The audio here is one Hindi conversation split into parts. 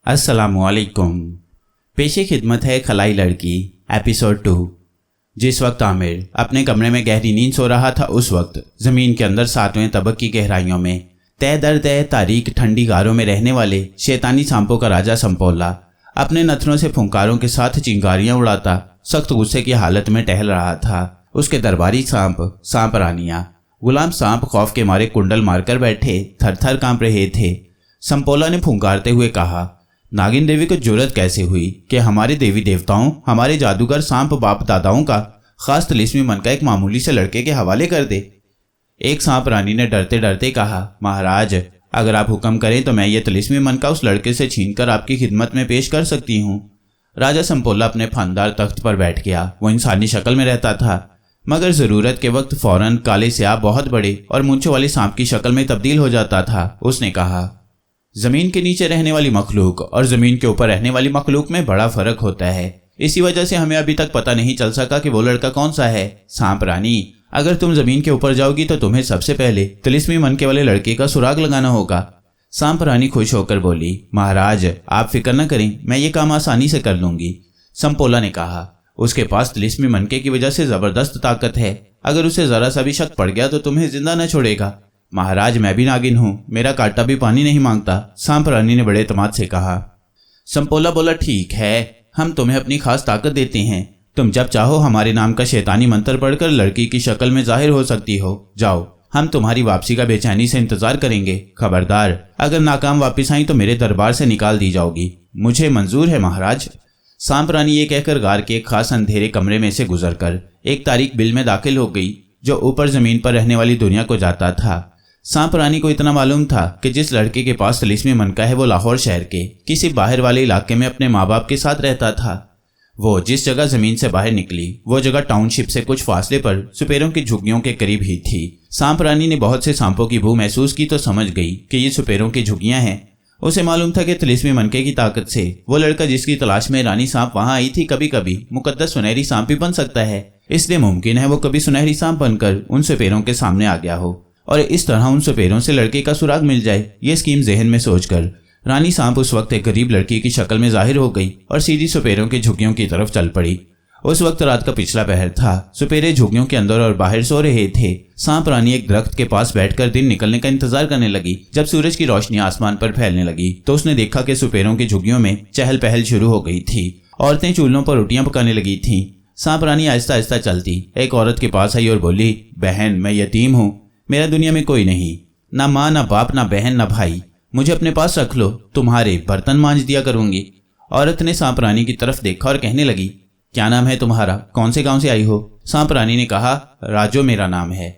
अस्सलामुअलैकुम। पेशे खिदमत है खलाई लड़की एपिसोड 2। जिस वक्त आमिर अपने कमरे में गहरी नींद सो रहा था, उस वक्त ज़मीन के अंदर 7वें तबक की गहराइयों में तय दर तय तारीक ठंडी गारों में रहने वाले शैतानी सांपों का राजा संपोला अपने नथनों से फुंकारों के साथ चिंगारियां उड़ाता सख्त गुस्से की हालत में टहल रहा था। उसके दरबारी सांप रानियां गुलाम सांप खौफ के मारे कुंडल मारकर बैठे थर थर कांप रहे थे। संपोला ने फुंकारते हुए कहा, नागिन देवी को जुर्रत कैसे हुई कि हमारे देवी देवताओं, हमारे जादूगर सांप बाप दादाओं का खास तिलिस्मी मन का एक मामूली से लड़के के हवाले कर दे। एक सांप रानी ने डरते डरते कहा, महाराज अगर आप हुक्म करें तो मैं ये तिलिस्मी मन का उस लड़के से छीनकर आपकी खिदमत में पेश कर सकती हूँ। राजा संपोला अपने फनदार तख्त पर बैठ गया। वो इंसानी शक्ल में रहता था, मगर ज़रूरत के वक्त फौरन काले स्याह बहुत बड़े और मूंछों वाले सांप की शक्ल में तब्दील हो जाता था। उसने कहा, ज़मीन के नीचे रहने वाली मखलूक और ज़मीन के ऊपर रहने वाली मखलूक में बड़ा फ़र्क होता है। इसी वजह से हमें अभी तक पता नहीं चल सका कि वो लड़का कौन सा है। सांप रानी, अगर तुम ज़मीन के ऊपर जाओगी तो तुम्हें सबसे पहले तिलिस्मी मनके वाले लड़के का सुराग लगाना होगा। सांप रानी खुश होकर बोली, महाराज आप फिक्र न करें, मैं ये काम आसानी से कर लूँगी। संपोला ने कहा, उसके पास तिलिस्मी मनके की वजह से ज़बरदस्त ताकत है। अगर उसे ज़रा सा भी शक पड़ गया तो तुम्हें जिंदा न छोड़ेगा। महाराज मैं भी नागिन हूँ, मेरा कांटा भी पानी नहीं मांगता, सांप रानी ने बड़े एतमाद से कहा। संपोला बोला, ठीक है, हम तुम्हें अपनी खास ताकत देते हैं। तुम जब चाहो हमारे नाम का शैतानी मंत्र पढ़कर लड़की की शक्ल में जाहिर हो सकती हो। जाओ, हम तुम्हारी वापसी का बेचैनी से इंतजार करेंगे। खबरदार, अगर नाकाम वापस आई तो मेरे दरबार से निकाल दी जाओगी। मुझे मंजूर है महाराज। सांप रानी ये कहकर गार के एक खास अंधेरे कमरे में से गुजरकर एक तारीक बिल में दाखिल हो गई जो ऊपर जमीन पर रहने वाली दुनिया को जाता था। सांप रानी को इतना मालूम था कि जिस लड़के के पास तिलिस्मी मनका है वो लाहौर शहर के किसी बाहर वाले इलाके में अपने माँ बाप के साथ रहता था। वो जिस जगह जमीन से बाहर निकली वो जगह टाउनशिप से कुछ फासले पर सुपेरों की झुग्गियों के करीब ही थी। सांप रानी ने बहुत से सांपों की बू महसूस की तो समझ गई कि ये सुपेरों की झुग्गियां हैं। उसे मालूम था कि तिलिस्मी मनके की ताकत से वो लड़का जिसकी तलाश में रानी सांप वहां आई थी कभी कभी मुकद्दस सुनहरी सांप भी बन सकता है। इसलिए मुमकिन है वो कभी सुनहरी सांप बनकर उन सुपेरों के सामने आ गया हो और इस तरह उन सुपेरों से लड़के का सुराग मिल जाए। ये स्कीम जहन में सोचकर रानी सांप उस वक्त एक गरीब लड़की की शक्ल में जाहिर हो गई और सीधी सुपेरों की झुग्गियों की तरफ चल पड़ी। उस वक्त रात का पिछला पहर था। सुपेरे झुग्गियों के अंदर और बाहर सो रहे थे। सांप रानी एक दरख्त के पास बैठकर दिन निकलने का इंतजार करने लगी। जब सूरज की रोशनी आसमान पर फैलने लगी तो उसने देखा कि सुपेरों की झुग्गियों में चहल पहल शुरू हो गई थी। औरतें चूल्हों पर रोटियां पकाने लगी थीं। सांप रानी आहिस्ता आहिस्ता चलती एक औरत के पास आई और बोली, बहन मैं यतीम हूँ, मेरा दुनिया में कोई नहीं, ना माँ ना बाप ना बहन ना भाई, मुझे अपने पास रख लो, तुम्हारे बर्तन मांज दिया करूंगी। औरत ने सांप रानी की तरफ देखा और कहने लगी, क्या नाम है तुम्हारा, कौन से गांव से आई हो? सांप रानी ने कहा, राजो मेरा नाम है।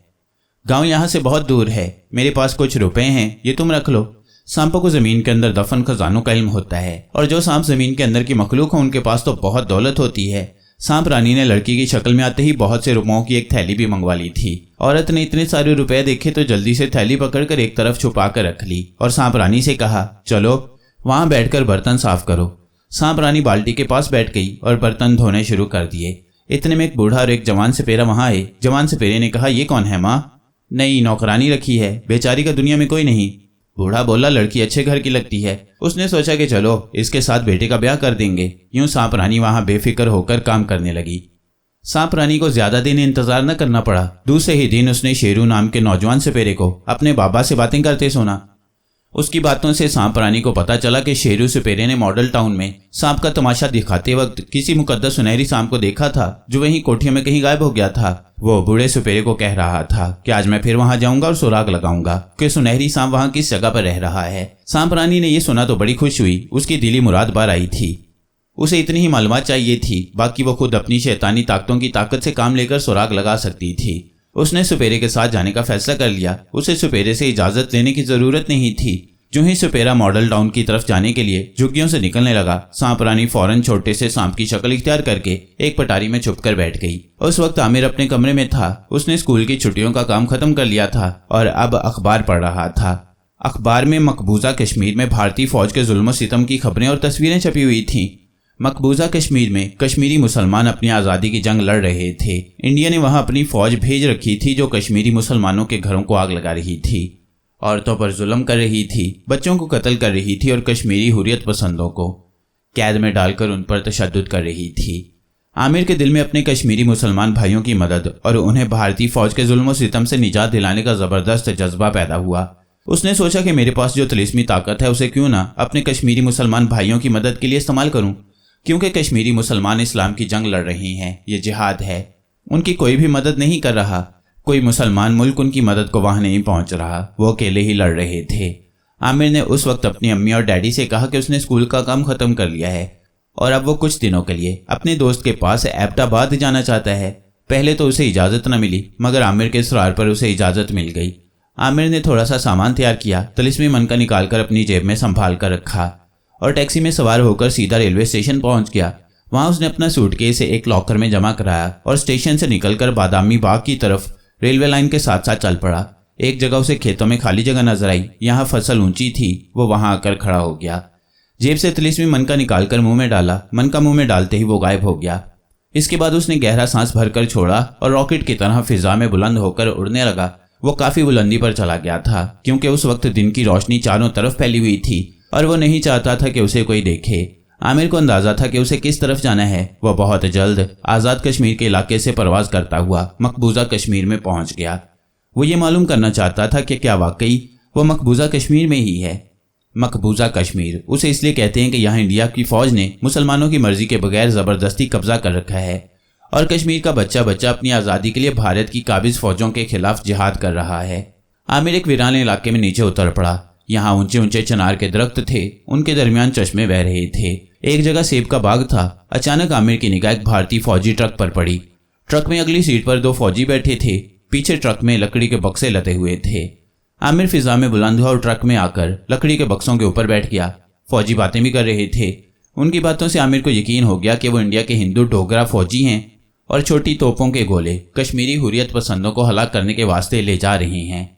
गांव यहाँ से बहुत दूर है, मेरे पास कुछ रुपए हैं, ये तुम रख लो। सांपों को जमीन के अंदर दफन खजानों का इल्म होता है और जो सांप जमीन के अंदर की मखलूक हो उनके पास तो बहुत दौलत होती है। सांप रानी ने लड़की की शक्ल में आते ही बहुत से रुपयों की एक थैली भी मंगवा ली थी। औरत ने इतने सारे रुपए देखे तो जल्दी से थैली पकड़कर एक तरफ छुपा कर रख ली और सांप रानी से कहा, चलो वहां बैठकर बर्तन साफ करो। सांप रानी बाल्टी के पास बैठ गई और बर्तन धोने शुरू कर दिए। इतने में एक बूढ़ा और एक जवान सपेरा वहां आए। जवान सपेरे ने कहा, ये कौन है माँ? नई नौकरानी रखी है, बेचारी का दुनिया में कोई नहीं। बूढ़ा बोला, लड़की अच्छे घर की लगती है। उसने सोचा कि चलो इसके साथ बेटे का ब्याह कर देंगे। यूं सांप रानी वहां बेफिक्र होकर काम करने लगी। सांप रानी को ज्यादा दिन इंतजार न करना पड़ा। दूसरे ही दिन उसने शेरू नाम के नौजवान सपेरे को अपने बाबा से बातें करते सुना। उसकी बातों से सांप रानी को पता चला कि शेरू सपेरे ने मॉडल टाउन में सांप का तमाशा दिखाते वक्त किसी मुकद्दस सुनहरी सांप को देखा था जो वहीं कोठियों में कहीं गायब हो गया था। वो बूढ़े सुपेरे को कह रहा था कि आज मैं फिर वहां जाऊंगा और सुराग लगाऊंगा कि सुनहरी सांप वहां किस जगह पर रह रहा है। सांप रानी ने यह सुना तो बड़ी खुश हुई। उसकी दिली मुराद बार आई थी। उसे इतनी ही मालूमात चाहिए थी, बाकी वो खुद अपनी शैतानी ताकतों की ताकत से काम लेकर सुराग लगा सकती थी। उसने सुपेरे के साथ जाने का फैसला कर लिया। उसे सुपेरे से इजाजत लेने की जरूरत नहीं थी। जो ही सुपेरा मॉडल टाउन की तरफ जाने के लिए झुग्गियों से निकलने लगा, सांप रानी फौरन छोटे से सांप की शक्ल इख्तियार करके एक पटारी में छुपकर बैठ गई। उस वक्त आमिर अपने कमरे में था। उसने स्कूल की छुट्टियों का काम खत्म कर लिया था और अब अखबार पढ़ रहा था। अखबार में मकबूजा कश्मीर में भारतीय फौज के जुल्म सितम की खबरें और तस्वीरें छपी हुई थीं। मकबूजा कश्मीर में कश्मीरी मुसलमान अपनी आज़ादी की जंग लड़ रहे थे। इंडिया ने वहां अपनी फौज भेज रखी थी जो कश्मीरी मुसलमानों के घरों को आग लगा रही थी। औरतों पर जुल्म कर रही थी, बच्चों को कत्ल कर रही थी और कश्मीरी हुर्रियत पसंदों को कैद में डालकर उन पर तशद्दुद कर रही थी। आमिर के दिल में अपने कश्मीरी मुसलमान भाइयों की मदद और उन्हें भारतीय फौज के जुल्म और सितम से निजात दिलाने का जबरदस्त जज्बा पैदा हुआ। उसने सोचा कि मेरे पास जो तिलिस्मी ताकत है उसे क्यों ना अपने कश्मीरी मुसलमान भाइयों की मदद के लिए इस्तेमाल करूं, क्योंकि कश्मीरी मुसलमान इस्लाम की जंग लड़ रहे हैं, ये जिहाद है। उनकी कोई भी मदद नहीं कर रहा, कोई मुसलमान मुल्क उनकी मदद को वहां नहीं पहुंच रहा, वो अकेले ही लड़ रहे थे। आमिर ने उस वक्त अपनी अम्मी और डैडी से कहा कि उसने स्कूल का काम खत्म कर लिया है और अब वो कुछ दिनों के लिए अपने दोस्त के पास एबटाबाद जाना चाहता है। पहले तो उसे इजाज़त न मिली, मगर आमिर के इसरार पर उसे इजाज़त मिल गई। आमिर ने थोड़ा सा सामान तैयार किया, तिलिस्मी मनका निकाल कर अपनी जेब में संभाल कर रखा और टैक्सी में सवार होकर सीधा रेलवे स्टेशन पहुंच गया। वहां उसने अपना सूटकेस एक लॉकर में जमा कराया और स्टेशन से निकलकर बादामी बाग की तरफ रेलवे लाइन के साथ साथ चल पड़ा। एक जगह उसे खेतों में खाली जगह नजर आई, यहाँ फसल ऊंची थी। वो वहां आकर खड़ा हो गया, जेब से तिलिस्मी मनका निकालकर मुंह में डाला। मनका मुंह में डालते ही वो गायब हो गया। इसके बाद उसने गहरा सांस भरकर छोड़ा और रॉकेट की तरह फिजा में बुलंद होकर उड़ने लगा। वो काफी बुलंदी पर चला गया था, क्योंकि उस वक्त दिन की रोशनी चारों तरफ फैली हुई थी और वो नहीं चाहता था कि उसे कोई देखे। आमिर को अंदाजा था कि उसे किस तरफ जाना है। वह बहुत जल्द आज़ाद कश्मीर के इलाके से परवाज करता हुआ मकबूजा कश्मीर में पहुंच गया। वो ये मालूम करना चाहता था कि क्या वाकई वो मकबूजा कश्मीर में ही है। मकबूजा कश्मीर उसे इसलिए कहते हैं कि यहाँ इंडिया की फौज ने मुसलमानों की मर्जी के बगैर ज़बरदस्ती कब्जा कर रखा है और कश्मीर का बच्चा बच्चा अपनी आज़ादी के लिए भारत की काबिज फौजों के खिलाफ जिहाद कर रहा है। आमिर एक वीरान इलाके में नीचे उतर पड़ा। यहाँ ऊंचे ऊंचे चिनार के दरख्त थे, उनके दरमियान चश्मे बह रहे थे। एक जगह सेब का बाग था। अचानक आमिर की निगाह एक भारतीय फौजी ट्रक पर पड़ी। ट्रक में अगली सीट पर 2 फौजी बैठे थे। पीछे ट्रक में लकड़ी के बक्से लदे हुए थे। आमिर फिजा में बुलंद हुआ और ट्रक में आकर लकड़ी के बक्सों के ऊपर बैठ गया। फौजी बातें भी कर रहे थे। उनकी बातों से आमिर को यकीन हो गया कि वो इंडिया के हिंदू डोगरा फौजी हैं और छोटी तोपों के गोले कश्मीरी हुर्रियत पसंदों को हलाक करने के वास्ते ले जा रहे हैं।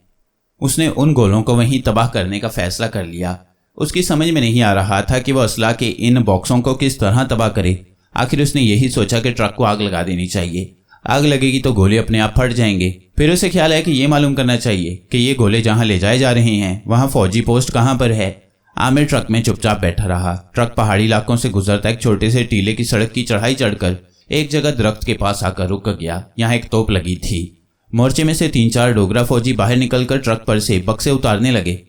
उसने उन गोलों को वहीं तबाह करने का फैसला कर लिया। उसकी समझ में नहीं आ रहा था कि वह असला के इन बॉक्सों को किस तरह तबाह करे। आखिर उसने यही सोचा कि ट्रक को आग लगा देनी चाहिए। आग लगेगी तो गोले अपने आप फट जाएंगे। फिर उसे ख्याल है कि ये मालूम करना चाहिए कि ये गोले जहां ले जाए जा रहे हैं वहां फौजी पोस्ट कहां पर है। आमिर ट्रक में चुपचाप बैठा रहा। ट्रक पहाड़ी इलाकों से गुजरता एक छोटे से टीले की सड़क की चढ़ाई चढ़कर एक जगह दरख्त के पास आकर रुक गया। यहाँ एक तोप लगी थी। मोर्चे में से 3-4 डोगरा फौजी बाहर निकलकर ट्रक पर से बक्से उतारने लगे।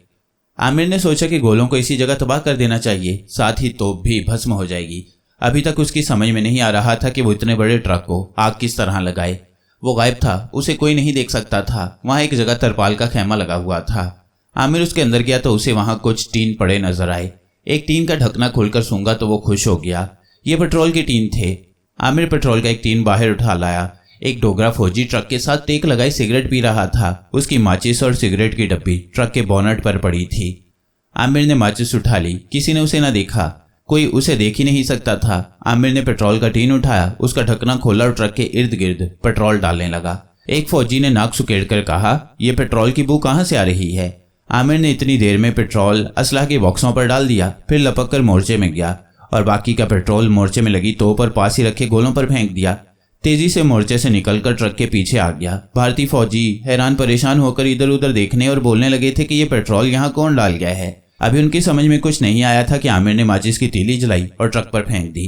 आमिर ने सोचा कि गोलों को इसी जगह तबाह कर देना चाहिए, साथ ही तोप भी भस्म हो जाएगी। अभी तक उसकी समझ में नहीं आ रहा था कि वो इतने बड़े ट्रक को आग किस तरह लगाए। वो गायब था, उसे कोई नहीं देख सकता था। वहां एक जगह तरपाल का खैमा लगा हुआ था। आमिर उसके अंदर गया तो उसे वहां कुछ टीन पड़े नजर आए। एक टीन का ढकना खोलकर सूंघा तो वो खुश हो गया। ये पेट्रोल के टीन थे। आमिर पेट्रोल का एक टीन बाहर उठा लाया। एक डोगरा फौजी ट्रक के साथ टेक लगाई सिगरेट पी रहा था। उसकी माचिस और सिगरेट की डब्बी ट्रक के बोनट पर पड़ी थी। आमिर ने माचिस उठा ली। किसी ने उसे न देखा, कोई उसे देख ही नहीं सकता था। आमिर ने पेट्रोल का टीन उठाया, उसका ढकना खोला और ट्रक के इर्द गिर्द पेट्रोल डालने लगा। एक फौजी ने नाक सुकेड़ कर कहा, यह पेट्रोल की बू कहां से आ रही है? आमिर ने इतनी देर में पेट्रोल असलाह के बॉक्सों पर डाल दिया, फिर लपक कर मोर्चे में गया और बाकी का पेट्रोल मोर्चे में लगी तोप पर पास ही रखे गोलों पर फेंक दिया। तेजी से मोर्चे से निकलकर ट्रक के पीछे आ गया। भारतीय फौजी हैरान परेशान होकर इधर उधर देखने और बोलने लगे थे कि ये पेट्रोल यहाँ कौन डाल गया है। अभी उनकी समझ में कुछ नहीं आया था कि आमिर ने माचिस की तीली जलाई और ट्रक पर फेंक दी।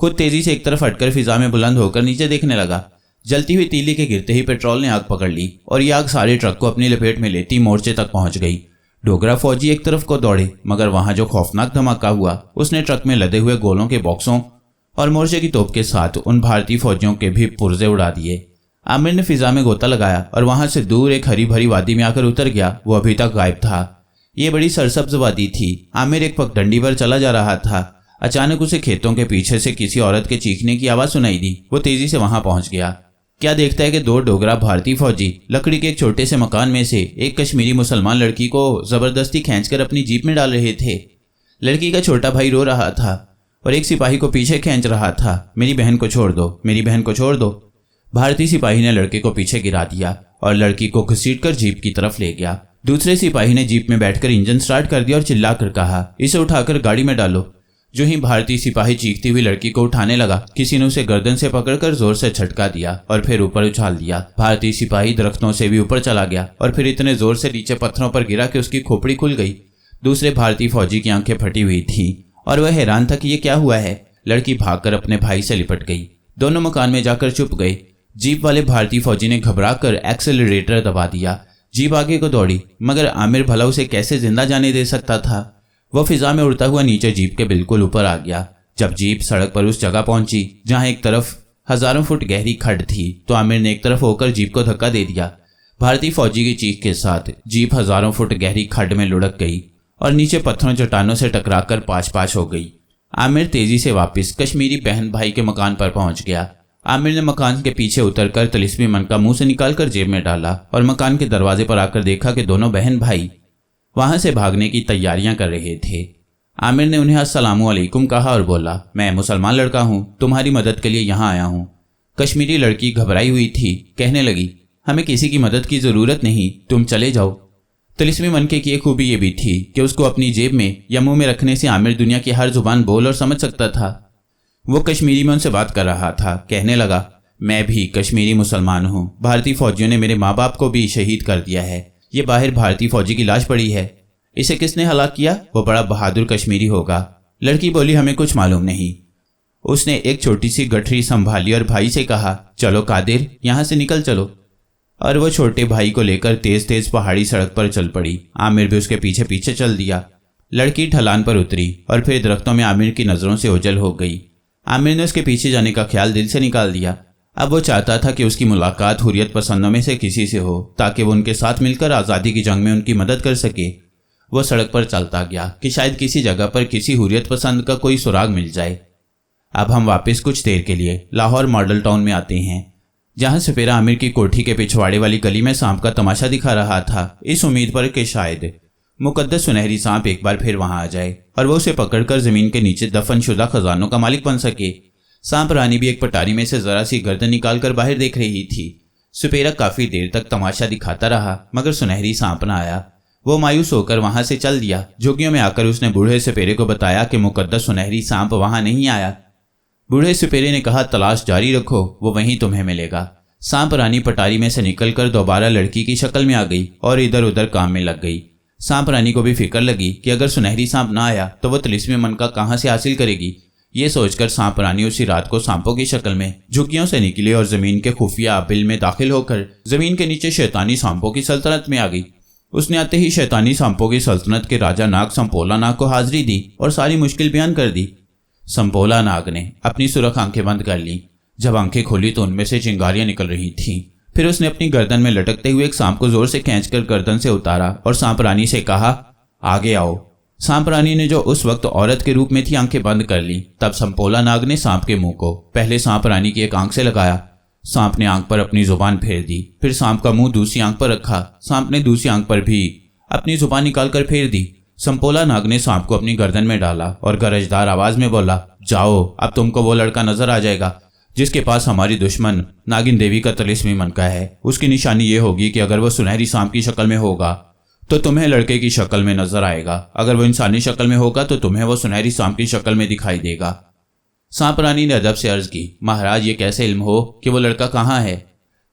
खुद तेजी से एक तरफ हटकर फिजा में बुलंद होकर नीचे देखने लगा। जलती हुई तीली के गिरते ही पेट्रोल ने आग पकड़ ली और ये आग सारे ट्रक को अपनी लपेट में लेती मोर्चे तक पहुंच गई। डोगरा फौजी एक तरफ को दौड़े, मगर वहां जो खौफनाक धमाका हुआ उसने ट्रक में लदे हुए गोलों के बॉक्सों और मोर्चे की तोप के साथ उन भारतीय फौजियों के भी पुर्जे उड़ा दिए। आमिर ने फिजा में गोता लगाया और वहां से दूर एक हरी भरी वादी में आकर उतर गया। वो अभी तक गायब था। ये बड़ी सरसब्ज वादी थी। आमिर एक पगडंडी पर चला जा रहा था। अचानक उसे खेतों के पीछे से किसी औरत के चीखने की आवाज सुनाई दी। वो तेजी से वहां पहुंच गया। क्या देखता है कि 2 डोगरा भारतीय फौजी लकड़ी के एक छोटे से मकान में से एक कश्मीरी मुसलमान लड़की को जबरदस्ती खींचकर अपनी जीप में डाल रहे थे। लड़की का छोटा भाई रो रहा था और एक सिपाही को पीछे खींच रहा था। मेरी बहन को छोड़ दो, मेरी बहन को छोड़ दो। भारतीय सिपाही ने लड़के को पीछे गिरा दिया और लड़की को घसीटकर जीप की तरफ ले गया। दूसरे सिपाही ने जीप में बैठकर इंजन स्टार्ट कर दिया और चिल्लाकर कहा, इसे उठाकर गाड़ी में डालो। जो ही भारतीय सिपाही चीखती हुई लड़की को उठाने लगा, किसी ने उसे गर्दन से पकड़कर जोर से झटका दिया और फिर ऊपर उछाल दिया। भारतीय सिपाही दरख्तों से भी ऊपर चला गया और फिर इतने जोर से नीचे पत्थरों पर गिरा कि उसकी खोपड़ी खुल गई। दूसरे भारतीय फौजी की आंखें फटी हुई थी और वह हैरान था कि ये क्या हुआ है। लड़की भागकर अपने भाई से लिपट गई। दोनों मकान में जाकर छुप गए। जीप वाले भारतीय फौजी ने घबराकर एक्सेलरेटर दबा दिया। जीप आगे को दौड़ी, मगर आमिर भला उसे कैसे जिंदा जाने दे सकता था। वह फिजा में उड़ता हुआ नीचे जीप के बिल्कुल ऊपर आ गया। जब जीप सड़क पर उस जगह पहुंची जहां एक तरफ हजारों फुट गहरी खड्ड थी, तो आमिर ने एक तरफ होकर जीप को धक्का दे दिया। भारतीय फौजी की चीख के साथ जीप हजारों फुट गहरी खड्ड में लुढ़क गई और नीचे पत्थरों चट्टानों से टकराकर पाच पाच हो गई। आमिर तेजी से वापस कश्मीरी बहन भाई के मकान पर पहुंच गया। आमिर ने मकान के पीछे उतरकर तिलिस्मी मन का मुंह से निकालकर जेब में डाला और मकान के दरवाजे पर आकर देखा कि दोनों बहन भाई वहां से भागने की तैयारियां कर रहे थे। आमिर ने उन्हें अस्सलामु अलैकुम कहा और बोला, मैं मुसलमान लड़का हूं, तुम्हारी मदद के लिए यहां आया हूं। कश्मीरी लड़की घबराई हुई थी, कहने लगी, हमें किसी की मदद की जरूरत नहीं, तुम चले जाओ। तिलिस्मी मनके की एक खूबी ये भी थी कि उसको अपनी जेब में या मुंह में रखने से आमिर दुनिया की हर जुबान बोल और समझ सकता था। वो कश्मीरी में उनसे बात कर रहा था। कहने लगा, मैं भी कश्मीरी मुसलमान हूँ। भारतीय फौजियों ने मेरे माँ बाप को भी शहीद कर दिया है। ये बाहर भारतीय फौजी की लाश पड़ी है। इसे किसने हलाक किया? वो बड़ा बहादुर कश्मीरी होगा। लड़की बोली, हमें कुछ मालूम नहीं। उसने एक छोटी सी गठरी संभाली और भाई से कहा, चलो कादिर, यहाँ से निकल चलो। और वो छोटे भाई को लेकर तेज तेज पहाड़ी सड़क पर चल पड़ी। आमिर भी उसके पीछे पीछे चल दिया। लड़की ढलान पर उतरी और फिर दरख्तों में आमिर की नजरों से ओझल हो गई। आमिर ने उसके पीछे जाने का ख्याल दिल से निकाल दिया। अब वो चाहता था कि उसकी मुलाकात हुर्रियत पसंदों में से किसी से हो, ताकि वो उनके साथ मिलकर आज़ादी की जंग में उनकी मदद कर सके। वो सड़क पर चलता गया कि शायद किसी जगह पर किसी हुर्रियत पसंद का कोई सुराग मिल जाए। अब हम वापस कुछ देर के लिए लाहौर मॉडल टाउन में आते हैं, जहां सपेरा आमिर की कोठी के पिछवाड़े वाली गली में सांप का तमाशा दिखा रहा था, इस उम्मीद पर कि शायद मुकद्दस सुनहरी सांप एक बार फिर वहां आ जाए और वो उसे पकड़कर जमीन के नीचे दफनशुदा खजानों का मालिक बन सके। सांप रानी भी एक पटारी में से जरा सी गर्दन निकालकर बाहर देख रही थी। सुपेरा काफी देर तक तमाशा दिखाता रहा, मगर सुनहरी सांप न आया। वो मायूस होकर वहां से चल दिया। झुग्गियों में आकर उसने बूढ़े सपेरे को बताया कि मुकद्दस सुनहरी सांप वहां नहीं आया। बूढ़े सपेरे ने कहा, तलाश जारी रखो, वो वहीं तुम्हें मिलेगा। सांप रानी पटारी में से निकलकर दोबारा लड़की की शक्ल में आ गई और इधर उधर काम में लग गई। सांप रानी को भी फिक्र लगी कि अगर सुनहरी सांप ना आया तो वो तिलिस्मी मन का कहां से हासिल करेगी। ये सोचकर सांप रानी उसी रात को सांपों की शक्ल में झुग्गियों से निकली और जमीन के खुफिया बिल में दाखिल होकर जमीन के नीचे शैतानी सांपों की सल्तनत में आ गई। उसने आते ही शैतानी सांपों की सल्तनत के राजा नाग संपोला नाग को हाजिरी दी और सारी मुश्किल बयान कर दी। संपोला नाग ने अपनी सुरख आंखें बंद कर ली। जब आंखें खोली तो उनमें से चिंगारियां निकल रही थीं। फिर उसने अपनी गर्दन में लटकते हुए एक सांप को जोर से खींचकर गर्दन से उतारा और सांप रानी से कहा, आगे आओ। सांप रानी ने जो उस वक्त औरत के रूप में थी आंखें बंद कर ली। तब संपोला नाग ने सांप के मुंह को पहले सांप रानी की एक आंख से लगाया। सांप ने आंख पर अपनी जुबान फेर दी। फिर सांप का मुंह दूसरी आंख पर रखा। सांप ने दूसरी आंख पर भी अपनी जुबान निकालकर फेर दी। संपोला नाग ने सांप को अपनी गर्दन में डाला और गरजदार आवाज में बोला, जाओ, अब तुमको वो लड़का नजर आ जाएगा जिसके पास हमारी दुश्मन नागिन देवी का तिलिस्मी मनका है। उसकी निशानी ये होगी कि अगर वो सुनहरी सांप की शक्ल में होगा तो तुम्हें लड़के की शक्ल में नजर आएगा, अगर वो इंसानी शक्ल में होगा तो तुम्हें वो सुनहरी सांप की शक्ल में दिखाई देगा। सांप रानी ने अदब से अर्ज की, महाराज ये कैसे इल्म हो कि वो लड़का कहाँ है?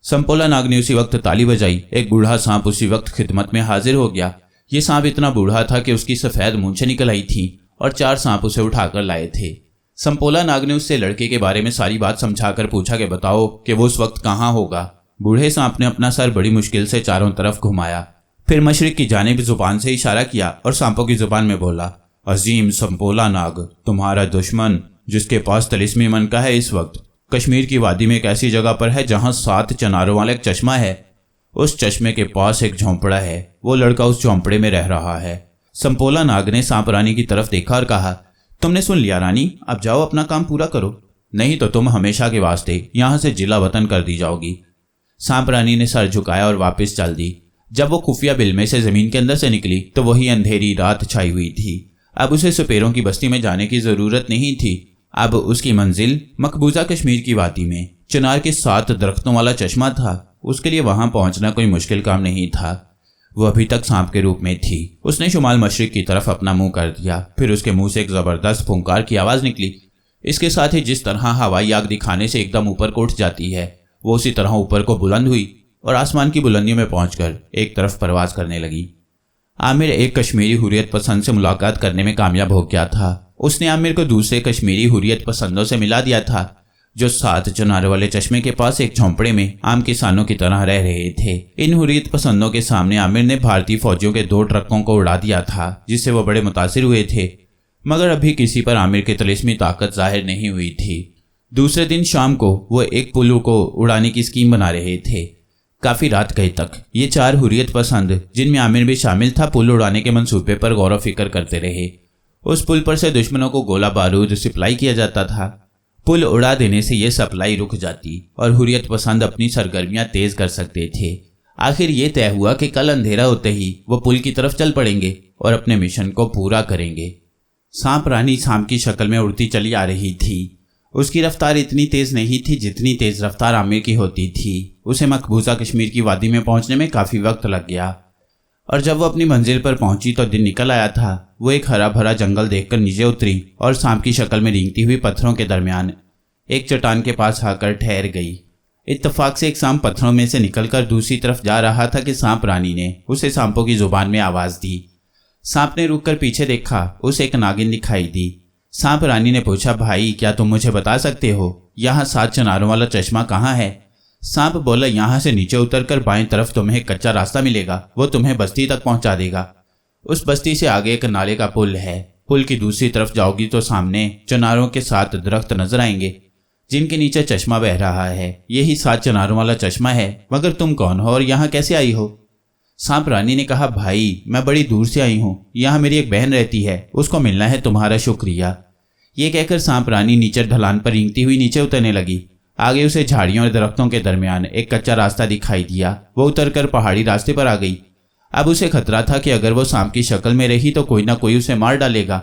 संपोला नाग ने उसी वक्त ताली बजाई। एक बूढ़ा सांप उसी वक्त खिदमत में हाजिर हो गया। ये सांप इतना बूढ़ा था कि उसकी सफेद मूंछें निकल आई थी और 4 सांप उसे उठाकर लाए थे। संपोला नाग ने उससे लड़के के बारे में सारी बात समझाकर पूछा कि बताओ कि वो उस वक्त कहाँ होगा। बूढ़े सांप ने अपना सर बड़ी मुश्किल से चारों तरफ घुमाया, फिर मशरिक की जानिब जुबान से इशारा किया और सांपों की जुबान में बोला, अजीम संपोला नाग, तुम्हारा दुश्मन जिसके पास तिलिस्मी मनका है इस वक्त कश्मीर की वादी में एक ऐसी जगह पर है जहां 7 चनारों वाला एक चश्मा है। उस चश्मे के पास एक झोंपड़ा है। वो लड़का उस झोंपड़े में रह रहा है। संपोला नाग ने सांप रानी की तरफ देखा और कहा, तुमने सुन लिया रानी, अब जाओ अपना काम पूरा करो, नहीं तो तुम हमेशा के वास्ते यहां से जिला वतन कर दी जाओगी। सांप रानी ने सर झुकाया और वापस चल दी। जब वो खुफिया बिल में से जमीन के अंदर से निकली तो वही अंधेरी रात छाई हुई थी। अब उसे सुपेरों की बस्ती में जाने की जरूरत नहीं थी। अब उसकी मंजिल मकबूजा कश्मीर की वादी में चिनार के 7 दरख्तों वाला चश्मा था। उसके लिए वहां पहुंचना कोई मुश्किल काम नहीं था। वो अभी तक सांप के रूप में थी। उसने शुमाल मशरिक की तरफ अपना मुंह कर दिया। फिर उसके मुंह से एक जबरदस्त फुंकार की आवाज निकली। इसके साथ ही जिस तरह हवाई आग दिखाने से एकदम ऊपर को उठ जाती है, वो उसी तरह ऊपर को बुलंद हुई और आसमान की बुलंदियों में पहुंचकर एक तरफ परवाज करने लगी। आमिर एक कश्मीरी हुर्रियत पसंद से मुलाकात करने में कामयाब हो गया था। उसने आमिर को दूसरे कश्मीरी हुर्रियत पसंदों से मिला दिया था जो 7 चनारों वाले चश्मे के पास एक झोंपड़े में आम किसानों की तरह रह रहे थे। इन हुर्रियत पसंदों के सामने आमिर ने भारतीय फौजियों के 2 ट्रकों को उड़ा दिया था, जिससे वो बड़े मुतासिर हुए थे, मगर अभी किसी पर आमिर की तिलिस्मी ताकत जाहिर नहीं हुई थी। दूसरे दिन शाम को वो एक पुल को उड़ाने की स्कीम बना रहे थे। काफी रात गए तक ये 4 हुर्रियत पसंद, जिनमें आमिर भी शामिल था, पुल उड़ाने के मंसूबे पर गौर फिक्र करते रहे। उस पुल पर से दुश्मनों को गोला बारूद सप्लाई किया जाता था। पुल उड़ा देने से यह सप्लाई रुक जाती और हुर्रियत पसंद अपनी सरगर्मियां तेज कर सकते थे। आखिर ये तय हुआ कि कल अंधेरा होते ही वो पुल की तरफ चल पड़ेंगे और अपने मिशन को पूरा करेंगे। सांप रानी सांप की शक्ल में उड़ती चली आ रही थी। उसकी रफ्तार इतनी तेज नहीं थी जितनी तेज रफ्तार आमिर की होती थी। उसे मकबूजा कश्मीर की वादी में पहुंचने में काफी वक्त लग गया और जब वो अपनी मंजिल पर पहुंची तो दिन निकल आया था। वो एक हरा भरा जंगल देखकर नीचे उतरी और सांप की शक्ल में रेंगती हुई पत्थरों के दरमियान एक चट्टान के पास आकर ठहर गई। इत्तेफाक से एक सांप पत्थरों में से निकलकर दूसरी तरफ जा रहा था कि सांप रानी ने उसे सांपों की जुबान में आवाज दी। सांप ने रुककर पीछे देखा। उसे एक नागिन दिखाई दी। सांप रानी ने पूछा, भाई क्या तुम मुझे बता सकते हो यहाँ 7 चनारों वाला चश्मा कहाँ है? सांप बोला, यहाँ से नीचे उतरकर बाएं तरफ तुम्हें एक कच्चा रास्ता मिलेगा, वो तुम्हें बस्ती तक पहुंचा देगा। उस बस्ती से आगे एक नाले का पुल है। पुल की दूसरी तरफ जाओगी तो सामने चनारों के 7 दरख्त नजर आएंगे जिनके नीचे चश्मा बह रहा है। यही 7 चनारों वाला चश्मा है। मगर तुम कौन हो और यहाँ कैसे आई हो? सांप रानी ने कहा, भाई मैं बड़ी दूर से आई हूँ, यहाँ मेरी एक बहन रहती है, उसको मिलना है, तुम्हारा शुक्रिया। ये कहकर सांप रानी नीचे ढलान पर रेंगती हुई नीचे उतरने लगी। आगे उसे झाड़ियों और दरख्तों के दरमियान एक कच्चा रास्ता दिखाई दिया। वो उतरकर पहाड़ी रास्ते पर आ गई। अब उसे खतरा था कि अगर वो सांप की शक्ल में रही तो कोई ना कोई उसे मार डालेगा।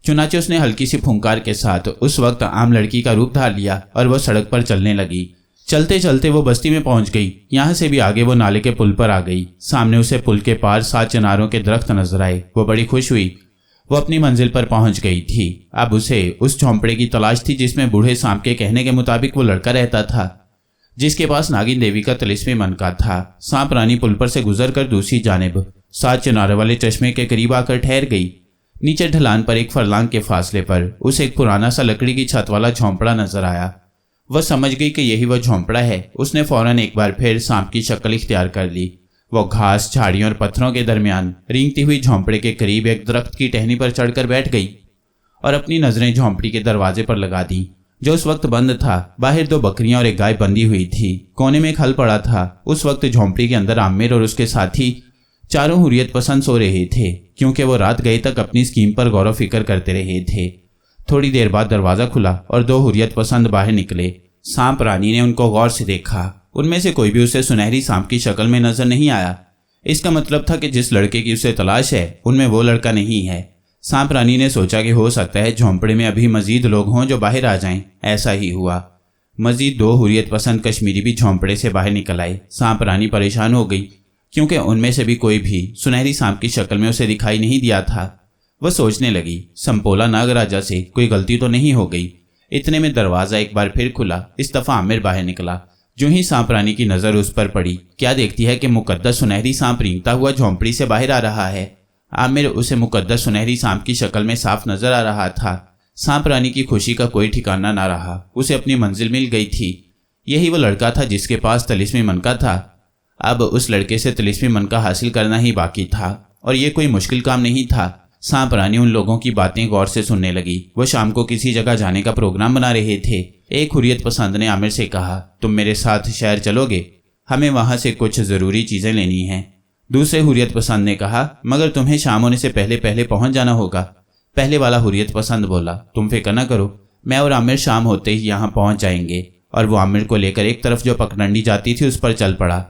चुनाचे उसने हल्की सी फुंकार के साथ उस वक्त आम लड़की का रूप धार लिया और वो सड़क पर चलने लगी। चलते चलते वो बस्ती में पहुंच गई। यहाँ से भी आगे वो नाले के पुल पर आ गई। सामने उसे पुल के पार 7 चनारों के दरख्त नजर आए। वो बड़ी खुश हुई। वो अपनी मंजिल पर पहुंच गई थी। अब उसे उस झोंपड़े की तलाश थी जिसमें बूढ़े सांप के कहने के मुताबिक वो लड़का रहता था जिसके पास नागिन देवी का तिलिस्मी मनका था। सांप रानी पुल पर से गुजरकर दूसरी जानिब 7 चनारों वाले चश्मे के करीब आकर ठहर गई। नीचे ढलान पर एक फरलांग के फासले पर उसे एक पुराना सा लकड़ी की छत वाला झोंपड़ा नजर आया। वह समझ गई कि यही वह झोंपड़ा है। उसने फौरन एक बार फिर सांप की शक्ल इख्तियार कर ली। वो घास, झाड़ियों और पत्थरों के दरमियान रेंगती हुई झोंपड़े के करीब एक दरख्त की टहनी पर चढ़कर बैठ गई और अपनी नजरें झोंपड़ी के दरवाजे पर लगा दी जो उस वक्त बंद था। बाहर 2 बकरियां और एक गाय बंधी हुई थी। कोने में एक हल पड़ा था। उस वक्त झोंपड़ी के अंदर आमिर और उसके साथी 4 हुर्रियत पसंद सो रहे थे क्योंकि वो रात गए तक अपनी स्कीम पर गौर फिक्र करते रहे थे। थोड़ी देर बाद दरवाजा खुला और 2 हुर्रियत पसंद बाहर निकले। सांप रानी ने उनको गौर से देखा। उनमें से कोई भी उसे सुनहरी सांप की शक्ल में नजर नहीं आया। इसका मतलब था कि जिस लड़के की उसे तलाश है उनमें वो लड़का नहीं है। सांप रानी ने सोचा कि हो सकता है झोंपड़े में अभी मजीद लोग हों जो बाहर आ जाएं। ऐसा ही हुआ। मजीद 2 हुर्रियत पसंद कश्मीरी भी झोंपड़े से बाहर निकल आए। सांप रानी परेशान हो गई क्योंकि उनमें से भी कोई भी सुनहरी सांप की शक्ल में उसे दिखाई नहीं दिया था। वह सोचने लगी, संपोला नागराजा से कोई गलती तो नहीं हो गई। इतने में दरवाजा एक बार फिर खुला। इस दफा आमिर बाहर निकला। जो ही सांप रानी की नजर उस पर पड़ी, क्या देखती है कि मुकद्दस सुनहरी सांप रेंगता हुआ झोंपड़ी से बाहर आ रहा है। आमिर उसे मुकद्दस सुनहरी सांप की शक्ल में साफ नजर आ रहा था। सांप रानी की खुशी का कोई ठिकाना ना रहा। उसे अपनी मंजिल मिल गई थी। यही वो लड़का था जिसके पास तिलिस्मी मनका था। अब उस लड़के से तिलिस्मी मनका हासिल करना ही बाकी था और ये कोई मुश्किल काम नहीं था। सांप रानी उन लोगों की बातें गौर से सुनने लगी। वो शाम को किसी जगह जाने का प्रोग्राम बना रहे थे। एक हुर्रियत पसंद ने आमिर से कहा, तुम मेरे साथ शहर चलोगे? हमें वहां से कुछ जरूरी चीजें लेनी हैं। दूसरे हुर्रियत पसंद ने कहा, मगर तुम्हें शाम होने से पहले पहले पहुंच जाना होगा। पहले वाला हुर्रियत पसंद बोला, तुम फिक्र न करो, मैं और आमिर शाम होते ही यहाँ पहुंच जाएंगे। और वो आमिर को लेकर एक तरफ जो पगडंडी जाती थी उस पर चल पड़ा।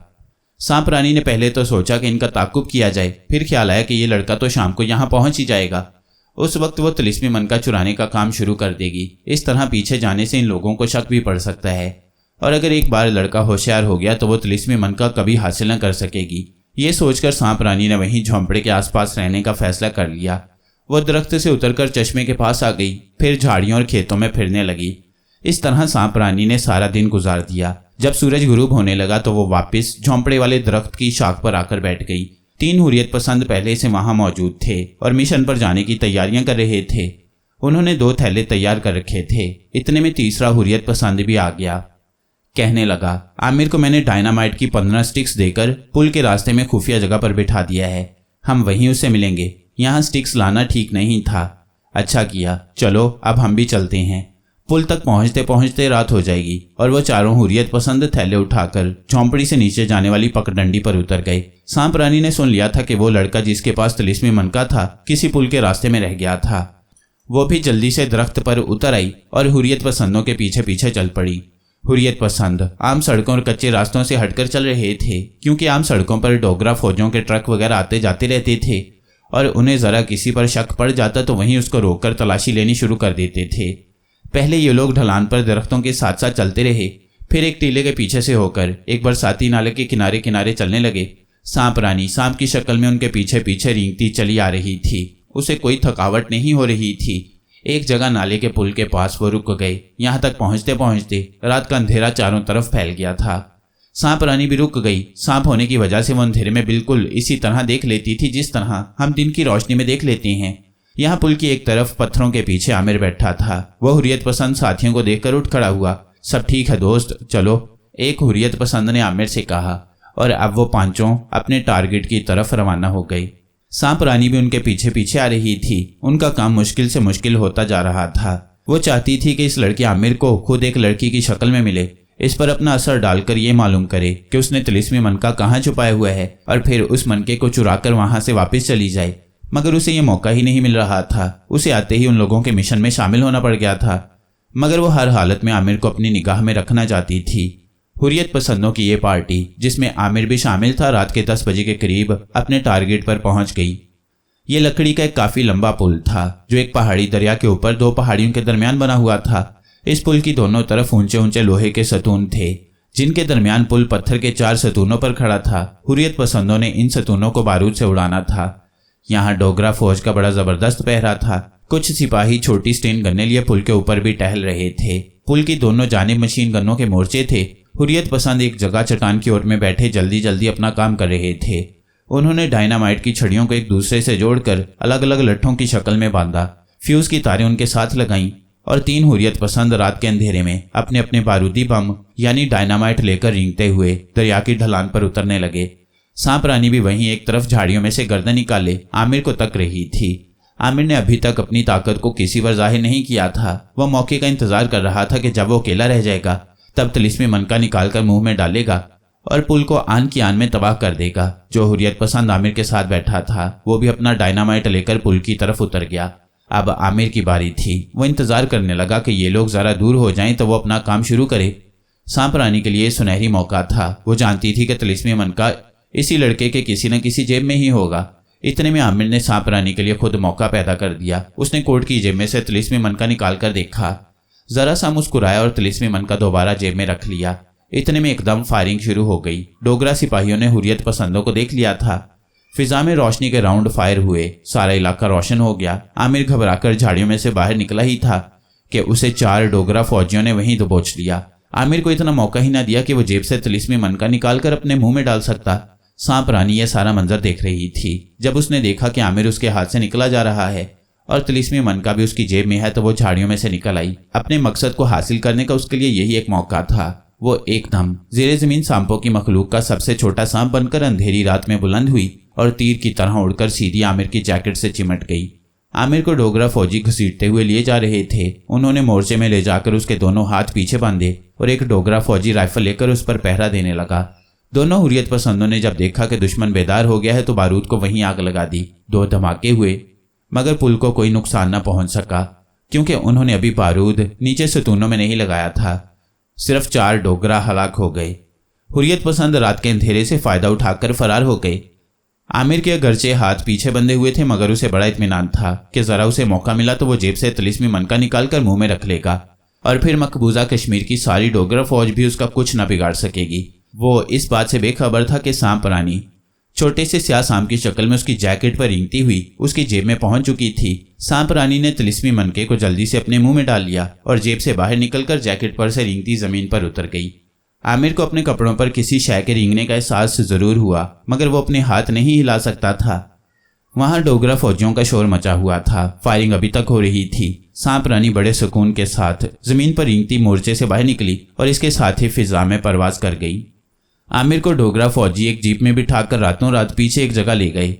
सांप रानी ने पहले तो सोचा कि इनका ताकुब किया जाए, फिर ख्याल आया कि ये लड़का तो शाम को यहाँ पहुंच ही जाएगा। उस वक्त वो तिलिस्मी मनका चुराने का काम शुरू कर देगी। इस तरह पीछे जाने से इन लोगों को शक भी पड़ सकता है और अगर एक बार लड़का होशियार हो गया तो वो तिलिस्मी मनका कभी हासिल न कर सकेगी। ये सोचकर सांप रानी ने वहीं झोंपड़े के आसपास रहने का फैसला कर लिया। वो दरख्त से उतरकर चश्मे के पास आ गई, फिर झाड़ियों और खेतों में फिरने लगी। इस तरह सांप रानी ने सारा दिन गुजार दिया। जब सूरज गुरूब होने लगा तो वो वापस झोंपड़े वाले दरख्त की शाख पर आकर बैठ गई। 3 हुर्रियत पसंद पहले से वहां मौजूद थे और मिशन पर जाने की तैयारियां कर रहे थे। उन्होंने 2 थैले तैयार कर रखे थे। इतने में तीसरा हुर्रियत पसंद भी आ गया। कहने लगा, आमिर को मैंने डायनामाइट की 15 स्टिक्स देकर पुल के रास्ते में खुफिया जगह पर बिठा दिया है। हम वहीं उससे मिलेंगे। यहाँ स्टिक्स लाना ठीक नहीं था। अच्छा किया, चलो अब हम भी चलते हैं। पुल तक पहुंचते पहुंचते रात हो जाएगी और वो चारों हुर्रियत पसंद थैले उठाकर झोंपड़ी से नीचे जाने वाली पगडंडी पर उतर गए। सांप रानी ने सुन लिया था कि वो लड़का जिसके पास तिलिस्मी मनका था किसी पुल के रास्ते में रह गया था। वो भी जल्दी से दरख्त पर उतर आई और हुर्रियत पसंदों के पीछे पीछे चल पड़ी। हुर्रियत पसंद आम सड़कों और कच्चे रास्तों से हटकर चल रहे थे, क्योंकि आम सड़कों पर डोगरा फौजों के ट्रक वगैरह आते जाते रहते थे और उन्हें जरा किसी पर शक पड़ जाता तो वहीं उसको रोककर तलाशी लेनी शुरू कर देते थे। पहले ये लोग ढलान पर दरख्तों के साथ साथ चलते रहे, फिर एक टीले के पीछे से होकर एक बरसाती नाले के किनारे किनारे चलने लगे। सांप रानी सांप की शक्ल में उनके पीछे पीछे रेंगती चली आ रही थी। उसे कोई थकावट नहीं हो रही थी। एक जगह नाले के पुल के पास वो रुक गए। यहाँ तक पहुँचते पहुँचते रात का अंधेरा चारों तरफ फैल गया था। सांप रानी भी रुक गई। सांप होने की वजह से वो अंधेरे में बिल्कुल इसी तरह देख लेती थी जिस तरह हम दिन की रोशनी में देख लेते हैं। यहाँ पुल की एक तरफ पत्थरों के पीछे आमिर बैठा था। वह हुर्रियत पसंद साथियों को देखकर उठ खड़ा हुआ। सब ठीक है दोस्त, चलो, एक हुर्रियत पसंद ने आमिर से कहा और अब वो पांचों अपने टारगेट की तरफ रवाना हो गई। सांप रानी भी उनके पीछे पीछे आ रही थी। उनका काम मुश्किल से मुश्किल होता जा रहा था। वो चाहती थी कि इस लड़के आमिर को खुद एक लड़की की शक्ल में मिले, इस पर अपना असर डालकर ये मालूम करे कि उसने तिलिस्मी मनका कहाँ छुपाया हुआ है और फिर उस मनके को चुराकर वहां से वापस चली जाए। मगर उसे ये मौका ही नहीं मिल रहा था। उसे आते ही उन लोगों के मिशन में शामिल होना पड़ गया था। मगर वो हर हालत में आमिर को अपनी निगाह में रखना चाहती थी। हुर्रियत पसंदों की ये पार्टी, जिसमें आमिर भी शामिल था, रात के 10 बजे के करीब अपने टारगेट पर पहुंच गई। ये लकड़ी का एक काफी लंबा पुल था जो एक पहाड़ी दरिया के ऊपर 2 पहाड़ियों के दरमियान बना हुआ था। इस पुल की दोनों तरफ ऊंचे ऊंचे लोहे के सतून थे, जिनके दरमियान पुल पत्थर के 4 सतूनों पर खड़ा था। हुर्रियत पसंदों ने इन सतूनों को बारूद से उड़ाना था। यहाँ डोगरा फौज का बड़ा जबरदस्त पहरा था। कुछ सिपाही छोटी स्टेन गन्ने लिए पुल के ऊपर भी टहल रहे थे। पुल की दोनों जानिब मशीन गनों के मोर्चे थे। हुर्रियत पसंद एक जगह चट्टान की ओर में बैठे जल्दी जल्दी अपना काम कर रहे थे। उन्होंने डायनामाइट की छड़ियों को एक दूसरे से जोड़कर अलग अलग लट्ठों की शक्ल में बांधा। फ्यूज की तारें उनके साथ लगाईं और 3 हुर्रियत पसंद रात के अंधेरे में अपने अपने बारूदी बम यानी डायनामाइट लेकर रेंगते हुए दरिया की ढलान पर उतरने लगे। सांप रानी भी वहीं एक तरफ झाड़ियों में से गर्दन निकाले आमिर को तक रही थी। आमिर ने अभी तक अपनी ताकत को किसी पर जाहिर नहीं किया था। वह मौके का इंतजार कर रहा था कि जब वो अकेला रह जाएगा तब तिलिस्मी मनका निकालकर मुंह में डालेगा और पुल को आन की आन में तबाह कर देगा। जो हुर्रियत पसंद आमिर के साथ बैठा था वो भी अपना डायनामाइट लेकर पुल की तरफ उतर गया। अब आमिर की बारी थी। वो इंतजार करने लगा कि ये लोग जरा दूर हो जाएं तो वो अपना काम शुरू करे। सांप रानी के लिए सुनहरी मौका था। वो जानती थी कि तिलिस्मी मनका इसी लड़के के किसी न किसी जेब में ही होगा। इतने में आमिर ने सांप रानी के लिए खुद मौका पैदा कर दिया। उसने कोट की जेब में से तिलिस्मी मनका निकाल कर देखा, जरा सा मुस्कुराया और तिलिस्मी मनका दोबारा जेब में रख लिया। इतने में एकदम फायरिंग शुरू हो गई। डोगरा सिपाहियों ने हुर्रियत पसंदों को देख लिया था। फिजा में रोशनी के राउंड फायर हुए। सारा इलाका रोशन हो गया। आमिर घबराकर झाड़ियों में से बाहर निकला ही था कि उसे 4 डोगरा फौजियों ने वहीं दबोच लिया। आमिर को इतना मौका ही ना दिया कि वो जेब से तिलिस्मी मनका निकालकर अपने मुंह में डाल सकता। सांप रानी यह सारा मंजर देख रही थी। जब उसने देखा कि आमिर उसके हाथ से निकला जा रहा है और तिलिस्मी मनका भी उसकी जेब में है तो वो झाड़ियों में से निकल आई। अपने मकसद को हासिल करने का उसके लिए यही एक मौका था। वो एकदम जेरे जमीन सांपों की मखलूक का सबसे छोटा सांप बनकर अंधेरी रात में बुलंद हुई और तीर की तरह उड़कर सीधी आमिर की जैकेट से चिमट गई। आमिर को डोगरा फौजी घसीटते हुए लिए जा रहे थे। उन्होंने मोर्चे में ले जाकर उसके दोनों हाथ पीछे बांधे और एक डोगरा फौजी राइफल लेकर उस पर पहरा देने लगा। दोनों हुर्रियत पसंदों ने जब देखा कि दुश्मन बेदार हो गया है तो बारूद को वहीं आग लगा दी। 2 धमाके हुए मगर पुल को कोई नुकसान न पहुंच सका, क्योंकि उन्होंने अभी बारूद नीचे सतूनों में नहीं लगाया था। सिर्फ 4 डोगरा हलाक हो गए। हुर्रियत पसंद रात के अंधेरे से फायदा उठाकर फरार हो गए। आमिर के अगरचे हाथ पीछे बंधे हुए थे मगर उसे बड़ा इत्मीनान था कि जरा उसे मौका मिला तो वो जेब से तिलिस्मी मनका निकालकर मुंह में रख लेगा और फिर मकबूजा कश्मीर की सारी डोगरा फौज भी उसका कुछ न बिगाड़ सकेगी। वो इस बात से बेखबर था कि सांप रानी छोटे से स्याह सांप की शक्ल में उसकी जैकेट पर रेंगती हुई उसकी जेब में पहुंच चुकी थी। सांप रानी ने तिलिस्मी मनके को जल्दी से अपने मुंह में डाल लिया और जेब से बाहर निकलकर जैकेट पर से रेंगती जमीन पर उतर गई। आमिर को अपने कपड़ों पर किसी शय के रेंगने का एहसास जरूर हुआ, मगर वो अपने हाथ नहीं हिला सकता था। वहां डोगरा फौजियों का शोर मचा हुआ था। फायरिंग अभी तक हो रही थी। सांप रानी बड़े सुकून के साथ जमीन पर रेंगती मोर्चे से बाहर निकली और इसके साथ ही फिजा में परवाज कर गई। आमिर को डोगरा फौजी एक जीप में बिठाकर रातों रात पीछे एक जगह ले गए।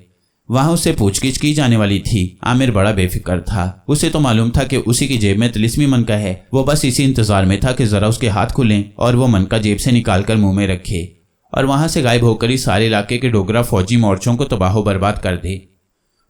वहां उससे पूछगिछ की जाने वाली थी। आमिर बड़ा बेफिक्र था। उसे तो मालूम था कि उसी की जेब में तिलिस्मी मनका है। वो बस इसी इंतजार में था कि जरा उसके हाथ खुलें और वो मनका जेब से निकालकर मुंह में रखे और वहां से गायब होकर ही सारे इलाके के डोगरा फौजी मोर्चों को तबाह बर्बाद कर दे।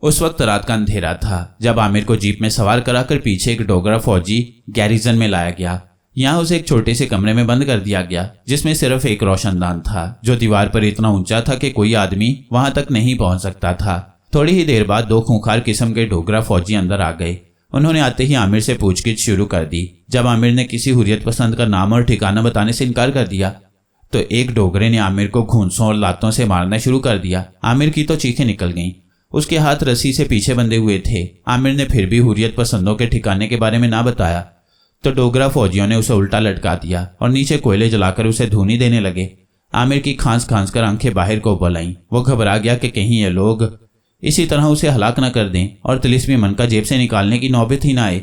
उस वक्त रात का अंधेरा था जब आमिर को जीप में सवार कराकर पीछे एक डोगरा फौजी गैरिजन में लाया गया। यहाँ उसे एक छोटे से कमरे में बंद कर दिया गया जिसमें सिर्फ एक रोशनदान था जो दीवार पर इतना ऊंचा था कि कोई आदमी वहां तक नहीं पहुंच सकता था। थोड़ी ही देर बाद 2 खूंखार किस्म के डोगरा फौजी अंदर आ गए। उन्होंने आते ही आमिर से पूछगिछ शुरू कर दी। जब आमिर ने किसी हुर्रियत पसंद का नाम और ठिकाना बताने से इनकार कर दिया तो एक डोगरे ने आमिर को घूंसों और लातों से मारना शुरू कर दिया। आमिर की तो चीखें निकल गईं। उसके हाथ रस्सी से पीछे बंधे हुए थे। आमिर ने फिर भी हुर्रियत पसंदों के ठिकाने के बारे में ना बताया तो डोगरा फौजियों ने उसे उल्टा लटका दिया और नीचे कोयले जलाकर उसे धूनी देने लगे। आमिर की खांस खांस कर आंखें बाहर को उबल आईं। वो घबरा गया कि कहीं ये लोग इसी तरह उसे हलाक न कर दें और तिलिस्मी मनका जेब से निकालने की नौबत ही ना आए।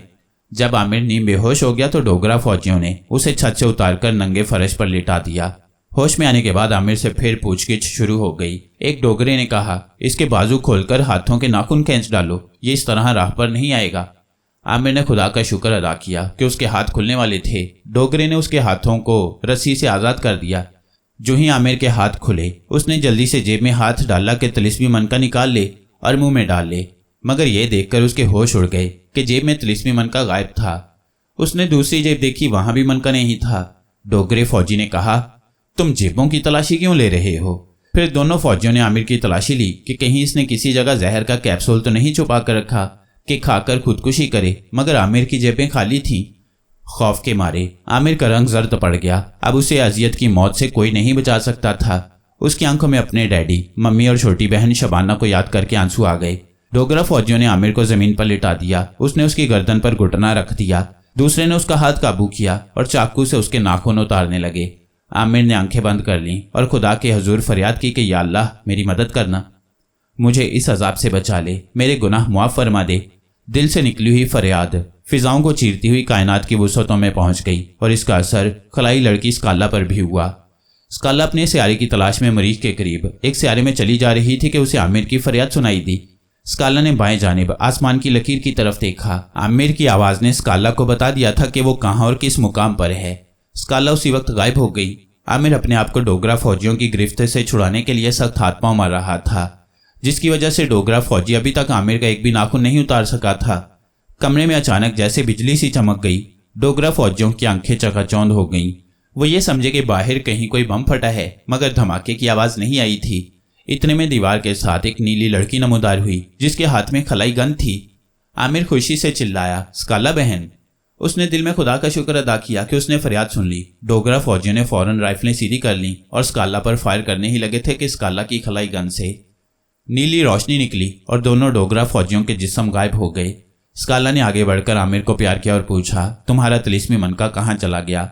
जब आमिर नीम बेहोश हो गया तो डोगरा फौजियों ने उसे छत से उतारकर नंगे फर्श पर लिटा दिया। होश में आने के बाद आमिर से फिर पूछगिछ शुरू हो गई। एक डोगरे ने कहा, इसके बाजू खोलकर हाथों के नाखून खींच डालो, ये इस तरह राह पर नहीं आएगा। आमिर ने खुदा का शुक्र अदा किया कि उसके हाथ खुलने वाले थे। डोगरे ने उसके हाथों को रस्सी से आज़ाद कर दिया। जो ही आमिर के हाथ खुले उसने जल्दी से जेब में हाथ डाला कि तिलिस्मी मनका निकाल ले और मुंह में डाल ले, मगर यह देखकर उसके होश उड़ गए कि जेब में तिलिस्मी मनका गायब था। उसने दूसरी जेब देखी, वहां भी मनका नहीं था। डोगरे फौजी ने कहा, तुम जेबों की तलाशी क्यों ले रहे हो? फिर दोनों फौजियों ने आमिर की तलाशी ली कि कहीं इसने किसी जगह जहर का कैप्सूल तो नहीं छुपा कर रखा कि खाकर खुदकुशी करे, मगर आमिर की जेबें खाली थीं। खौफ के मारे आमिर का रंग जर्द पड़ गया। अब उसे अजियत की मौत से कोई नहीं बचा सकता था। उसकी आंखों में अपने डैडी, मम्मी और छोटी बहन शबाना को याद करके आंसू आ गए। डोगरा फौजियों ने आमिर को जमीन पर लिटा दिया। उसने उसकी गर्दन पर घुटना रख दिया। दूसरे ने उसका हाथ काबू किया और चाकू से उसके नाखून उतारने लगे। आमिर ने आंखें बंद कर लीं और खुदा के हुजूर फरियाद की कि या अल्लाह, मेरी मदद करना, मुझे इस अजाब से बचा ले, मेरे गुनाह मुआफ फरमा दे। दिल से निकली हुई फरियाद फिजाओं को चीरती हुई कायनात की वुसअतों में पहुंच गई और इसका असर खलाई लड़की स्काला पर भी हुआ। स्काला अपने सियारे की तलाश में मरीज के करीब एक सियारे में चली जा रही थी कि उसे आमिर की फरियाद सुनाई दी। स्काला ने बाएं जानिब आसमान की लकीर की तरफ देखा। आमिर की आवाज ने स्काला को बता दिया था कि वो कहां और किस मुकाम पर है। स्काला उसी वक्त गायब हो गई। आमिर अपने आप को डोगरा फौजियों की गिरफ्त से छुड़ाने के लिए सख्त हाथ पांव मार रहा था, जिसकी वजह से डोगरा फौजी अभी तक आमिर का एक भी नाखून नहीं उतार सका था। कमरे में अचानक जैसे बिजली सी चमक गई। डोगरा फौजियों की आंखें चकाचौंध हो गईं। वो ये समझे कि बाहर कहीं कोई बम फटा है, मगर धमाके की आवाज नहीं आई थी। इतने में दीवार के साथ एक नीली लड़की नमूदार हुई जिसके हाथ में खलाई गन थी। आमिर खुशी से चिल्लाया, स्काला बहन। उसने दिल में खुदा का शुक्र अदा किया कि उसने फरियाद सुन ली। डोगरा फौजियों ने फौरन राइफलें सीधी कर लीं और स्काला पर फायर करने ही लगे थे कि स्काला की खलाई गन से नीली रोशनी निकली और दोनों डोगरा फौजियों के जिस्म गायब हो गए। स्काला ने आगे बढ़कर आमिर को प्यार किया और पूछा, तुम्हारा तिलिस्मी मनका कहाँ चला गया?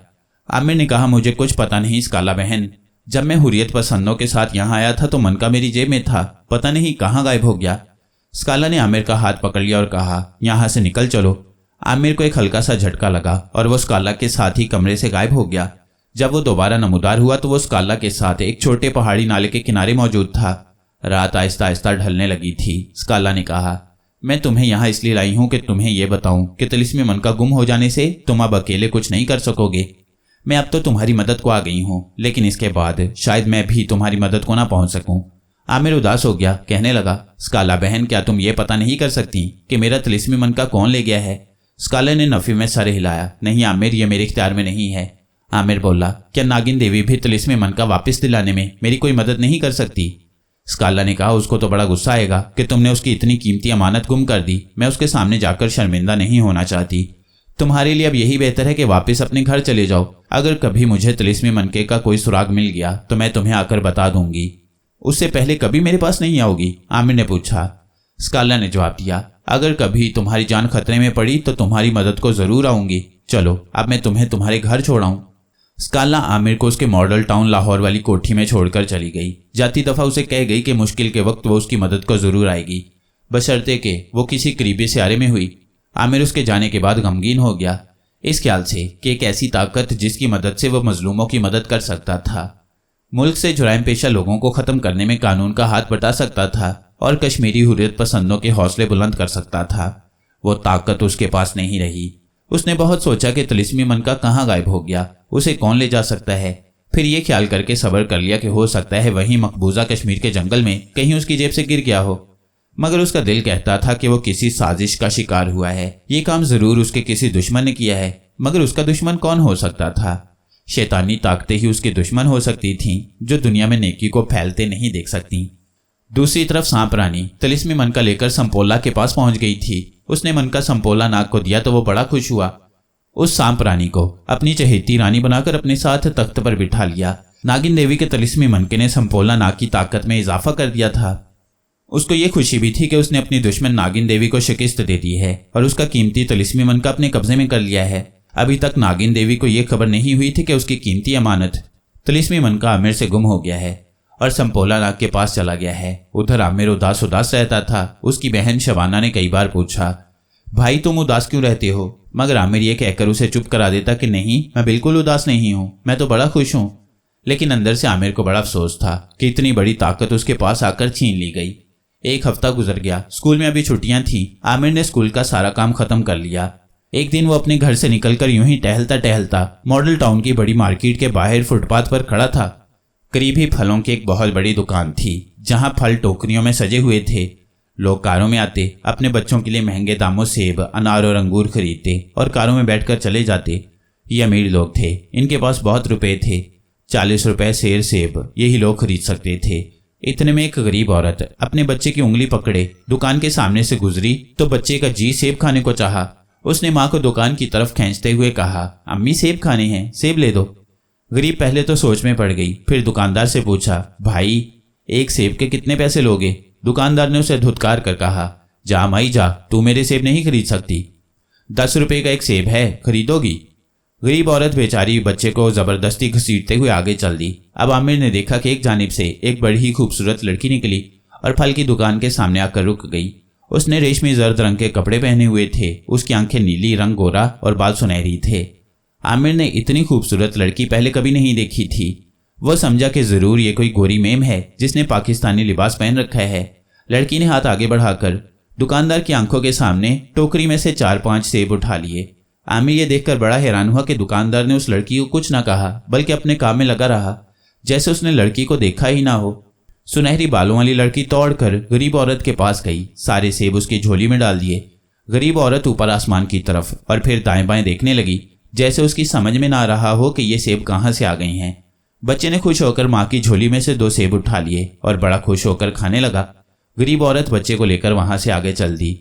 आमिर ने कहा, मुझे कुछ पता नहीं स्काला बहन। जब मैं हुर्रियत पसंदों के साथ यहाँ आया था तो मनका मेरी जेब में था, पता नहीं कहाँ गायब हो गया। स्काला ने आमिर का हाथ पकड़ लिया और कहा, यहाँ से निकल चलो। आमिर को एक हल्का सा झटका लगा और वो स्काला के साथ ही कमरे से गायब हो गया। जब वो दोबारा नमूदार हुआ तो वो स्काला के साथ एक छोटे पहाड़ी नाले के किनारे मौजूद था। रात आहिस्ता आहिस्ता ढलने लगी थी। स्काला ने कहा, मैं तुम्हें यहाँ इसलिए लाई हूँ कि तुम्हें यह बताऊं कि तिलिस्मी मनका गुम हो जाने से तुम अब अकेले कुछ नहीं कर सकोगे। मैं अब तो तुम्हारी मदद को आ गई हूँ, लेकिन इसके बाद शायद मैं भी तुम्हारी मदद को ना पहुंच सकूं। आमिर उदास हो गया, कहने लगा, स्काला बहन, क्या तुम ये पता नहीं कर सकती कि मेरा तिलिस्मी मनका कौन ले गया है? स्काला ने नफी में सर हिलाया, नहीं आमिर, ये मेरे इख्तियार में नहीं है। आमिर बोला, क्या नागिन देवी भी तिलिस्मी मनका वापस दिलाने में मेरी कोई मदद नहीं कर सकती? स्काला ने कहा, उसको तो बड़ा गुस्सा आएगा कि तुमने उसकी इतनी कीमती अमानत गुम कर दी। मैं उसके सामने जाकर शर्मिंदा नहीं होना चाहती। तुम्हारे लिए अब यही बेहतर है कि वापस अपने घर चले जाओ। अगर कभी मुझे तिलिस्मी मनके का कोई सुराग मिल गया तो मैं तुम्हें आकर बता दूंगी। उससे पहले कभी मेरे पास नहीं आओगी? आमिर ने पूछा। स्काला ने जवाब दिया, अगर कभी तुम्हारी जान खतरे में पड़ी तो तुम्हारी मदद को जरूर आऊंगी। चलो अब मैं तुम्हें तुम्हारे घर छोड़ाऊं। स्काला आमिर को उसके मॉडल टाउन लाहौर वाली कोठी में छोड़कर चली गई। जाती दफा उसे कह गई कि मुश्किल के वक्त वो उसकी मदद को जरूर आएगी, बशर्ते कि वो किसी करीबी सियारे में हुई। आमिर उसके जाने के बाद गमगीन हो गया, इस ख्याल से कि एक ऐसी ताकत जिसकी मदद से वह मजलूमों की मदद कर सकता था, मुल्क से जुराइम पेशा लोगों को ख़त्म करने में कानून का हाथ बटा सकता था और कश्मीरी हुर्रियत पसंदों के हौसले बुलंद कर सकता था। वो ताकत उसके पास नहीं रही। उसने बहुत सोचा कि तिलिस्मी मनका कहाँ गायब हो गया, उसे कौन ले जा सकता है। फिर ये ख्याल करके सब्र कर लिया कि हो सकता है वहीं मकबूजा कश्मीर के जंगल में कहीं उसकी जेब से गिर गया हो। मगर उसका दिल कहता था कि वो किसी साजिश का शिकार हुआ है। ये काम जरूर उसके किसी दुश्मन ने किया है, मगर उसका दुश्मन कौन हो सकता था? शैतानी ताकतें ही उसके दुश्मन हो सकती थीं, जो दुनिया में नेकी को फैलते नहीं देख सकती। दूसरी तरफ सांप रानी तिलिस्मी मनका लेकर संपोला के पास पहुंच गई थी। उसने मनका संपोला नाग को दिया तो वो बड़ा खुश हुआ। उस सांप रानी को अपनी चहेती रानी बनाकर अपने साथ तख्त पर बिठा लिया। नागिन देवी के तिलिस्मी मनके ने संपोला नाग की ताकत में इजाफा कर दिया था। उसको ये खुशी भी थी कि उसने अपनी दुश्मन नागिन देवी को शिकस्त दे दी है और उसका कीमती तिलिस्मी मनका अपने कब्जे में कर लिया है। अभी तक नागिन देवी को यह खबर नहीं हुई थी कि उसकी कीमती अमानत तिलिस्मी मनका आमिर से गुम हो गया है और संपोला नाग के पास चला गया है। उधर आमिर उदास उदास रहता था। उसकी बहन शबाना ने कई बार पूछा, भाई तुम उदास क्यों रहते हो? मगर आमिर यह कहकर उसे चुप करा देता कि नहीं, मैं बिल्कुल उदास नहीं हूँ, मैं तो बड़ा खुश हूँ। लेकिन अंदर से आमिर को बड़ा अफसोस था कि इतनी बड़ी ताकत उसके पास आकर छीन ली गई। एक हफ्ता गुजर गया। स्कूल में अभी छुट्टियां थीं। आमिर ने स्कूल का सारा काम खत्म कर लिया। एक दिन वो अपने घर से निकलकर यूं ही टहलता टहलता मॉडल टाउन की बड़ी मार्केट के बाहर फुटपाथ पर खड़ा था। करीब ही फलों की एक बहुत बड़ी दुकान थी, जहां फल टोकरियों में सजे हुए थे। लोग कारों में आते, अपने बच्चों के लिए महंगे दामों सेब, अनार और अंगूर खरीदते और कारों में बैठकर चले जाते। ये अमीर लोग थे, इनके पास बहुत रुपए थे। 40 रुपए सेर सेब यही लोग खरीद सकते थे। इतने में एक गरीब औरत अपने बच्चे की उंगली पकड़े दुकान के सामने से गुजरी तो बच्चे का जी सेब खाने को चाहा। उसने माँ को दुकान की तरफ खींचते हुए कहा, अम्मी सेब खाने हैं, सेब ले दो। गरीब पहले तो सोच में पड़ गई, फिर दुकानदार से पूछा, भाई एक सेब के कितने पैसे लोगे? दुकानदार ने उसे धुतकार कर कहा, जा माई जा, तू मेरे सेब नहीं खरीद सकती। 10 रुपए का एक सेब है, खरीदोगी? गरीब औरत बेचारी बच्चे को जबरदस्ती घसीटते हुए आगे चल दी। अब आमिर ने देखा कि एक जानिब से एक बड़ी ही खूबसूरत लड़की निकली और फल की दुकान के सामने आकर रुक गई। उसने रेशमी जर्द रंग के कपड़े पहने हुए थे। उसकी आंखें नीली, रंग गोरा और बाल सुनहरी थे। आमिर ने इतनी खूबसूरत लड़की पहले कभी नहीं देखी थी। वह समझा कि जरूर ये कोई गोरी मेम है जिसने पाकिस्तानी लिबास पहन रखा है। लड़की ने हाथ आगे बढ़ाकर दुकानदार की आंखों के सामने टोकरी में से 4-5 सेब उठा लिए। आमिर ये देखकर बड़ा हैरान हुआ कि दुकानदार ने उस लड़की को कुछ ना कहा, बल्कि अपने काम में लगा रहा, जैसे उसने लड़की को देखा ही ना हो। सुनहरी बालों वाली लड़की दौड़कर गरीब औरत के पास गई, सारे सेब उसकी झोली में डाल दिए। गरीब औरत ऊपर आसमान की तरफ और फिर दाएं बाएं देखने लगी, जैसे उसकी समझ में ना रहा हो कि ये सेब कहाँ से आ गए हैं। बच्चे ने खुश होकर माँ की झोली में से 2 सेब उठा लिए और बड़ा खुश होकर खाने लगा। गरीब औरत बच्चे को लेकर वहां से आगे चल दी।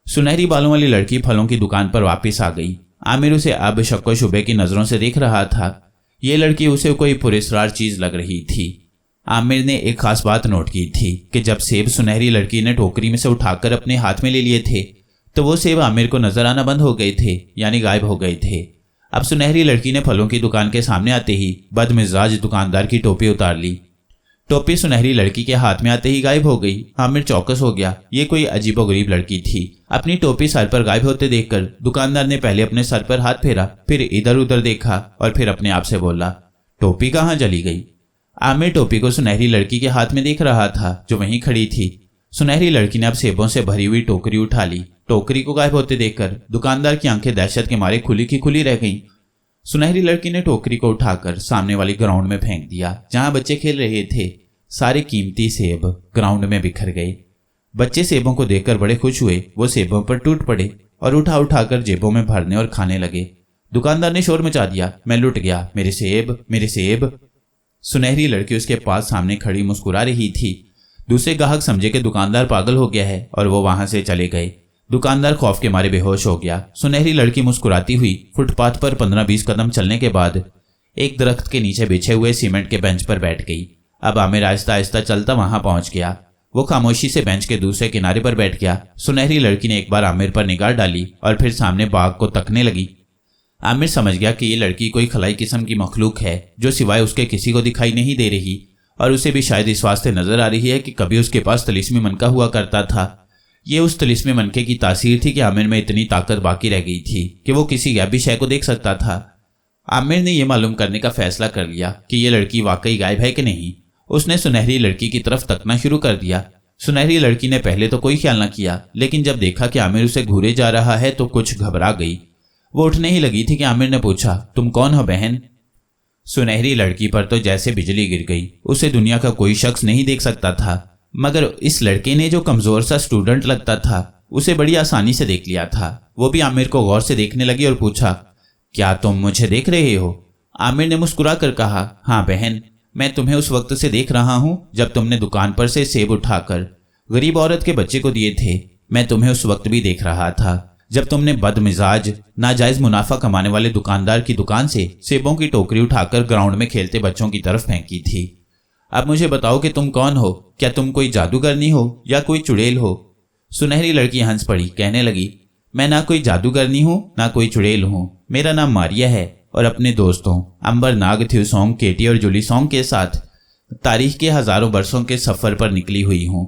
सुनहरी बालों वाली लड़की फलों की दुकान पर वापस आ गई। आमिर उसे अब शक्को शुबे की नजरों से देख रहा था। ये लड़की उसे कोई पुरस्कार चीज लग रही थी। आमिर ने एक खास बात नोट की थी कि जब सेब सुनहरी लड़की ने टोकरी में से उठाकर अपने हाथ में ले लिए थे तो वो सेब आमिर को नजर आना बंद हो गए थे, यानी गायब हो गए थे। अब सुनहरी लड़की ने फलों की दुकान के सामने आते ही बदमिजाज दुकानदार की टोपी उतार ली। टोपी सुनहरी लड़की के हाथ में आते ही गायब हो गई। आमिर चौकस हो गया। ये कोई अजीबोगरीब लड़की थी। अपनी टोपी सर पर गायब होते देखकर दुकानदार ने पहले अपने सर पर हाथ फेरा, फिर इधर उधर देखा और फिर अपने आप से बोला, टोपी कहाँ चली गई? आमिर टोपी को सुनहरी लड़की के हाथ में देख रहा था जो वहीं खड़ी थी। सुनहरी लड़की ने अब सेबों से भरी हुई टोकरी उठा ली। टोकरी को गायब होते देखकर दुकानदार की आंखें दहशत के मारे खुली की खुली रह गईं। सुनहरी लड़की ने टोकरी को उठाकर सामने वाली ग्राउंड में फेंक दिया जहां बच्चे खेल रहे थे। सारे कीमती सेब ग्राउंड में बिखर गए। बच्चे सेबों को देखकर बड़े खुश हुए। वो सेबों पर टूट पड़े और उठा उठाकर जेबों में भरने और खाने लगे। दुकानदार ने शोर मचा दिया, मैं लुट गया, मेरे सेब, मेरे सेब। सुनहरी लड़की उसके पास सामने खड़ी मुस्कुरा रही थी। दूसरे ग्राहक समझे कि दुकानदार पागल हो गया है और वो वहां से चले गए। दुकानदार खौफ के मारे बेहोश हो गया। सुनहरी लड़की मुस्कुराती हुई फुटपाथ पर 15-20 कदम चलने के बाद एक दरख्त के नीचे बिछे हुए सीमेंट के बेंच पर बैठ गई। अब आमिर आहिस्ता आहिस्ता चलता वहां पहुंच गया। वो खामोशी से बेंच के दूसरे किनारे पर बैठ गया। सुनहरी लड़की ने एक बार आमिर पर निगाह डाली और फिर सामने बाग को तकने लगी। आमिर समझ गया कि ये लड़की कोई खलाई किस्म की मखलूक है जो सिवाय उसके किसी को दिखाई नहीं दे रही, और उसे भी शायद इस वास्ते नजर आ रही है कि कभी उसके पास तिलिस्मी मनका हुआ करता था। ये उस तिलिस्मी मनके की तासीर थी कि आमिर में इतनी ताकत बाकी रह गई थी कि वो किसी गैबी शय को देख सकता था। आमिर ने यह मालूम करने का फैसला कर लिया कि यह लड़की वाकई गायब है कि नहीं। उसने सुनहरी लड़की की तरफ तकना शुरू कर दिया। सुनहरी लड़की ने पहले तो कोई ख्याल न किया, लेकिन जब देखा कि आमिर उसे घूरे जा रहा है तो कुछ घबरा गई। वो उठने ही लगी थी कि आमिर ने पूछा, तुम कौन हो बहन? सुनहरी लड़की पर तो जैसे बिजली गिर गई। उसे दुनिया का कोई शख्स नहीं देख सकता था, मगर इस लड़के ने जो कमजोर सा स्टूडेंट लगता था उसे बड़ी आसानी से देख लिया था। वो भी आमिर को गौर से देखने लगी और पूछा, क्या तुम मुझे देख रहे हो? आमिर ने मुस्कुरा कर कहा, हाँ बहन, मैं तुम्हें उस वक्त से देख रहा हूं जब तुमने दुकान पर से सेब उठाकर गरीब औरत के बच्चे को दिए थे। मैं तुम्हें उस वक्त भी देख रहा था जब तुमने बदमिजाज नाजायज मुनाफा कमाने वाले दुकानदार की दुकान से सेबों की टोकरी उठाकर ग्राउंड में खेलते बच्चों की तरफ फेंकी थी। अब मुझे बताओ कि तुम कौन हो? क्या तुम कोई जादूगरनी हो या कोई चुड़ैल हो? सुनहरी लड़की हंस पड़ी, कहने लगी, मैं ना कोई जादूगरनी हूं ना कोई चुड़ैल हूं। मेरा नाम मारिया है और अपने दोस्तों अंबर नाग, थ्यूसोंग, केटी और जुलीसोंग के साथ तारीख के हजारों बरसों के सफर पर निकली हुई हूं।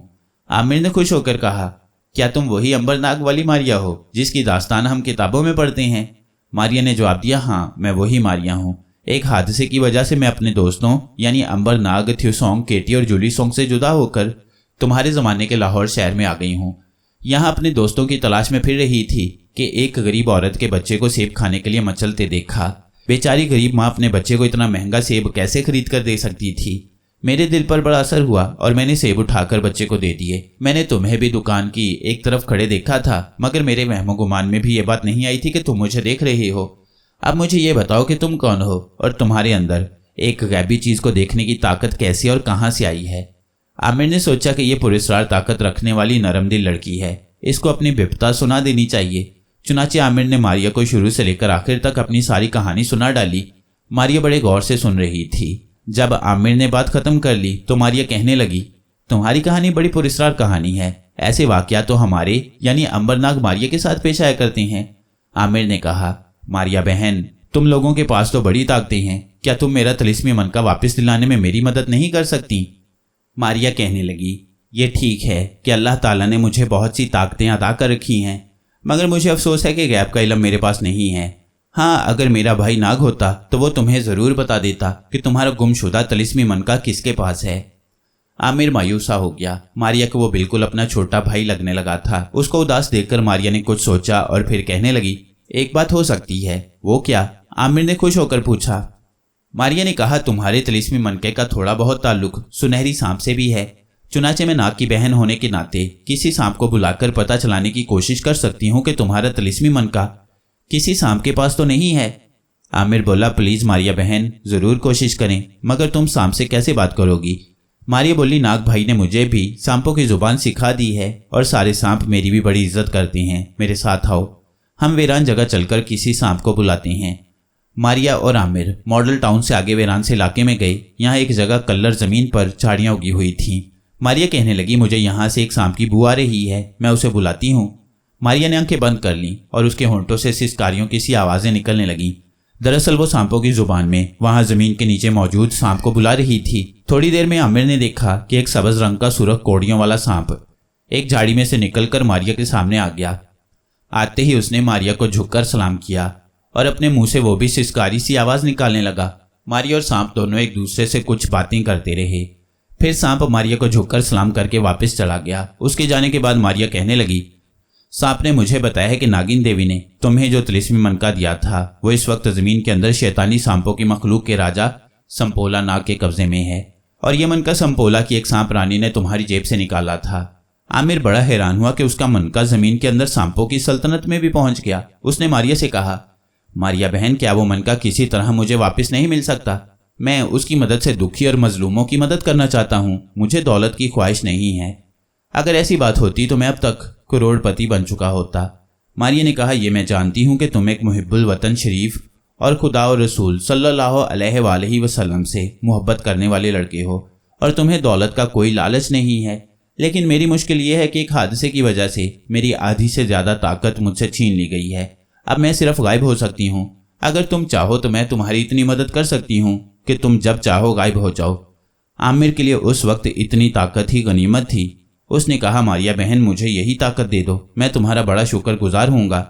आमिर ने खुश होकर कहा, क्या तुम वही अंबर नाग वाली मारिया हो जिसकी दास्तान हम किताबों में पढ़ते हैं? मारिया ने जवाब दिया, हाँ मैं वही मारिया हूँ। एक हादसे की वजह से मैं अपने दोस्तों यानी अंबर नाग, थ्यूसोंग, केटी और जुलीसोंग से जुदा होकर तुम्हारे जमाने के लाहौर शहर में आ गई हूँ। यहाँ अपने दोस्तों की तलाश में फिर रही थी कि एक गरीब औरत के बच्चे को सेब खाने के लिए मचलते देखा। बेचारी गरीब माँ अपने बच्चे को इतना महंगा सेब कैसे खरीद कर दे सकती थी? मेरे दिल पर बड़ा असर हुआ और मैंने सेब उठाकर बच्चे को दे दिए। मैंने तुम्हें भी दुकान की एक तरफ खड़े देखा था, मगर मेरे वहमो गुमान में भी ये बात नहीं आई थी कि तुम मुझे देख रहे हो। अब मुझे ये बताओ कि तुम कौन हो और तुम्हारे अंदर एक गैबी चीज को देखने की ताकत कैसी और कहाँ से आई है? आमिर ने सोचा कि यह पुरस्कार ताकत रखने वाली नरम दिल लड़की है, इसको अपनी विपता सुना देनी चाहिए। चुनाचे आमिर ने मारिया को शुरू से लेकर आखिर तक अपनी सारी कहानी सुना डाली। मारिया बड़े गौर से सुन रही थी। जब आमिर ने बात खत्म कर ली तो मारिया कहने लगी, तुम्हारी कहानी बड़ी पुरस्कार कहानी है। ऐसे वाकया तो हमारे यानी अंबरनाग मारिया के साथ पेश आया करते हैं। आमिर ने कहा, मारिया बहन, तुम लोगों के पास तो बड़ी ताकतें हैं, क्या तुम मेरा तिलिस्मी मनका वापस दिलाने में मेरी मदद नहीं कर सकती? मारिया कहने लगी, ये ठीक है कि अल्लाह ताला ने मुझे बहुत सी ताकतें अता कर रखी हैं, मगर मुझे अफसोस है कि गैब का इल्म मेरे पास नहीं है। हाँ, अगर मेरा भाई नाग होता तो वो तुम्हें जरूर बता देता कि तुम्हारा गुमशुदा तिलिस्मी मनका किसके पास है। आमिर मायूसा हो गया। मारिया को वो बिल्कुल अपना छोटा भाई लगने लगा था। उसको उदास देखकर मारिया ने कुछ सोचा और फिर कहने लगी, एक बात हो सकती है। वो क्या? आमिर ने खुश होकर पूछा। मारिया ने कहा, तुम्हारे तिलिस्मी मनके का थोड़ा बहुत ताल्लुक सुनहरी सांप से भी है। चुनाचे में नाग की बहन होने के नाते किसी सांप को बुलाकर पता चलाने की कोशिश कर सकती हूँ कि तुम्हारा तिलिस्मी मनका किसी सांप के पास तो नहीं है। आमिर बोला, प्लीज मारिया बहन, जरूर कोशिश करें, मगर तुम सांप से कैसे बात करोगी? मारिया बोली, नाग भाई ने मुझे भी सांपों की जुबान सिखा दी है और सारे सांप मेरी भी बड़ी इज्जत करते हैं। मेरे साथ आओ, हम वीरान जगह चलकर किसी सांप को बुलाते हैं। मारिया और आमिर मॉडल टाउन से आगे वीरान से इलाके में गए। यहाँ एक जगह कल्लर जमीन पर झाड़ियाँ उगी हुई थीं। मारिया कहने लगी, मुझे यहाँ से एक सांप की बू आ रही है, मैं उसे बुलाती हूँ। मारिया ने आंखें बंद कर लीं और उसके होंठों से सिसकारियों की सी आवाज़ें निकलने लगीं। दरअसल वो सांपों की जुबान में वहां जमीन के नीचे मौजूद सांप को बुला रही थी। थोड़ी देर में आमिर ने देखा कि एक सब्ज रंग का सुरख कोड़ियों वाला सांप एक झाड़ी में से निकलकर मारिया के सामने आ गया। आते ही उसने मारिया को झुककर सलाम किया और अपने मुंह से वो भी सिसकारी सी आवाज निकालने लगा। मारिया और सांप दोनों एक दूसरे से कुछ बातें करते रहे। फिर सांप मारिया को झुककर सलाम करके वापस चला गया। उसके जाने के बाद मारिया कहने लगी, सांप ने मुझे बताया है कि नागिन देवी ने तुम्हें जो तिलिस्मी मनका दिया था वो इस वक्त जमीन के अंदर शैतानी सांपों की मखलूक के राजा संपोला नाग के कब्जे में है और ये मनका संपोला की एक सांप रानी ने तुम्हारी जेब से निकाला था। आमिर बड़ा हैरान हुआ कि उसका मनका जमीन के अंदर सांपों की सल्तनत में भी पहुंच गया। उसने मारिया से कहा, मारिया बहन, क्या वो मनका किसी तरह मुझे वापस नहीं मिल सकता? मैं उसकी मदद से दुखी और मजलूमों की मदद करना चाहता हूँ। मुझे दौलत की ख्वाहिश नहीं है। अगर ऐसी बात होती तो मैं अब तक करोड़पति बन चुका होता। मारिया ने कहा, यह मैं जानती हूँ कि तुम एक मुहिब्बुल वतन शरीफ और खुदा और रसूल सल्लल्लाहु अलैहि वसल्लम से मोहब्बत करने वाले लड़के हो और तुम्हें दौलत का कोई लालच नहीं है। लेकिन मेरी मुश्किल ये है कि एक हादसे की वजह से मेरी आधी से ज़्यादा ताकत मुझसे छीन ली गई है। अब मैं सिर्फ गायब हो सकती हूँ। अगर तुम चाहो तो मैं तुम्हारी इतनी मदद कर सकती हूँ कि तुम जब चाहो गायब हो जाओ। आमिर के लिए उस वक्त इतनी ताकत ही गनीमत थी। उसने कहा, मारिया बहन, मुझे यही ताकत दे दो, मैं तुम्हारा बड़ा शुक्रगुजार हूँगा।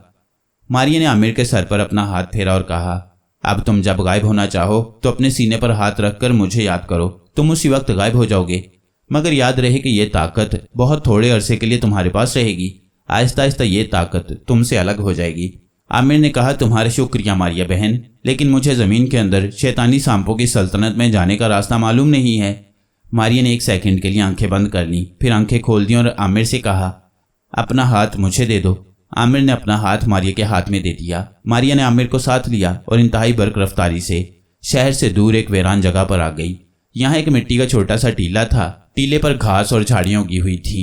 मारिया ने आमिर के सर पर अपना हाथ फेरा और कहा, अब तुम जब गायब होना चाहो तो अपने सीने पर हाथ रखकर मुझे याद करो, तुम उसी वक्त गायब हो जाओगे। मगर याद रहे कि ये ताकत बहुत थोड़े अरसे के लिए तुम्हारे पास रहेगी। आहिस्ता आहिस्ता ये ताकत तुमसे अलग हो जाएगी। आमिर ने कहा, तुम्हारा शुक्रिया मारिया बहन, लेकिन मुझे ज़मीन के अंदर शैतानी सांपों की सल्तनत में जाने का रास्ता मालूम नहीं है। मारिया ने एक सेकंड के लिए आंखें बंद कर लीं, फिर आंखें खोल दी और आमिर से कहा, अपना हाथ मुझे दे दो। आमिर ने अपना हाथ मारिया के हाथ में दे दिया। मारिया ने आमिर को साथ लिया और इंतहाई बर्क रफ्तारी से शहर से दूर एक वीरान जगह पर आ गई। यहाँ एक मिट्टी का छोटा सा टीला था। टीले पर घास और झाड़ियाँ उगी हुई थी।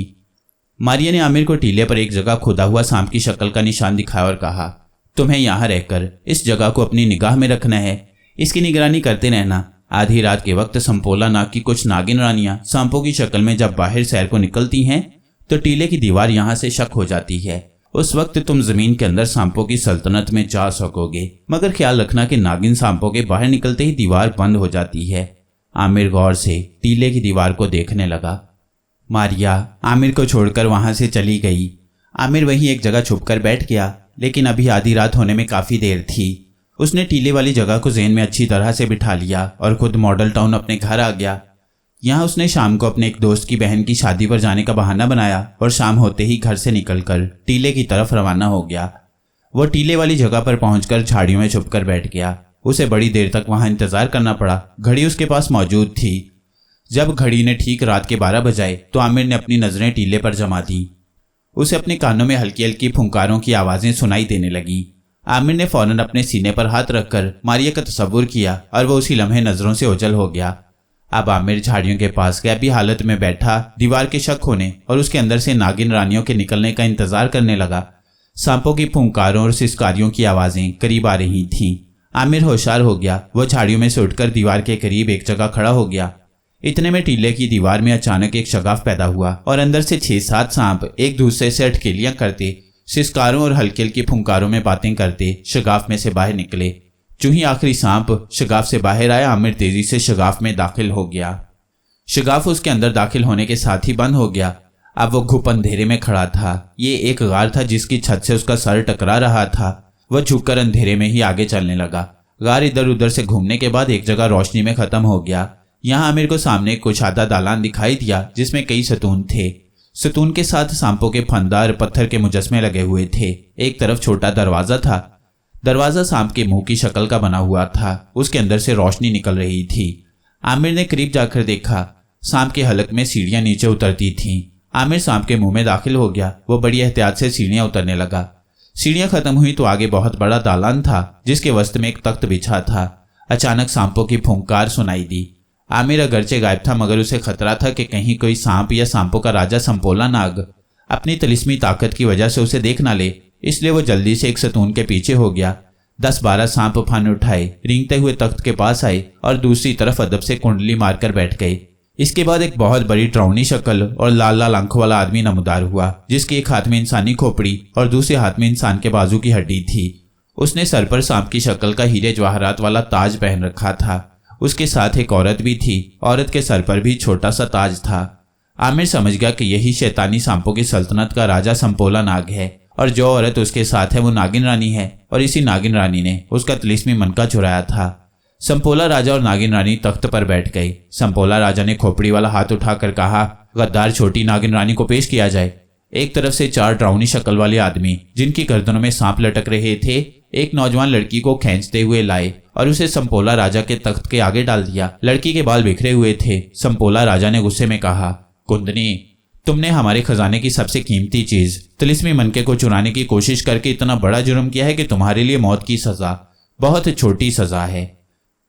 मारिया ने आमिर को टीले पर एक जगह खुदा हुआ सांप की शक्ल का निशान दिखाया और कहा, तुम्हें यहाँ रहकर इस जगह को अपनी निगाह में रखना है, इसकी निगरानी करते रहना। आधी रात के वक्त संपोला नाग की कुछ नागिन रानियां सांपों की शक्ल में जब बाहर सैर को निकलती हैं तो टीले की दीवार यहाँ से शक हो जाती है। उस वक्त तुम जमीन के अंदर सांपों की सल्तनत में जा सकोगे, मगर ख्याल रखना कि नागिन सांपों के बाहर निकलते ही दीवार बंद हो जाती है। आमिर गौर से टीले की दीवार को देखने लगा। मारिया आमिर को छोड़कर वहां से चली गई। आमिर वहीं एक जगह छुपकर बैठ गया, लेकिन अभी आधी रात होने में काफ़ी देर थी। उसने टीले वाली जगह को ज़हन में अच्छी तरह से बिठा लिया और खुद मॉडल टाउन अपने घर आ गया। यहाँ उसने शाम को अपने एक दोस्त की बहन की शादी पर जाने का बहाना बनाया और शाम होते ही घर से निकलकर टीले की तरफ रवाना हो गया। वो टीले वाली जगह पर पहुंचकर झाड़ियों में छुपकर बैठ गया। उसे बड़ी देर तक वहां इंतजार करना पड़ा। घड़ी उसके पास मौजूद थी। जब घड़ी ने ठीक रात के 12 बजाए तो आमिर ने अपनी नज़रें टीले पर जमा दी। उसे अपने कानों में हल्की हल्की फुंकारों की आवाज़ें सुनाई देने लगीं। आमिर ने फौरन अपने सीने पर हाथ रखकर मारिया का तस्वुर किया और वह उसी लम्हे नज़रों से ओझल हो गया। अब आमिर झाड़ियों के पास गैबी हालत में बैठा दीवार के शक होने और उसके अंदर से नागिन रानियों के निकलने का इंतजार करने लगा। सांपों की फुंकारों और सिसकारियों की आवाज़ें करीब आ रही थीं। आमिर होशियार हो गया। वह झाड़ियों में से उठकर दीवार के करीब एक जगह खड़ा हो गया। इतने में टीले की दीवार में अचानक एक शगाफ पैदा हुआ और अंदर से 6-7 सांप एक दूसरे से अटकेलियां करते, सिसकारों और हल्की हल्की फुंकारों में बातें करते शगाफ में से बाहर निकले। जो ही आखिरी सांप शगाफ से बाहर आया, आमिर तेजी से शगाफ में दाखिल हो गया। शगाफ उसके अंदर दाखिल होने के साथ ही बंद हो गया। अब वो घुप अंधेरे में खड़ा था। ये एक गार था जिसकी छत से उसका सर टकरा रहा था। वह झुककर अंधेरे में ही आगे चलने लगा। गार इधर उधर से घूमने के बाद एक जगह रोशनी में खत्म हो गया। यहाँ आमिर को सामने एक कुशादा दालान दिखाई दिया जिसमें कई सतून थे। सतून के साथ सांपों के फंदार पत्थर के मुजस्मे लगे हुए थे। एक तरफ छोटा दरवाजा था। दरवाजा सांप के मुंह की शक्ल का बना हुआ था। उसके अंदर से रोशनी निकल रही थी। आमिर ने करीब जाकर देखा, सांप के हलक में सीढ़ियां नीचे उतरती थीं। आमिर सांप के मुंह में दाखिल हो गया। वो बड़ी एहतियात से सीढ़ियां उतरने लगा। सीढ़ियां खत्म हुई तो आगे बहुत बड़ा दालान था जिसके वस्त में एक तख्त बिछा था। अचानक सांपों की फुंकार सुनाई दी। आमिर अगरचे गायब था, मगर उसे खतरा था कि कहीं कोई सांप या सांपों का राजा संपोला नाग अपनी तिलिस्मी ताकत की वजह से उसे देख ना ले। इसलिए वो जल्दी से एक सतून के पीछे हो गया। 10-12 सांप फन उठाए, रेंगते हुए तख्त के पास आए और दूसरी तरफ अदब से कुंडली मारकर बैठ गए। इसके बाद एक बहुत बड़ी डरावनी शक्ल और लाल लाल आंखों वाला आदमी नमूदार हुआ, जिसके एक हाथ में इंसानी खोपड़ी और दूसरे हाथ में इंसान के बाजू की हड्डी थी। उसने सर पर सांप की शक्ल का हीरे जवाहरात वाला ताज पहन रखा था। उसके साथ एक औरत भी थी। औरत के सर पर भी छोटा सा ताज था। आमिर समझ गया कि यही शैतानी सांपों की सल्तनत का राजा संपोला नाग है और जो औरत उसके साथ है वो नागिन रानी है और इसी नागिन रानी ने उसका तिलिस्मी मनका चुराया था। संपोला राजा और नागिन रानी तख्त पर बैठ गए। संपोला राजा ने खोपड़ी वाला हाथ उठाकर कहा, गद्दार छोटी नागिन रानी को पेश किया जाए। एक तरफ से 4 डरावनी शक्ल वाले आदमी जिनकी गर्दनों में सांप लटक रहे थे एक नौजवान लड़की को खींचते हुए लाए और उसे संपोला राजा के तख्त के आगे डाल दिया। लड़की के बाल बिखरे हुए थे। संपोला राजा ने गुस्से में कहा, कुंदनी, तुमने हमारे खजाने की सबसे कीमती चीज तिलिस्मी मनके को चुराने की कोशिश करके इतना बड़ा जुर्म किया है कि तुम्हारे लिए मौत की सजा बहुत छोटी सजा है।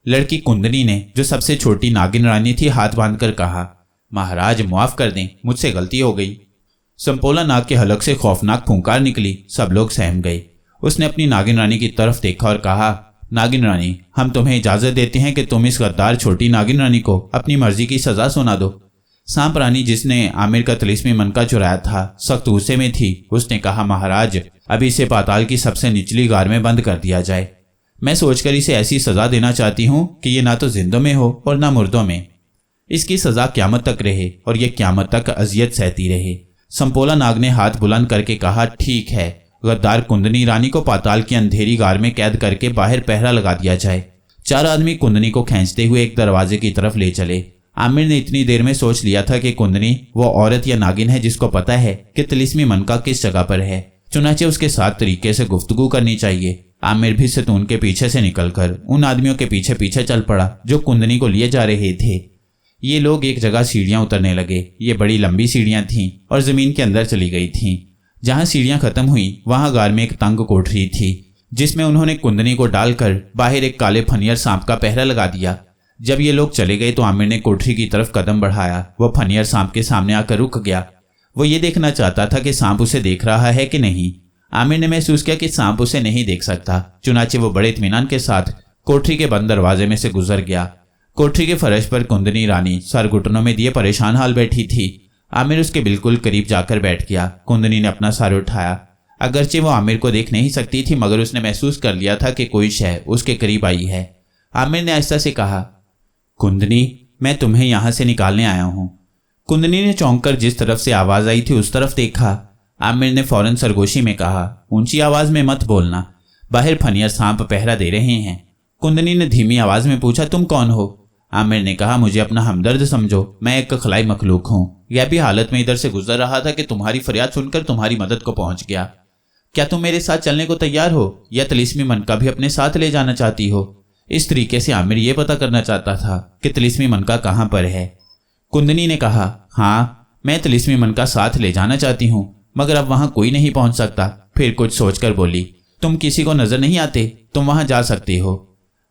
लड़की कुंदनी ने, जो सबसे छोटी नागिन रानी थी, हाथ बांधकर कहा, महाराज माफ कर दें, मुझसे गलती हो गई। संपोला नाग के हलक से खौफनाक फुंकार निकली। सब लोग सहम गए। उसने अपनी नागिन रानी की तरफ देखा और कहा, नागिन रानी, हम तुम्हें इजाजत देते हैं कि तुम इस गद्दार छोटी नागिन रानी को अपनी मर्जी की सजा सुना दो। सांप रानी, जिसने आमिर का तिलिस्मी मनका चुराया था, सख्त गुस्से में थी। उसने कहा, महाराज, अभी इसे पाताल की सबसे निचली गार में बंद कर दिया जाए। मैं सोचकर इसे ऐसी सजा देना चाहती हूँ कि ये ना तो जिंदों में हो और ना मुर्दों में। इसकी सजा क्यामत तक रहे और ये क्यामत तक अजियत सहती रहे। संपोला नाग ने हाथ बुलंद करके कहा, ठीक है, गद्दार कुंदनी रानी को पाताल की अंधेरी गार में कैद करके बाहर पहरा लगा दिया जाए। 4 आदमी कुंदनी को खींचते हुए एक दरवाजे की तरफ ले चले। आमिर ने इतनी देर में सोच लिया था कि कुंदनी वो औरत या नागिन है जिसको पता है कि तिलिस्मी मनका किस जगह पर है। चुनाचे उसके साथ तरीके से गुफ्तगू करनी चाहिए। आमिर भी सतून के पीछे से निकलकर उन आदमियों के पीछे पीछे चल पड़ा जो कुंदनी को लिए जा रहे थे। ये लोग एक जगह सीढ़ियां उतरने लगे। ये बड़ी लंबी सीढ़ियां थीं और जमीन के अंदर चली गई थीं। जहां सीढ़ियां खत्म हुई वहां गार में एक तंग कोठरी थी जिसमें उन्होंने कुंदनी को डालकर बाहर एक काले फनियर सांप का पहरा लगा दिया। जब ये लोग चले गए तो आमिर ने कोठरी की तरफ कदम बढ़ाया। वो फनियर सांप के सामने आकर रुक गया। वो ये देखना चाहता था कि सांप उसे देख रहा है कि नहीं। आमिर ने महसूस किया कि सांप उसे नहीं देख सकता। चुनाचे वो बड़े इत्मीनान के साथ कोठरी के बंद दरवाजे में से गुजर गया। कोठरी के फर्श पर कुंदनी रानी सर घुटनों में दिए परेशान हाल बैठी थी। आमिर उसके बिल्कुल करीब जाकर बैठ गया। कुंदनी ने अपना सर उठाया। अगरचे वो आमिर को देख नहीं सकती थी, मगर उसने महसूस कर लिया था कि कोई शय उसके करीब आई है। आमिर ने आहिस्ता से कहा, कुंदनी, मैं तुम्हें यहां से निकालने आया हूं। कुंदनी ने चौंक कर जिस तरफ से आवाज आई थी उस तरफ देखा। आमिर ने फौरन सरगोशी में कहा, ऊंची आवाज में मत बोलना, बाहर फनियर सांप पहरा दे रहे हैं। कुंदनी ने धीमी आवाज में पूछा, तुम कौन हो? आमिर ने कहा, मुझे अपना हमदर्द समझो, मैं एक खलाई मखलूक हूँ। यह भी हालत में इधर से गुजर रहा था कि तुम्हारी फरियाद सुनकर तुम्हारी मदद को पहुंच गया। क्या तुम मेरे साथ चलने को तैयार हो या तिलिस्मी मनका भी अपने साथ ले जाना चाहती हो? इस तरीके से आमिर यह पता करना चाहता था कि तिलिस्मी मनका कहाँ पर है। कुंदनी ने कहा, हाँ, मैं तिलिस्मी मनका साथ ले जाना चाहती हूँ, मगर अब वहां कोई नहीं पहुंच सकता। फिर कुछ सोचकर बोली, तुम किसी को नजर नहीं आते, तुम वहां जा सकती हो।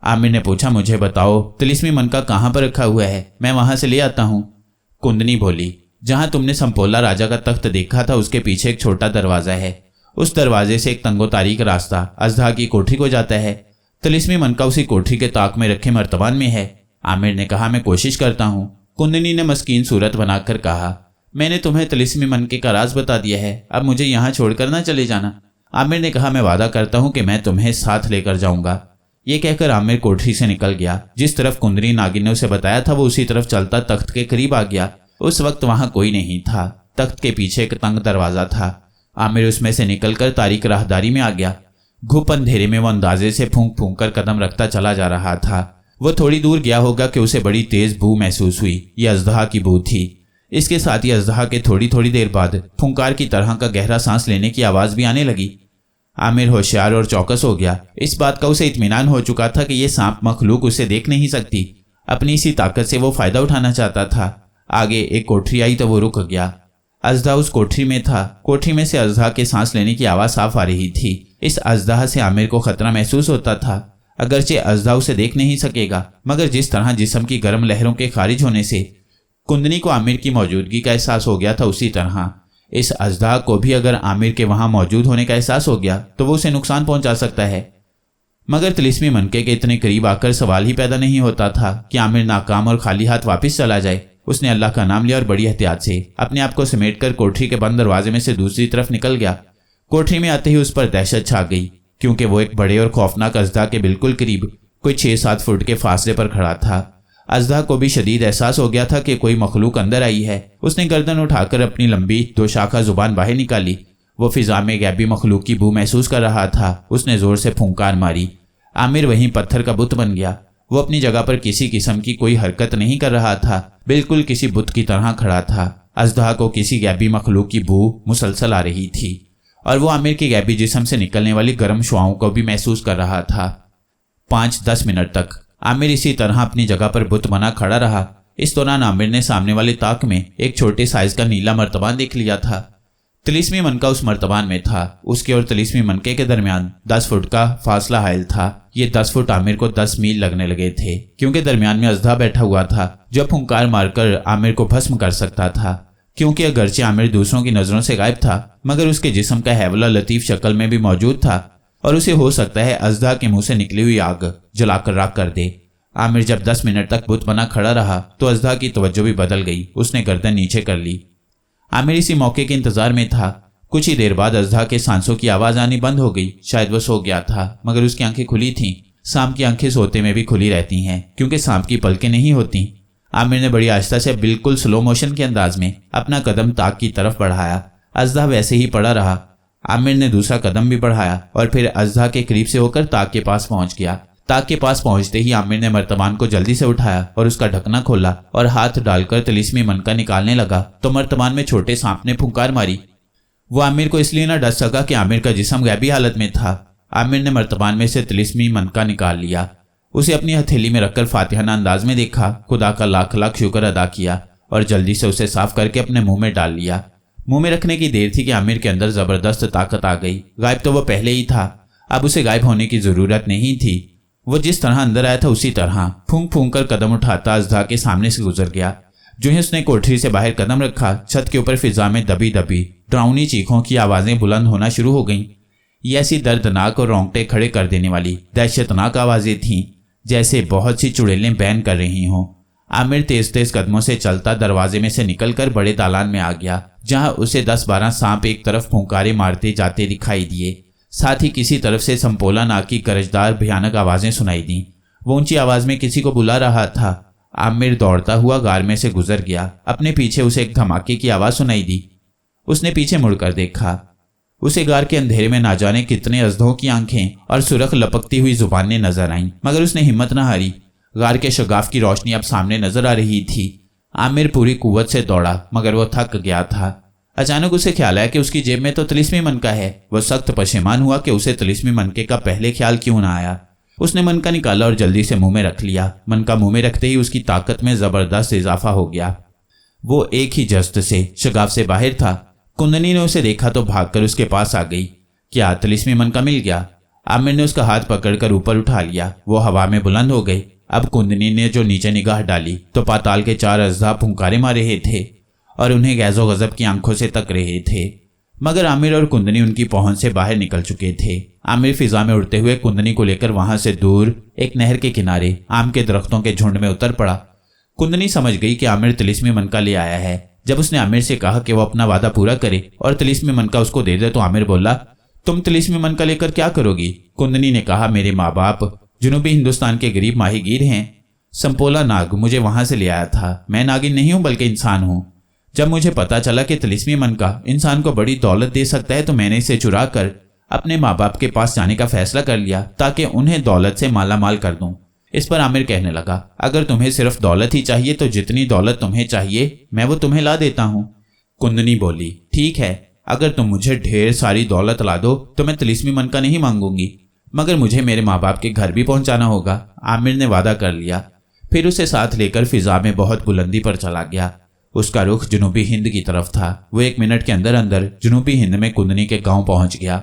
आमिर ने पूछा, मुझे बताओ तिलिस्मी मनका कहाँ पर रखा हुआ है, मैं वहां से ले आता हूँ। कुंदनी बोली, जहां तुमने संपोला राजा का तख्त देखा था उसके पीछे एक छोटा दरवाजा है। उस दरवाजे से एक तंगो तारीक रास्ता अजदा की कोठरी को जाता है। तिलिस्मी मनका उसी कोठरी के ताक में रखे मर्तबान में है। आमिर ने कहा, मैं कोशिश करता हूँ। कुंदनी ने मस्कीन सूरत बनाकर कहा, मैंने तुम्हें तिलिस्मी मनके का राज बता दिया है, अब मुझे यहाँ छोड़कर ना चले जाना। आमिर ने कहा, मैं वादा करता हूँ कि मैं तुम्हें साथ लेकर जाऊंगा। ये कहकर आमिर कोठरी से निकल गया। जिस तरफ कुंदनी नागिन ने उसे बताया था वो उसी तरफ चलता तख्त के करीब आ गया। उस वक्त वहां कोई नहीं था। तख्त के पीछे एक तंग दरवाजा था। आमिर उसमें से निकलकर तारीक राहदारी में आ गया। घुप अंधेरे में वो अंदाजे से फूंक फूंक कर कदम रखता चला जा रहा था। वो थोड़ी दूर गया होगा कि उसे बड़ी तेज बू महसूस हुई। ये अजदहा की बू थी। इसके साथ ही अजदहा के थोड़ी थोड़ी देर बाद फुंकार की तरह का गहरा सांस लेने की आवाज भी आने लगी। आमिर होशियार और चौकस हो गया। इस बात का उसे इत्मीनान हो चुका था कि यह सांप मखलूक उसे देख नहीं सकती। अपनी इसी ताकत से वो फायदा उठाना चाहता था। आगे एक कोठरी आई तो वो रुक गया। अजदा उस कोठरी में था। कोठरी में से अजदा के सांस लेने की आवाज साफ आ रही थी। इस अजदा से आमिर को खतरा महसूस होता था। अगरचे अजदा उसे देख नहीं सकेगा, मगर जिस तरह जिस्म की गर्म लहरों के खारिज होने से कुंदनी को आमिर की मौजूदगी का एहसास हो गया था, उसी तरह इस अजदा को भी अगर आमिर के वहां मौजूद होने का एहसास हो गया तो वो उसे नुकसान पहुंचा सकता है। मगर तिलिस्मी मनके के इतने करीब आकर सवाल ही पैदा नहीं होता था कि आमिर नाकाम और खाली हाथ वापस चला जाए। उसने अल्लाह का नाम लिया और बड़ी एहतियात से अपने आप को समेटकर कोठरी के बंद दरवाजे में से दूसरी तरफ निकल गया। कोठरी में आते ही उस पर दहशत छा गई, क्योंकि वो एक बड़े और खौफनाक अजदा के बिल्कुल करीब कोई 6-7 फुट के फासले पर खड़ा था। अजदा को भी शदीद एहसास हो गया था कि कोई मखलूक अंदर आई है। उसने गर्दन उठाकर अपनी लंबी 2 शाखा जुबान बाहर निकाली। वो फिजा में गैबी मखलूक की बू महसूस कर रहा था। उसने जोर से फूंकार मारी। आमिर वहीं पत्थर का बुत बन गया। वो अपनी जगह पर किसी किस्म की कोई हरकत नहीं कर रहा था, बिल्कुल किसी बुत की तरह खड़ा था। अजदा को किसी गैबी मखलूक की बू मुसलसल आ रही थी और वो आमिर के गैबी जिस्म से निकलने वाली गर्म शुआओं को भी महसूस कर रहा था। 5-10 मिनट तक आमिर इसी तरह अपनी जगह पर बुत बना खड़ा रहा। इस दौरान आमिर ने सामने वाले ताक में एक छोटे साइज का नीला मर्तबान देख लिया था। तिलिस्मी मनका उस मर्तबान में था। उसके और तिलिस्मी मनके के दरमियान 10 फुट का फासला हायल था। ये 10 फुट आमिर को 10 मील लगने लगे थे, क्योंकि दरमियान में अजदा बैठा हुआ था जो फुंकार मारकर आमिर को भस्म कर सकता था। क्योंकि अगरचे आमिर दूसरों की नजरों से गायब था, मगर उसके जिस्म का हैवला लतीफ शक्ल में भी मौजूद था और उसे हो सकता है अजदा के मुंह से निकली हुई आग जलाकर राख कर दे। आमिर जब 10 मिनट तक बुत बना खड़ा रहा तो अजदा की तवज्जो भी बदल गई। उसने गर्दन नीचे कर ली। आमिर इसी मौके के इंतजार में था। कुछ ही देर बाद अजदा के सांसों की आवाज आनी बंद हो गई। शायद वो सो गया था, मगर उसकी आंखें खुली थीं। सांप की आंखें सोते में भी खुली रहती हैं, क्योंकि सांप की पलकें नहीं होती। आमिर ने बड़ी आहिस्ता से बिल्कुल स्लो मोशन के अंदाज में अपना कदम ताक की तरफ बढ़ाया। अजदा वैसे ही पड़ा रहा। आमिर ने दूसरा कदम भी बढ़ाया और फिर अजदा के करीब से होकर ताक के पास पहुंच गया। ताक के पास पहुंचते ही आमिर ने मर्तबान को जल्दी से उठाया और उसका ढकना खोला और हाथ डालकर तिलिस्मी मनका निकालने लगा तो मर्तबान में छोटे सांप ने फुंकार मारी। वो आमिर को इसलिए न डस सका कि आमिर का जिस्म गैबी हालत में था। आमिर ने मर्तबान में से तिलिस्मी मनका निकाल लिया, उसे अपनी हथेली में रखकर फातिहाना अंदाज में देखा, खुदा का लाख लाख शुक्र अदा किया और जल्दी से उसे साफ करके अपने मुंह में डाल लिया। मुंह में रखने की देर थी कि आमिर के अंदर जबरदस्त ताकत आ गई। गायब तो वो पहले ही था, अब उसे गायब होने की जरूरत नहीं थी। वो जिस तरह अंदर आया था उसी तरह फूंक फूंक कर कदम उठाता अजदा के सामने से गुजर गया। जो ही उसने कोठरी से बाहर कदम रखा, छत के ऊपर फिजा में दबी दबी डरावनी चीखों की आवाजें बुलंद होना शुरू हो गईं। ये ऐसी दर्दनाक और रोंगटे खड़े कर देने वाली दहशतनाक आवाजें थीं जैसे बहुत सी चुड़ैलें बैन कर रही हों। आमिर तेज तेज कदमों से चलता दरवाजे में से निकलकर बड़े दालान में आ गया, जहां उसे 10-12 सांप एक तरफ फुंकारे मारते जाते दिखाई दिए। साथ ही किसी तरफ से संपोला नाक की गरजदार भयानक आवाजें सुनाई दी। वो ऊंची आवाज में किसी को बुला रहा था। आमिर दौड़ता हुआ गार में से गुजर गया। अपने पीछे उसे एक धमाके की आवाज सुनाई दी। उसने पीछे मुड़कर देखा। उसे गार के अंधेरे में ना जाने कितने अजदों की आंखें और सुरख लपकती हुई जुबानें नजर आईं, मगर उसने हिम्मत न हारी। गार के शगाफ की रोशनी अब सामने नजर आ रही थी। आमिर पूरी कुव्वत से दौड़ा, मगर वो थक गया था। अचानक उसे ख्याल आया कि उसकी जेब में तो तिलिस्मी मनका है। वह सख्त पशेमान हुआ कि उसे तिलिस्मी मनके का पहले ख्याल क्यों ना आया। उसने मनका निकाला और जल्दी से मुंह में रख लिया। मनका मुंह में रखते ही उसकी ताकत में जबरदस्त इजाफा हो गया। वो एक ही जस्त से शगाफ से बाहर था। कुंदनी ने उसे देखा तो भागकर उसके पास आ गई। क्या तिलिस्मी मनका मिल गया? आमिर ने उसका हाथ पकड़कर ऊपर उठा लिया। वो हवा में बुलंद हो गई। अब कुंदनी ने जो नीचे निगाह डाली तो पाताल के 4 अजदा फुंकारे मार रहे थे और उन्हें गैजो गजब की आंखों से तक रहे थे, मगर आमिर और कुंदनी उनकी पहुंच से बाहर निकल चुके थे। आमिर फिजा में उड़ते हुए कुंदनी को लेकर वहां से दूर एक नहर के किनारे आम के दरख्तों के झुंड में उतर पड़ा। कुंदनी समझ गई कि आमिर तिलिस्मी मनका ले आया है। जब उसने आमिर से कहा कि वो अपना वादा पूरा करे और तिलिस्मी मनका उसको दे दे तो आमिर बोला, तुम तिलिस्मी मनका लेकर क्या करोगी? कुंदनी ने कहा, मेरे माँ बाप जनूबी हिंदुस्तान के गरीब माहीगीर हैं। संपोला नाग मुझे वहां से ले आया था। मैं नागिन नहीं हूं बल्कि इंसान हूं। जब मुझे पता चला कि तिलिस्मी मनका इंसान को बड़ी दौलत दे सकता है तो मैंने इसे चुरा कर अपने माँ बाप के पास जाने का फैसला कर लिया ताकि उन्हें दौलत से माला माल कर दूं। इस पर आमिर कहने लगा, अगर तुम्हें सिर्फ दौलत ही चाहिए तो जितनी दौलत तुम्हें चाहिए मैं वो तुम्हें ला देता हूं। कुंदनी बोली, ठीक है, अगर तुम मुझे ढेर सारी दौलत ला दो तो मैं तिलिस्मी मनका नहीं मांगूंगी, मगर मुझे मेरे माँ बाप के घर भी पहुंचाना होगा। आमिर ने वादा कर लिया। फिर उसे साथ लेकर फिजा में बहुत बुलंदी पर चला गया। उसका रुख जनूबी हिंद की तरफ था। वो 1 मिनट के अंदर अंदर जनूबी हिंद में कुंदनी के गांव पहुंच गया।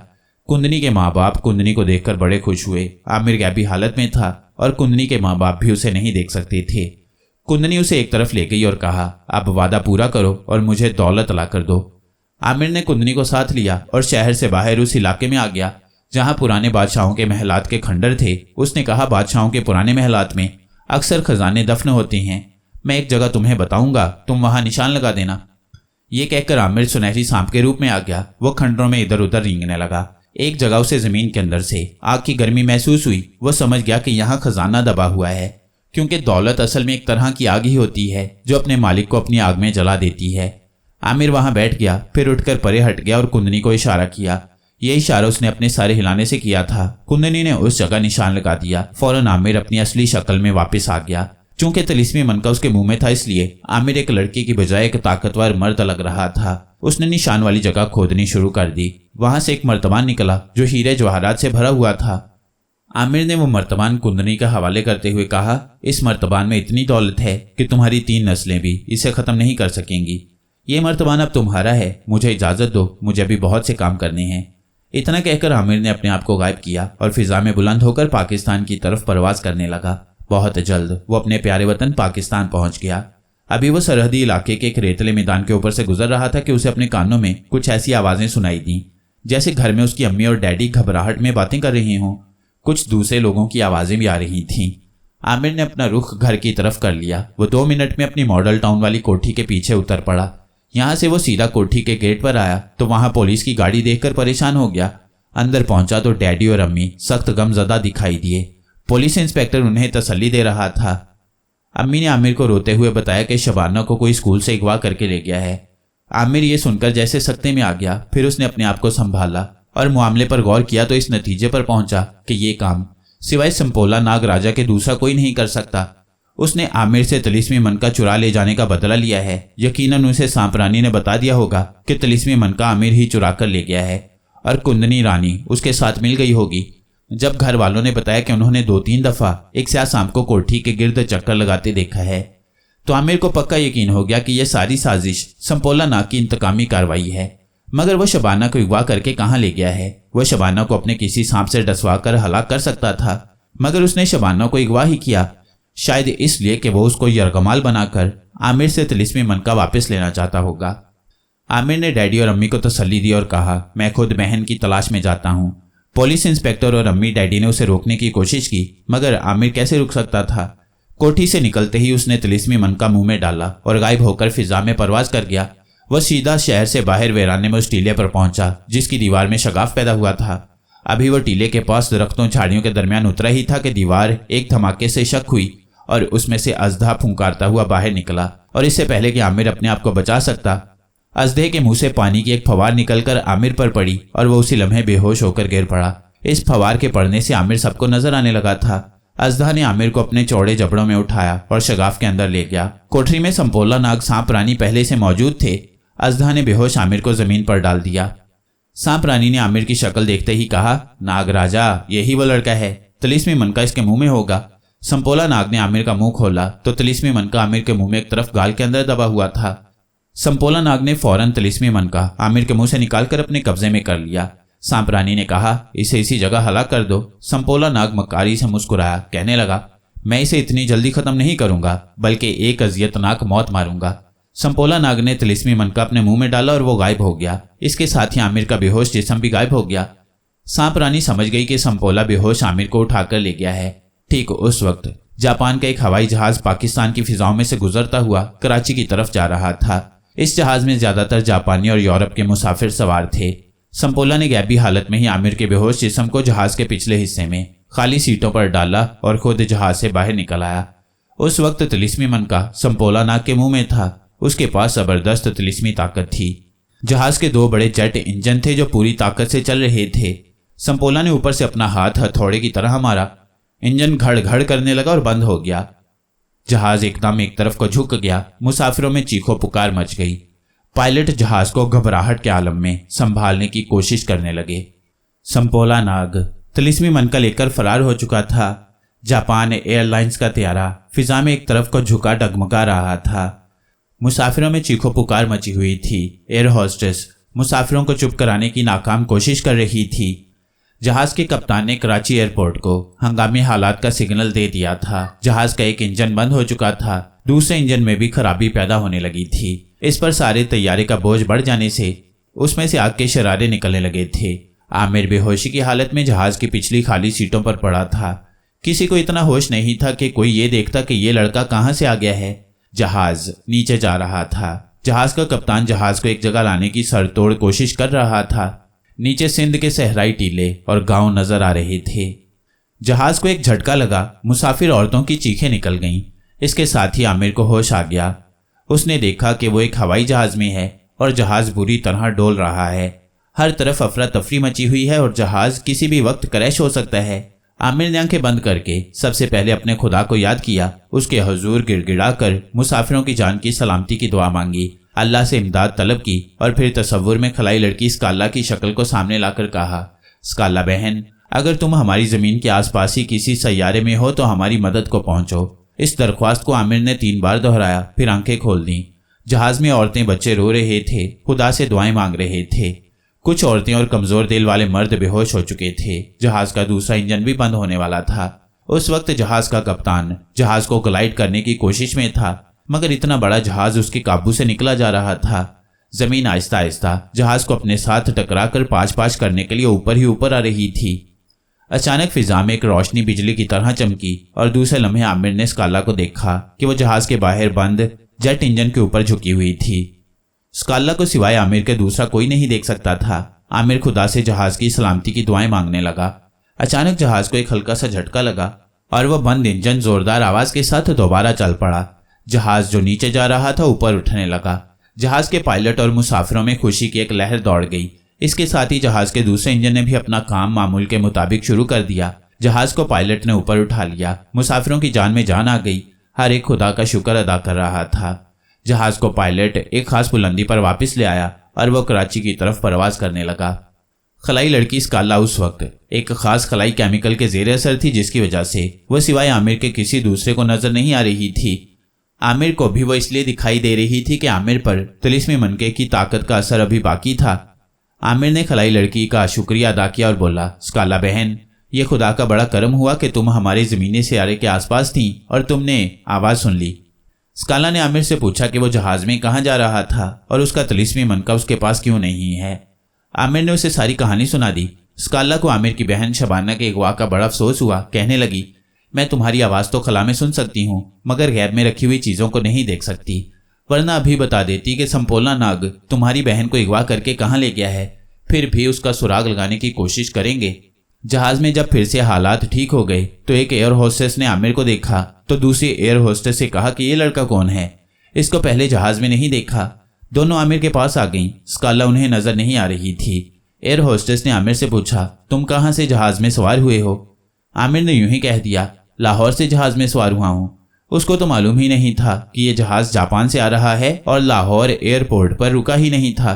कुंदनी के माँ बाप कुंदनी को देखकर बड़े खुश हुए। आमिर गैबी हालत में था और कुंदनी के माँ बाप भी उसे नहीं देख सकते थे। कुंदनी उसे एक तरफ ले गई और कहा, अब वादा पूरा करो और मुझे दौलत ला कर दो। आमिर ने कुंदनी को साथ लिया और शहर से बाहर उस इलाके में आ गया जहां पुराने बादशाहों के महलात के खंडर थे। उसने कहा, बादशाहों के पुराने महलात में अक्सर खजाने दफन होते हैं। मैं एक जगह तुम्हें बताऊंगा, तुम वहां निशान लगा देना। ये कहकर आमिर सुनहरी सांप के रूप में आ गया। वो खंडरों में इधर उधर रेंगने लगा। एक जगह उसे जमीन के अंदर से आग की गर्मी महसूस हुई। वो समझ गया कि यहाँ खजाना दबा हुआ है, क्योंकि दौलत असल में एक तरह की आग ही होती है जो अपने मालिक को अपनी आग में जला देती है। आमिर वहां बैठ गया, फिर उठकर परे हट गया और कुंदनी को इशारा किया। ये इशारा उसने अपने सारे हिलाने से किया था। कुंदनी ने उस जगह निशान लगा दिया। फौरन आमिर अपनी असली शक्ल में वापस आ गया। चूंकि तिलिस्मी मनका उसके मुंह में था, इसलिए आमिर एक लड़की की बजाय एक ताकतवर मर्द लग रहा था। उसने निशान वाली जगह खोदनी शुरू कर दी। वहां से एक मर्तबान निकला जो हीरे जवाहरात से भरा हुआ था। आमिर ने वो मर्तबान कुंदनी का हवाले करते हुए कहा, इस मर्तबान में इतनी दौलत है कि तुम्हारी 3 नस्लें भी इसे खत्म नहीं कर सकेंगी। ये मर्तबान अब तुम्हारा है। मुझे इजाजत दो, मुझे अभी बहुत से काम करने हैं। इतना कहकर आमिर ने अपने आप को गायब किया और फिजा में बुलंद होकर पाकिस्तान की तरफ परवाज करने लगा। बहुत जल्द वो अपने प्यारे वतन पाकिस्तान पहुंच गया। अभी वो सरहदी इलाके के एक रेतले मैदान के ऊपर से गुजर रहा था कि उसे अपने कानों में कुछ ऐसी आवाजें सुनाई दी जैसे घर में उसकी अम्मी और डैडी घबराहट में बातें कर रही हों। कुछ दूसरे लोगों की आवाज़ें भी आ रही थीं। आमिर ने अपना रुख घर की तरफ कर लिया। वो 2 मिनट में अपनी मॉडल टाउन वाली कोठी के पीछे उतर पड़ा। यहाँ से वो सीधा कोठी के गेट पर आया तो वहाँ पुलिस की गाड़ी देखकर परेशान हो गया। अंदर पहुंचा तो डैडी और अम्मी सख्त गमज़दा दिखाई दिए। पुलिस इंस्पेक्टर उन्हें तसल्ली दे रहा था। अम्मी ने आमिर को रोते हुए बताया कि शबाना को कोई स्कूल से अगवा करके ले गया है। आमिर ये सुनकर जैसे सख्ते में आ गया। फिर उसने अपने आप को संभाला और मामले पर गौर किया तो इस नतीजे पर पहुंचा कि ये काम सिवाय संपोला नाग राजा के दूसरा कोई नहीं कर सकता। उसने आमिर से तिलिस्मी मनका चुरा ले जाने का बदला लिया है। यकीनन उसे सांप रानी ने बता दिया होगा कि तिलिस्मी मनका आमिर ही चुरा कर ले गया है और कुंदनी रानी उसके साथ मिल गई होगी। जब घर वालों ने बताया कि उन्होंने 2-3 दफा एक स्याह सांप को कोठी के गिर्द चक्कर लगाते देखा है तो आमिर को पक्का यकीन हो गया कि यह सारी साजिश संपोला नाग की इंतकामी कार्रवाई है। मगर वह शबाना को अगवा करके कहाँ ले गया है? वह शबाना को अपने किसी सांप से डसवा कर हलाक कर सकता था, मगर उसने शबाना को अगवा ही किया, शायद इसलिए कि वो उसको यरगमाल बनाकर आमिर से तिलिस्मी मनका वापस लेना चाहता होगा। आमिर ने डैडी और अम्मी को तसल्ली दी और कहा, मैं खुद बहन की तलाश में जाता हूँ। पुलिस इंस्पेक्टर और अम्मी डैडी ने उसे रोकने की कोशिश की, मगर आमिर कैसे रुक सकता था? कोठी से निकलते ही उसने तिलिस्मी मनका मुंह में डाला और गायब होकर फिजा में परवाज कर गया। वह सीधा शहर से बाहर वीराने में उस टीले पर पहुंचा जिसकी दीवार में शगाफ पैदा हुआ था। अभी वह टीले के पास दरख्तों झाड़ियों के दरमियान उतरा ही था कि दीवार एक धमाके से शक हुई और उसमें से अजदा फुंकारता हुआ बाहर निकला। और इससे पहले कि आमिर अपने आप को बचा सकता, अजदे के मुंह से पानी की एक फवार निकलकर आमिर पर पड़ी और वह उसी लम्हे बेहोश होकर गिर पड़ा। इस फवार के पड़ने से आमिर सबको नजर आने लगा था। अजदा ने आमिर को अपने चौड़े जबड़ों में उठाया और शगाफ के अंदर ले गया। कोठरी में संपोला नाग सांप रानी पहले से मौजूद थे। अजदा ने बेहोश आमिर को जमीन पर डाल दिया। सांप रानी ने आमिर की शक्ल देखते ही कहा, नाग राजा, यही वो लड़का है, तिलिस्मी मनका इसके मुंह में होगा। संपोला नाग ने आमिर का मुंह खोला तो तिलिस्मी मनका आमिर के मुंह में एक तरफ गाल के अंदर दबा हुआ था। संपोला नाग ने फौरन तिलिस्मी मनका आमिर के मुंह से निकालकर अपने कब्जे में कर लिया। सांप रानी ने कहा, इसे इसी जगह हलाक कर दो। संपोला नाग मक्कारी से मुस्कुराया, कहने लगा, मैं इसे इतनी जल्दी खत्म नहीं करूंगा, बल्कि एक अजियतनाक मौत मारूंगा। संपोला नाग ने तिलिस्मी मनका अपने मुंह में डाला और वो गायब हो गया। इसके साथ ही आमिर का बेहोश जिस्म भी गायब हो गया। सांप रानी समझ गई कि संपोला बेहोश आमिर को उठाकर ले गया है। ठीक उस वक्त जापान का एक हवाई जहाज पाकिस्तान की फिजाओं में से गुजरता हुआ कराची की तरफ जा रहा था। इस जहाज में ज्यादातर जापानी और यूरोप के मुसाफिर सवार थे। संपोला ने गैबी हालत में ही आमिर के बेहोश जिस्म को जहाज के पिछले हिस्से में खाली सीटों पर डाला और खुद जहाज से बाहर निकल आया। उस वक्त तिलिस्मी मनका संपोला नाग के मुंह में था। उसके पास जबरदस्त तिलिस्मी ताकत थी। जहाज के 2 बड़े जेट इंजन थे जो पूरी ताकत से चल रहे थे। संपोला ने ऊपर से अपना हाथ हथौड़े की तरह मारा। इंजन घड़ घड़ करने लगा और बंद हो गया। जहाज एकदम एक तरफ को झुक गया। मुसाफिरों में चीखो पुकार मच गई। पायलट जहाज को घबराहट के आलम में संभालने की कोशिश करने लगे। संपोला नाग तिलिस्मी मनका लेकर फरार हो चुका था। जापान एयरलाइंस का त्यारा फिजा में एक तरफ को झुका डगमगा रहा था। मुसाफिरों में चीखो पुकार मची हुई थी। एयर होस्टेस मुसाफिरों को चुप कराने की नाकाम कोशिश कर रही थी। जहाज के कप्तान ने कराची एयरपोर्ट को हंगामी हालात का सिग्नल दे दिया था। जहाज का एक इंजन बंद हो चुका था। दूसरे इंजन में भी खराबी पैदा होने लगी थी। इस पर सारे तैयारे का बोझ बढ़ जाने से उसमें से आग के शरारे निकलने लगे थे। आमिर बेहोशी की हालत में जहाज की पिछली खाली सीटों पर पड़ा था। किसी को इतना होश नहीं था कि कोई ये देखता कि ये लड़का कहाँ से आ गया है। जहाज नीचे जा रहा था। जहाज का कप्तान जहाज को एक जगह लाने की सरतोड़ कोशिश कर रहा था। नीचे सिंध के सहराई टीले और गांव नजर आ रहे थे। जहाज को एक झटका लगा। मुसाफिर औरतों की चीखें निकल गईं। इसके साथ ही आमिर को होश आ गया। उसने देखा कि वो एक हवाई जहाज में है और जहाज बुरी तरह डोल रहा है। हर तरफ अफरा तफरी मची हुई है और जहाज किसी भी वक्त क्रैश हो सकता है। आमिर ने आंखें बंद करके सबसे पहले अपने खुदा को याद किया। उसके हुजूर गिड़गिड़ाकर मुसाफिरों की जान की सलामती की दुआ मांगी। अल्लाह से इमदाद तलब की और फिर तसव्वुर में खलाई लड़की स्काला की शक्ल को सामने लाकर कहा, स्काला बहन, अगर तुम हमारी जमीन के आसपास ही किसी सैयारे में हो तो हमारी मदद को पहुंचो। इस दरख्वास्त को आमिर ने 3 बार दोहराया, फिर आंखें खोल दी। जहाज में औरतें बच्चे रो रहे थे, खुदा से दुआएं मांग रहे थे। कुछ औरतें और कमजोर दिल वाले मर्द बेहोश हो चुके थे। जहाज का दूसरा इंजन भी बंद होने वाला था। उस वक्त जहाज का कप्तान जहाज को ग्लाइड करने की कोशिश में था, मगर इतना बड़ा जहाज उसके काबू से निकला जा रहा था। जमीन आहिस्ता आहिस्ता जहाज को अपने साथ टकरा कर पाँच पाँच करने के लिए ऊपर ही ऊपर आ रही थी। अचानक फिजा में एक रोशनी बिजली की तरह चमकी और दूसरे लम्हे आमिर ने स्काला को देखा कि वो जहाज के बाहर बंद जेट इंजन के ऊपर झुकी हुई थी। स्काला को सिवाय आमिर के दूसरा कोई नहीं देख सकता था। आमिर खुदा से जहाज की सलामती की दुआएं मांगने लगा। अचानक जहाज को एक हल्का सा झटका लगा और वह बंद इंजन जोरदार आवाज के साथ दोबारा चल पड़ा। जहाज जो नीचे जा रहा था ऊपर उठने लगा। जहाज के पायलट और मुसाफिरों में खुशी की एक लहर दौड़ गई। इसके साथ ही जहाज के दूसरे इंजन ने भी अपना काम मामूल के मुताबिक शुरू कर दिया। जहाज को पायलट ने ऊपर उठा लिया। मुसाफिरों की जान में जान आ गई। हर एक खुदा का शुक्र अदा कर रहा था। जहाज को पायलट एक खास बुलंदी पर वापस ले आया और वह कराची की तरफ परवाज करने लगा। खलाई लड़की स्काला उस वक्त एक खास खलाई केमिकल के जेर असर थी, जिसकी वजह से वह सिवाय आमिर के किसी दूसरे को नजर नहीं आ रही थी। आमिर को भी वो इसलिए दिखाई दे रही थी कि आमिर पर तिलिस्मी मनके की ताकत का असर अभी बाकी था। आमिर ने खलाई लड़की का शुक्रिया अदा किया और बोला, स्काला बहन, ये खुदा का बड़ा करम हुआ कि तुम हमारे ज़मीनी सियारे के आसपास थीं और तुमने आवाज़ सुन ली। स्काला ने आमिर से पूछा कि वो जहाज में कहाँ जा रहा था और उसका तिलिस्मी मनका उसके पास क्यों नहीं है। आमिर ने उसे सारी कहानी सुना दी। स्काला को आमिर की बहन शबाना के अगवा का बड़ा अफसोस हुआ। कहने लगी, मैं तुम्हारी आवाज़ तो खला में सुन सकती हूँ मगर गैब में रखी हुई चीज़ों को नहीं देख सकती, वरना अभी बता देती कि संपोला नाग तुम्हारी बहन को अगवा करके कहाँ ले गया है। फिर भी उसका सुराग लगाने की कोशिश करेंगे। जहाज में जब फिर से हालात ठीक हो गए तो एक एयर होस्टेस ने आमिर को देखा तो दूसरी एयर होस्टेस से कहा कि ये लड़का कौन है, इसको पहले जहाज में नहीं देखा। दोनों आमिर के पास आ गईं। स्काला उन्हें नजर नहीं आ रही थी। एयर होस्टेस ने आमिर से पूछा, तुम कहाँ से जहाज में सवार हुए हो? आमिर ने यूं ही कह दिया, लाहौर से जहाज में सवार हुआ हूँ। उसको तो मालूम ही नहीं था कि ये जहाज जापान से आ रहा है और लाहौर एयरपोर्ट पर रुका ही नहीं था।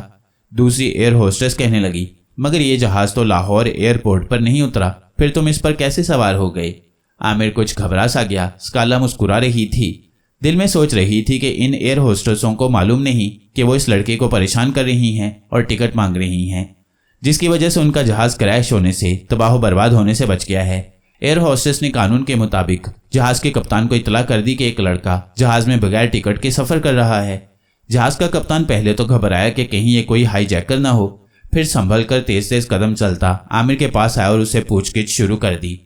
दूसरी एयर होस्टेस कहने लगी, मगर ये जहाज तो लाहौर एयरपोर्ट पर नहीं उतरा, फिर तुम इस पर कैसे सवार हो गए? आमिर कुछ घबरा सा गया। स्काला मुस्कुरा रही थी। दिल में सोच रही थी कि इन एयर होस्टेसों को मालूम नहीं कि वो इस लड़के को परेशान कर रही हैं और टिकट मांग रही हैं, जिसकी वजह से उनका जहाज क्रैश होने से, तबाह बर्बाद होने से बच गया है। एयर होस्टेस ने कानून के मुताबिक जहाज के कप्तान को इतला कर दी कि एक लड़का जहाज में बगैर टिकट के सफर कर रहा है। जहाज का कप्तान पहले तो घबराया कि कहीं ये कोई हाईजैकर ना हो, फिर संभल कर तेज तेज कदम चलता आमिर के पास आया और उसे पूछगिछ शुरू कर दी।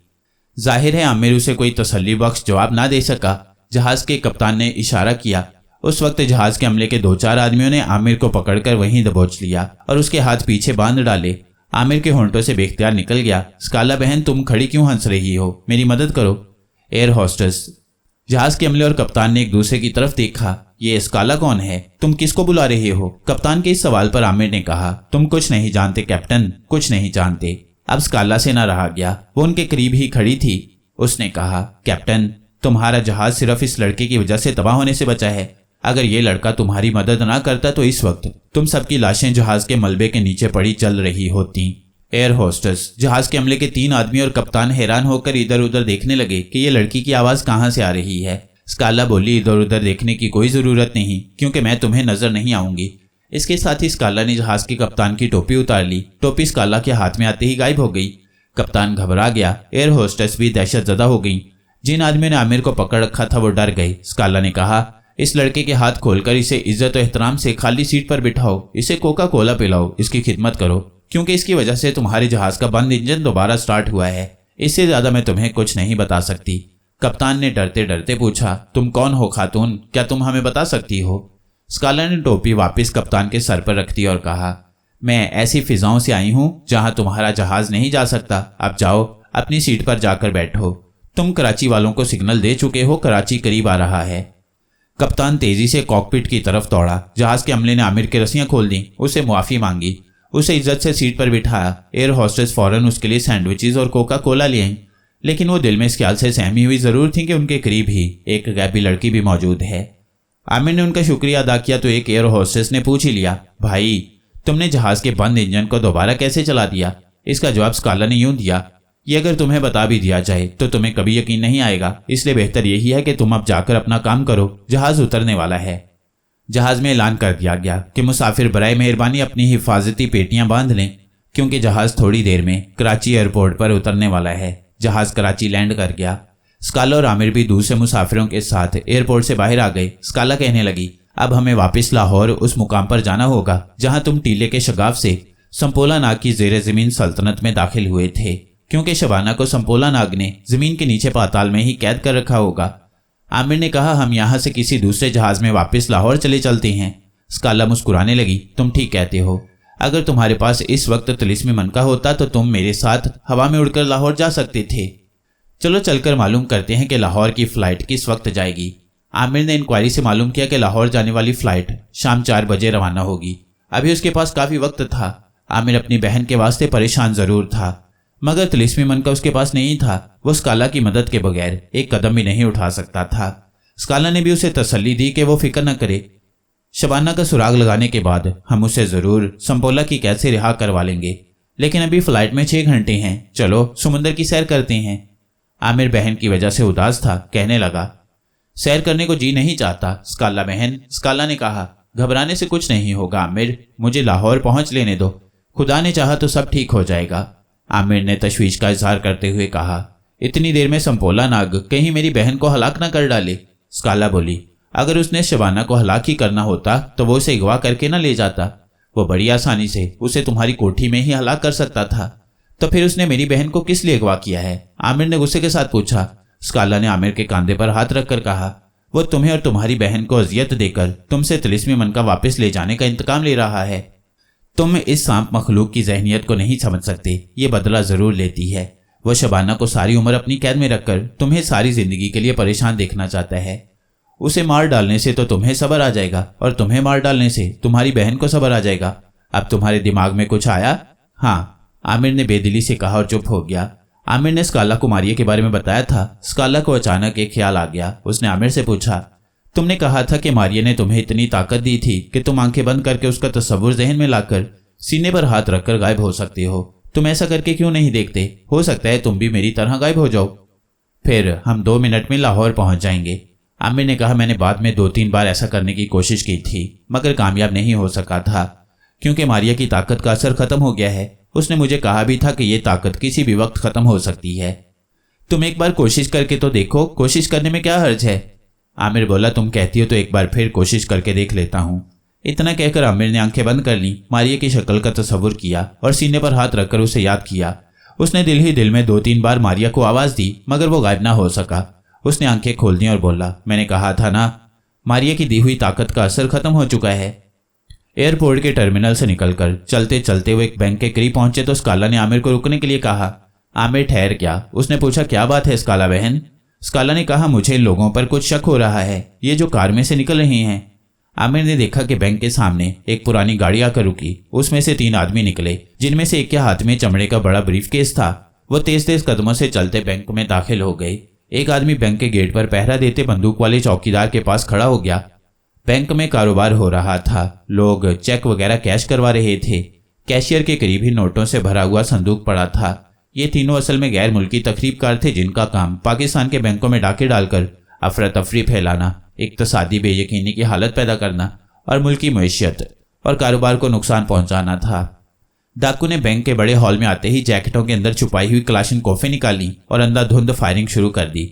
जाहिर है आमिर उसे कोई तसल्ली बख्श जवाब ना दे सका। जहाज के कप्तान ने इशारा किया। उस वक्त जहाज के अमले के 2-4 आदमियों ने आमिर को पकड़कर वहीं दबोच लिया और उसके हाथ पीछे बांध डाले। आमिर के होंठों से बेख्तियार निकल गया, स्काला बहन, तुम खड़ी क्यों हंस रही हो? मेरी मदद करो। Air hostess. जहाज के अमले और कप्तान ने एक दूसरे की तरफ देखा। ये स्काला कौन है? तुम किसको बुला रहे हो? कप्तान के इस सवाल पर आमिर ने कहा, तुम कुछ नहीं जानते कैप्टन, कुछ नहीं जानते। अब स्काला से ना रहा गया। वो उनके करीब ही खड़ी थी। उसने कहा, कैप्टन, तुम्हारा जहाज सिर्फ इस लड़के की वजह से तबाह होने से बचा है। अगर ये लड़का तुम्हारी मदद ना करता तो इस वक्त तुम सबकी लाशें जहाज के मलबे के नीचे पड़ी चल रही होती। Air hostess. जहाज के अमले के 3 आदमी और कप्तान हैरान होकर इधर उधर देखने लगे कि ये लड़की की आवाज कहाँ से आ रही है। स्काला बोली, इधर उधर देखने की कोई जरूरत नहीं, क्योंकि मैं तुम्हें नजर नहीं आऊंगी। इसके साथ ही स्काला ने जहाज के कप्तान की टोपी उतार ली। टोपी स्काला के हाथ में आते ही गायब हो गई। कप्तान घबरा गया। एयर होस्टेस भी दहशत ज़दा हो गई। जिन आदमियों ने आमिर को पकड़ रखा था वो डर गए। स्काला ने कहा, इस लड़के के हाथ खोलकर इसे इज्जत और एहतराम से खाली सीट पर बिठाओ, इसे कोका कोला पिलाओ, इसकी खिदमत करो, क्योंकि इसकी वजह से तुम्हारे जहाज का बंद इंजन दोबारा स्टार्ट हुआ है। इससे ज्यादा मैं तुम्हें कुछ नहीं बता सकती। कप्तान ने डरते डरते पूछा, तुम कौन हो खातून? क्या तुम हमें बता सकती हो? स्काला ने टोपी वापस कप्तान के सर पर रख दी और कहा, मैं ऐसी फिजाओं से आई हूं जहां तुम्हारा जहाज नहीं जा सकता। अब जाओ, अपनी सीट पर जाकर बैठो। तुम कराची वालों को सिग्नल दे चुके हो, कराची करीब आ रहा है। कप्तान तेजी से कॉकपिट की तरफ दौड़ा। जहाज के अमले ने आमिर की रस्सियां खोल दी, उसे मुआफी मांगी, उसे इज्जत से सीट पर बिठाया। एयर होस्टेस फौरन उसके लिए सैंडविचेस और कोका कोला ले आई, लेकिन वो दिल में इस ख्याल से सहमी हुई जरूर थी कि उनके करीब ही एक गैबी लड़की भी मौजूद है। आमिर ने उनका शुक्रिया अदा किया तो एक एयर होस्टेस ने पूछ ही लिया, भाई तुमने जहाज के बंद इंजन को दोबारा कैसे चला दिया? इसका जवाब स्काला ने यूं दिया, ये अगर तुम्हें बता भी दिया जाए तो तुम्हें कभी यकीन नहीं आएगा, इसलिए बेहतर यही है कि तुम अब जाकर अपना काम करो, जहाज उतरने वाला है। जहाज में ऐलान कर दिया गया कि मुसाफिर बराए मेहरबानी अपनी हिफाजती पेटियां बांध लें, क्योंकि जहाज थोड़ी देर में कराची एयरपोर्ट पर उतरने वाला है। जहाज कराची लैंड कर गया। स्काला और आमिर भी दूसरे मुसाफिरों के साथ एयरपोर्ट से बाहर आ गए। स्काला कहने लगी, अब हमें वापस लाहौर उस मुकाम पर जाना होगा जहां तुम टीले के शगाफ से संपोला नाग की जेर जमीन सल्तनत में दाखिल हुए थे, क्योंकि शबाना को संपोला नाग ने जमीन के नीचे पाताल में ही कैद कर रखा होगा। आमिर ने कहा, हम यहाँ से किसी दूसरे जहाज में वापस लाहौर चले चलते हैं। स्काला मुस्कुराने लगी, तुम ठीक कहते हो। अगर तुम्हारे पास इस वक्त तिलिस्मी मनका होता तो तुम मेरे साथ हवा में उड़कर लाहौर जा सकते थे। चलो चलकर मालूम करते हैं कि लाहौर की फ्लाइट किस वक्त जाएगी। आमिर ने इंक्वायरी से मालूम किया कि लाहौर जाने वाली फ्लाइट शाम 4 बजे रवाना होगी। अभी उसके पास काफी वक्त था। आमिर अपनी बहन के वास्ते परेशान जरूर था, मगर तिलिस्मी मनका उसके पास नहीं था। वो स्काला की मदद के बगैर एक कदम भी नहीं उठा सकता था। स्काला ने भी उसे तसल्ली दी कि वो फिक्र न करे, शबाना का सुराग लगाने के बाद हम उसे जरूर संपोला की कैद से रिहा करवा लेंगे। लेकिन अभी फ्लाइट में 6 घंटे हैं, चलो समुंदर की सैर करते हैं। आमिर बहन की वजह से उदास था, कहने लगा, सैर करने को जी नहीं चाहता स्काला बहन। स्काला ने कहा, घबराने से कुछ नहीं होगा आमिर, मुझे लाहौर पहुंच लेने दो, खुदा ने चाहा तो सब ठीक हो जाएगा। आमिर ने तशवीश का इजहार करते हुए कहा, इतनी देर में संपोला नाग कहीं मेरी बहन को हलाक न कर डाले। स्काला बोली, अगर उसने शबाना को हलाक ही करना होता तो वो उसे अगवा करके न ले जाता। वो बड़ी आसानी से उसे तुम्हारी कोठी में ही हलाक कर सकता था। तो फिर उसने मेरी बहन को किस लिए अगवा किया है? आमिर ने गुस्से के साथ पूछा। स्काला ने आमिर के कंधे पर हाथ रखकर कहा, वो तुम्हें और तुम्हारी बहन को अजियत देकर तुमसे तिलिस्मी मनका वापस ले जाने का इंतकाम ले रहा है। तुम इस सांप मखलूक की जहनियत को नहीं समझ सकते। ये बदला जरूर लेती है। वो शबाना को सारी उम्र अपनी कैद में रखकर तुम्हें सारी जिंदगी के लिए परेशान देखना चाहता है। उसे मार डालने से तो तुम्हें सब्र आ जाएगा और तुम्हें मार डालने से तुम्हारी बहन को सब्र आ जाएगा। अब तुम्हारे दिमाग में कुछ आया? हाँ, आमिर ने बेदिली से कहा और चुप हो गया। आमिर ने स्काला को मारिया के बारे में बताया था। स्काला को अचानक एक ख्याल आ गया। उसने आमिर से पूछा, तुमने कहा था कि मारिया ने तुम्हें इतनी ताकत दी थी कि तुम आंखें बंद करके उसका तस्वुर जहन में लाकर सीने पर हाथ रखकर गायब हो सकते हो। तुम ऐसा करके क्यों नहीं देखते? हो सकता है तुम भी मेरी तरह गायब हो जाओ, फिर हम 2 मिनट में लाहौर पहुंच जाएंगे। आमिर ने कहा, मैंने बाद में 2-3 बार ऐसा करने की कोशिश की थी, मगर कामयाब नहीं हो सका था, क्योंकि मारिया की ताकत का असर खत्म हो गया है। उसने मुझे कहा भी था कि यह ताकत किसी भी वक्त खत्म हो सकती है। तुम एक बार कोशिश करके तो देखो, कोशिश करने में क्या हर्ज है? आमिर बोला, तुम कहती हो तो एक बार फिर कोशिश करके देख लेता हूँ। इतना कहकर आमिर ने आंखें बंद कर ली, मारिया की शक्ल का तस्वुर किया और सीने पर हाथ रखकर उसे याद किया। उसने दिल ही दिल में 2-3 बार मारिया को आवाज दी, मगर वो गायब ना हो सका। उसने आंखें खोल दी और बोला, मैंने कहा था ना, मारिया की दी हुई ताकत का असर खत्म हो चुका है। एयरपोर्ट के टर्मिनल से निकलकर चलते चलते वो एक बैंक के करीब पहुंचे तो स्काला ने आमिर को रुकने के लिए कहा। आमिर ठहर गया। उसने पूछा, क्या बात है स्काला बहन? स्काला ने कहा, मुझे लोगों पर कुछ शक हो रहा है, ये जो कार में से निकल रहे हैं। आमिर ने देखा कि बैंक के सामने एक पुरानी गाड़ी आकर रुकी। उसमें से 3 आदमी निकले, जिनमें से एक के हाथ में चमड़े का बड़ा ब्रीफकेस था। वो तेज तेज कदमों से चलते बैंक में दाखिल हो गए। एक आदमी बैंक के गेट पर पहरा देते बंदूक वाले चौकीदार के पास खड़ा हो गया। बैंक में कारोबार हो रहा था। लोग चेक वगैरह कैश करवा रहे थे। कैशियर के करीब ही नोटों से भरा हुआ संदूक पड़ा था। ये तीनों असल में गैर मुल्की तकरीबकार थे, जिनका काम पाकिस्तान के बैंकों में डाके डालकर अफरा तफरी फैलाना, इक्तसादी बेयकीनी की हालत पैदा करना और मुल्की मईशत और कारोबार को नुकसान पहुंचाना था। डाकू ने बैंक के बड़े हॉल में आते ही जैकेटों के अंदर छुपाई हुई क्लाशनकोफें निकाली और अंधाधुंध फायरिंग शुरू कर दी।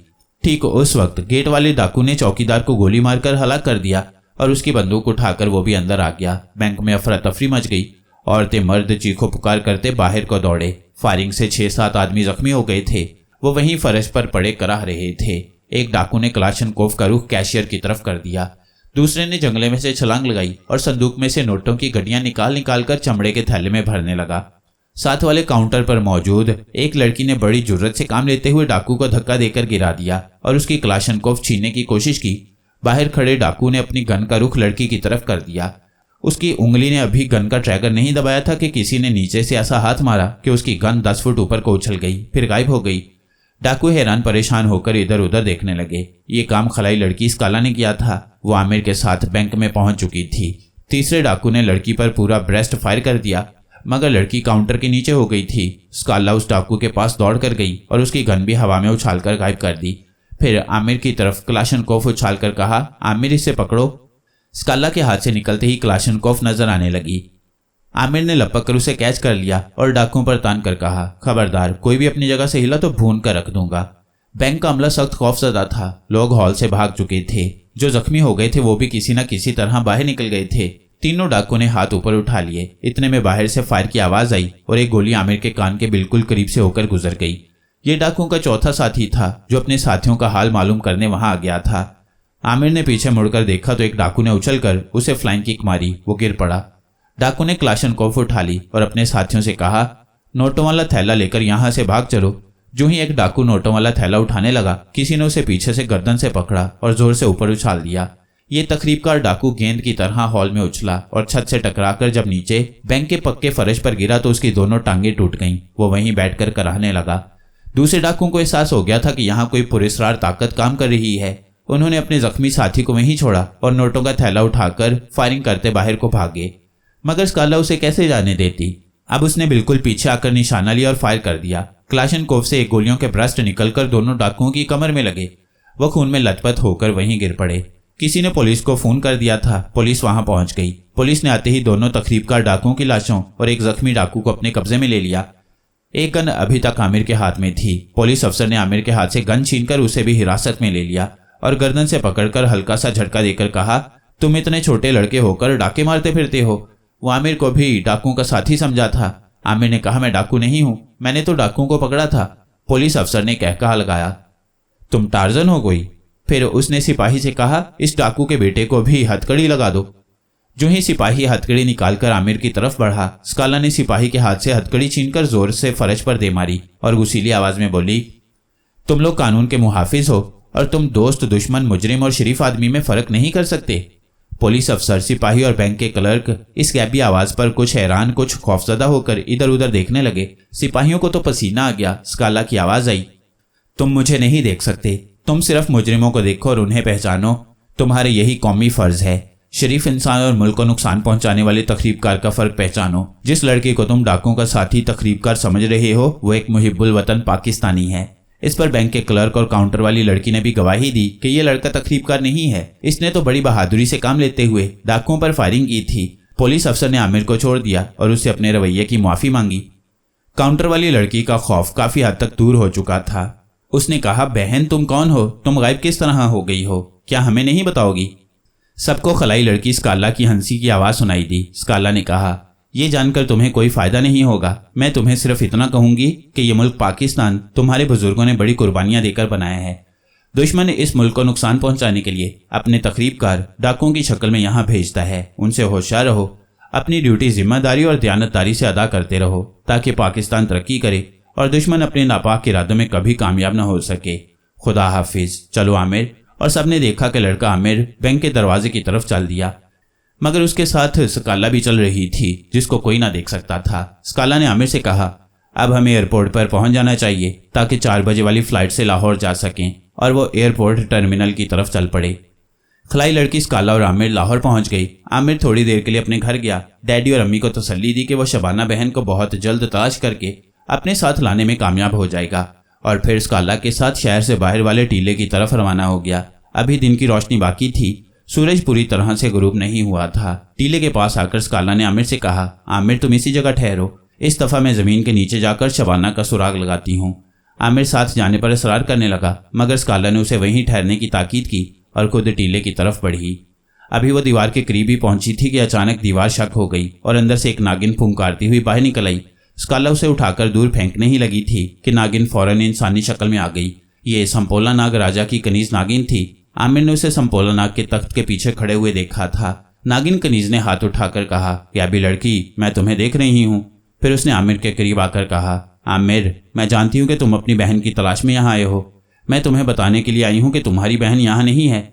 ठीक उस वक्त गेट वाले डाकू ने चौकीदार को गोली मारकर हलाक कर दिया और उसकी बंदूक उठाकर वो भी अंदर आ गया। बैंक में अफरा तफरी मच गई। औरतें मर्द चीखो पुकार करते बाहर को दौड़े। फायरिंग से 6-7 आदमी जख्मी हो गए थे। वो वहीं फर्श पर पड़े कराह रहे थे। एक डाकू ने क्लाशनकोफ का रुख कैशियर की तरफ कर दिया। दूसरे ने जंगले में से छलांग लगाई और संदूक में से नोटों की गड्डियां निकाल कर चमड़े के थैले में भरने लगा। साथ वाले काउंटर पर मौजूद एक लड़की ने बड़ी जुर्रत से काम लेते हुए डाकू को धक्का देकर गिरा दिया और उसकी क्लाशनकोफ छीनने की कोशिश की। बाहर खड़े डाकू ने अपनी गन का रुख लड़की की तरफ कर दिया। उसकी उंगली ने अभी गन का ट्रैगर नहीं दबाया था कि किसी ने नीचे से ऐसा हाथ मारा कि उसकी गन 10 फुट ऊपर को उछल गई, फिर गायब हो गई। डाकू हैरान परेशान होकर इधर उधर देखने लगे। ये काम खलाई लड़की स्काला ने किया था। वो आमिर के साथ बैंक में पहुंच चुकी थी। तीसरे डाकू ने लड़की पर पूरा ब्रेस्ट फायर कर दिया, मगर लड़की काउंटर के नीचे हो गई थी। स्काला उस डाकू के पास दौड़ कर गई और उसकी गन भी हवा में उछालकर गायब कर दी। फिर आमिर की तरफ क्लाशनकोफ उछालकर कहा, आमिर इसे पकड़ो। स्काला के हाथ से निकलते ही क्लाशनकोफ नजर आने लगी। आमिर ने लपक कर उसे कैच कर लिया और डाकुओं पर तान कर कहा, खबरदार कोई भी अपनी जगह से हिला तो भून कर रख दूंगा। बैंक का अमला सख्त खौफजदा था। लोग हॉल से भाग चुके थे। जो जख्मी हो गए थे वो भी किसी न किसी तरह बाहर निकल गए थे। तीनों डाकुओं ने हाथ ऊपर उठा लिए। इतने में बाहर से फायर की आवाज आई और एक गोली आमिर के कान के बिल्कुल करीब से होकर गुजर गई। ये डाकुओं का चौथा साथी था जो अपने साथियों का हाल मालूम करने वहां आ गया था। आमिर ने पीछे मुड़कर देखा तो एक डाकू ने उछलकर उसे फ्लाइंग किक मारी। वो गिर पड़ा। डाकू ने क्लाशनकोफ उठा ली और अपने साथियों से कहा, नोटों वाला थैला लेकर यहां से भाग चलो। जो ही एक डाकू नोटों वाला थैला उठाने लगा, किसी ने उसे पीछे से गर्दन से पकड़ा और जोर से ऊपर उछाल दिया। ये तकरीबकार डाकू गेंद की तरह हॉल में उछला और छत से टकराकर जब नीचे बैंक के पक्के फर्श पर गिरा तो उसकी दोनों टांगें टूट गईं। वो वहीं बैठकर कराहने लगा। दूसरे डाकू को एहसास हो गया था कि यहाँ कोई पुरस्कार ताकत काम कर रही है। उन्होंने अपने जख्मी साथी को वहीं छोड़ा और नोटों का थैला उठाकर फायरिंग करते बाहर को भागे, मगर स्काला उसे कैसे जाने देती। अब उसने बिल्कुल पीछे आकर निशाना लिया और फायर कर दिया। क्लाशनकोफ से एक गोलियों के ब्रस्ट निकलकर दोनों डाकुओं की कमर में लगे। वो खून में लथपथ होकर वहीं गिर पड़े। किसी ने पुलिस को फोन कर दिया था। पुलिस वहां पहुंच गई। पुलिस ने आते ही दोनों तकरीबकार डाकुओं की लाशों और एक जख्मी डाकू को अपने कब्जे में ले लिया। एक गन अभी तक आमिर के हाथ में थी। पुलिस अफसर ने आमिर के हाथ से गन छीनकर उसे भी हिरासत में ले लिया और गर्दन से पकड़कर हल्का सा झटका देकर कहा, तुम इतने छोटे लड़के होकर डाके मारते फिरते हो। वो आमिर को भी डाकुओं का साथी समझा था। आमिर ने कहा, मैं डाकू नहीं हूं, मैंने तो डाकुओं को पकड़ा था। पुलिस अफसर ने कहकहा लगाया, तुम टार्जन हो कोई। फिर उसने सिपाही से कहा, इस डाकू के बेटे को भी हथकड़ी लगा दो। जो ही सिपाही हथकड़ी निकालकर आमिर की तरफ बढ़ा, स्काला ने सिपाही के हाथ से हथकड़ी छीनकर जोर से फर्श पर दे मारी और गुस्सीली आवाज में बोली, तुम लोग कानून के मुहाफिज हो और तुम दोस्त, दुश्मन, मुजरिम और शरीफ आदमी में फर्क नहीं कर सकते। पुलिस अफसर, सिपाही और बैंक के क्लर्क इस गैबी आवाज पर कुछ हैरान, कुछ खौफजदा होकर इधर उधर देखने लगे। सिपाहियों को तो पसीना आ गया। स्काला की आवाज आई, तुम मुझे नहीं देख सकते, तुम सिर्फ मुजरिमों को देखो और उन्हें पहचानो। तुम्हारे यही कौमी फर्ज है। शरीफ इंसान और मुल्क को नुकसान पहुंचाने वाले तकरीबकार का फर्क पहचानो। जिस लड़के को तुम डाकुओं का साथी तकरीबकार समझ रहे हो वो एक मुहिब्बुल वतन पाकिस्तानी है। इस पर बैंक के क्लर्क और काउंटर वाली लड़की ने भी गवाही दी कि ये लड़का तकरीबकार नहीं है। इसने तो बड़ी बहादुरी से काम लेते हुए डाकुओं पर फायरिंग की थी। पुलिस अफसर ने आमिर को छोड़ दिया और उससे अपने रवैये की माफी मांगी। काउंटर वाली लड़की का खौफ काफी हद तक दूर हो चुका था। उसने कहा, बहन तुम कौन हो? तुम गायब किस तरह हो गई हो? क्या हमें नहीं बताओगी? सबको खलाई लड़की स्काला की हंसी की आवाज सुनाई दी। स्काला ने कहा, ये जानकर तुम्हें कोई फायदा नहीं होगा। मैं तुम्हें सिर्फ इतना कहूंगी कि ये मुल्क पाकिस्तान तुम्हारे बुजुर्गों ने बड़ी कुर्बानियां देकर बनाया है। दुश्मन ने इस मुल्क को नुकसान पहुंचाने के लिए अपने तकरीबकार डाकुओं की शक्ल में यहाँ भेजता है। उनसे होशियार रहो। अपनी ड्यूटी जिम्मेदारी और दयानतदारी से अदा करते रहो ताकि पाकिस्तान तरक्की करे और दुश्मन अपने नापाक इरादों में कभी कामयाब न हो सके। खुदा हाफिज। चलो आमिर। और सबने देखा कि लड़का आमिर बैंक के दरवाजे की तरफ चल दिया, मगर उसके साथ स्काला भी चल रही थी जिसको कोई ना देख सकता था। स्काला ने आमिर से कहा, अब हमें एयरपोर्ट पर पहुंच जाना चाहिए ताकि 4 बजे वाली फ्लाइट से लाहौर जा सकें। और वो एयरपोर्ट टर्मिनल की तरफ चल पड़े। खलाई लड़की स्काला और आमिर लाहौर पहुंच गई। आमिर थोड़ी देर के लिए अपने घर गया। डैडी और अम्मी को तसल्ली दी कि वो शबाना बहन को बहुत जल्द तलाश करके अपने साथ लाने में कामयाब हो जाएगा और फिर स्काला के साथ शहर से बाहर वाले टीले की तरफ रवाना हो गया। अभी दिन की रोशनी बाकी थी। सूरज पूरी तरह से गुरूब नहीं हुआ था। टीले के पास आकर स्काला ने आमिर से कहा, आमिर तुम इसी जगह ठहरो, इस दफा मैं जमीन के नीचे जाकर शबाना का सुराग लगाती हूँ। आमिर साथ जाने पर इसरार करने लगा, मगर स्काला ने उसे वहीं ठहरने की ताकीद की और खुद टीले की तरफ बढ़ी। अभी वो दीवार के करीब ही पहुंची थी कि अचानक दीवार शक हो गई और अंदर से एक नागिन फुंकारती हुई बाहर निकल आई। स्काला उसे उठाकर दूर फेंकने ही लगी थी कि नागिन फौरन इंसानी शक्ल में आ गई। ये संपोला नाग राजा की कनीज नागिन थी। आमिर ने उसे संपोला नाग के तख्त के पीछे खड़े हुए देखा था। नागिन कनीज ने हाथ उठाकर कहा, क्या भी लड़की, मैं तुम्हें देख रही हूँ। फिर उसने आमिर के करीब आकर कहा, आमिर मैं जानती हूँ कि तुम अपनी बहन की तलाश में यहाँ आए हो। मैं तुम्हें बताने के लिए आई हूँ कि तुम्हारी बहन यहाँ नहीं है।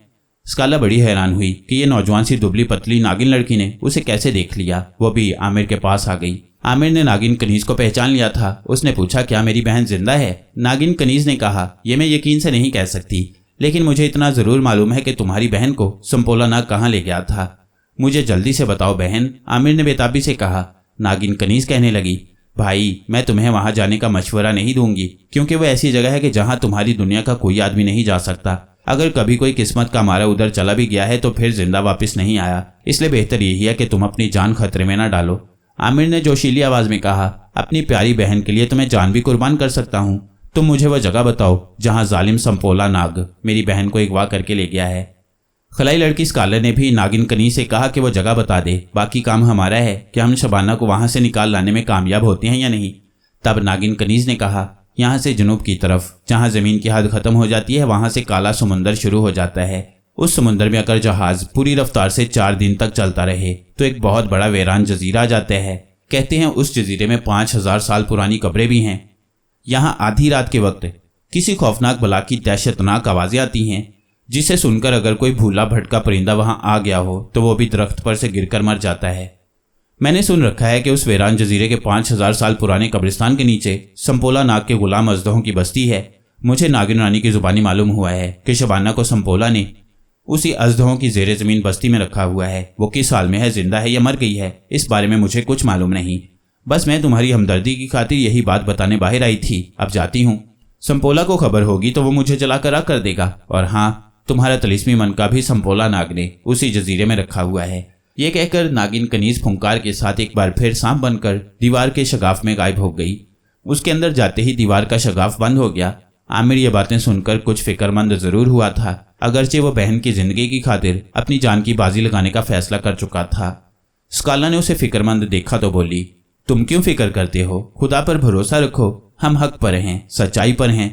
स्काला बड़ी हैरान हुई कि ये नौजवान सी दुबली पतली नागिन लड़की ने उसे कैसे देख लिया। वो भी आमिर के पास आ गई। आमिर ने नागिन कनीज को पहचान लिया था। उसने पूछा, क्या मेरी बहन जिंदा है? नागिन कनीज ने कहा, यह मैं यकीन से नहीं कह सकती, लेकिन मुझे इतना जरूर मालूम है कि तुम्हारी बहन को संपोला नाग कहाँ ले गया था। मुझे जल्दी से बताओ बहन, आमिर ने बेताबी से कहा। नागिन कनीज कहने लगी, भाई मैं तुम्हें वहां जाने का मशवरा नहीं दूंगी, क्योंकि वो ऐसी जगह है कि जहां तुम्हारी दुनिया का कोई आदमी नहीं जा सकता। अगर कभी कोई किस्मत का मारा उधर चला भी गया है तो फिर जिंदा वापस नहीं आया। इसलिए बेहतर यही है कि तुम अपनी जान खतरे में ना डालो। आमिर ने जोशीली आवाज में कहा, अपनी प्यारी बहन के लिए तो मैं जान भी कुर्बान कर सकता हूँ। तुम मुझे वह जगह बताओ जहां जालिम संपोला नाग मेरी बहन को अगवा करके ले गया है। खलाई लड़की स्कालर ने भी नागिन कनीज से कहा कि वो जगह बता दे, बाकी काम हमारा है कि हम शबाना को वहां से निकाल लाने में कामयाब होते हैं या नहीं। तब नागिन कनीज ने कहा, यहाँ से जनूब की तरफ जहाँ जमीन की हद खत्म हो जाती है वहां से काला समुंदर शुरू हो जाता है। उस समुंदर में अगर जहाज पूरी रफ्तार से 4 दिन तक चलता रहे तो एक बहुत बड़ा वीरान जजीरा आ जाता है। कहते हैं उस जजीरे में 5000 साल पुरानी कब्रें भी हैं। यहाँ आधी रात के वक्त किसी खौफनाक बला की दहशतनाक आवाजें आती हैं, जिसे सुनकर अगर कोई भूला भटका परिंदा वहां आ गया हो तो वो भी दरख्त पर से गिरकर मर जाता है। मैंने सुन रखा है कि उस वीरान जजीरे के 5000 साल पुराने कब्रिस्तान के नीचे संपोला नाग के गुलाम अजदहों की बस्ती है। मुझे नागिन रानी की जुबानी मालूम हुआ है कि शबाना को संपोला ने उसी अजदहों की जेरे जमीन बस्ती में रखा हुआ है। वो किस हाल में है, जिंदा है या मर गई है, इस बारे में मुझे कुछ मालूम नहीं। बस मैं तुम्हारी हमदर्दी की खातिर यही बात बताने बाहर आई थी। अब जाती हूँ। संपोला को खबर होगी तो वो मुझे जलाकर आग कर देगा। और हाँ, तुम्हारा तलिस्मी मन का भी संपोला नाग ने उसी जजीरे में रखा हुआ है। ये कहकर नागिन कनीज फुंकार के साथ एक बार फिर सांप बनकर दीवार के शगाफ में गायब हो गई। उसके अंदर जाते ही दीवार का शगाफ बंद हो गया। आमिर ये बातें सुनकर कुछ फिक्रमंद जरूर हुआ था, अगरचे वो बहन की जिंदगी की खातिर अपनी जान की बाजी लगाने का फैसला कर चुका था। स्काला ने उसे फिक्रमंद देखा तो बोली, तुम क्यों फिक्र करते हो? खुदा पर भरोसा रखो, हम हक पर हैं, सच्चाई पर हैं,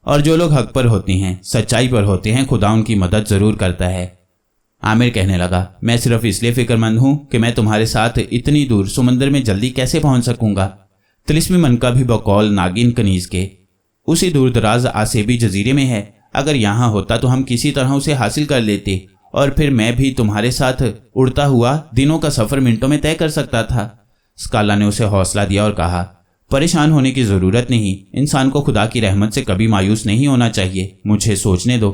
और जो लोग हक पर होते हैं, सच्चाई पर होते हैं, खुदा उनकी मदद जरूर करता है। आमिर कहने लगा, मैं सिर्फ इसलिए फिक्रमंद हूं कि मैं तुम्हारे साथ इतनी दूर समुंदर में जल्दी कैसे पहुंच सकूंगा। तिलिस्मी मन का भी बकौल नागिन कनीज के उसी दूर दराज आसेबी जजीरे में है। अगर यहाँ होता तो हम किसी तरह उसे हासिल कर लेते और फिर मैं भी तुम्हारे साथ उड़ता हुआ दिनों का सफर मिनटों में तय कर सकता था। स्काला ने उसे हौसला दिया और कहा, परेशान होने की जरूरत नहीं, इंसान को खुदा की रहमत से कभी मायूस नहीं होना चाहिए, मुझे सोचने दो।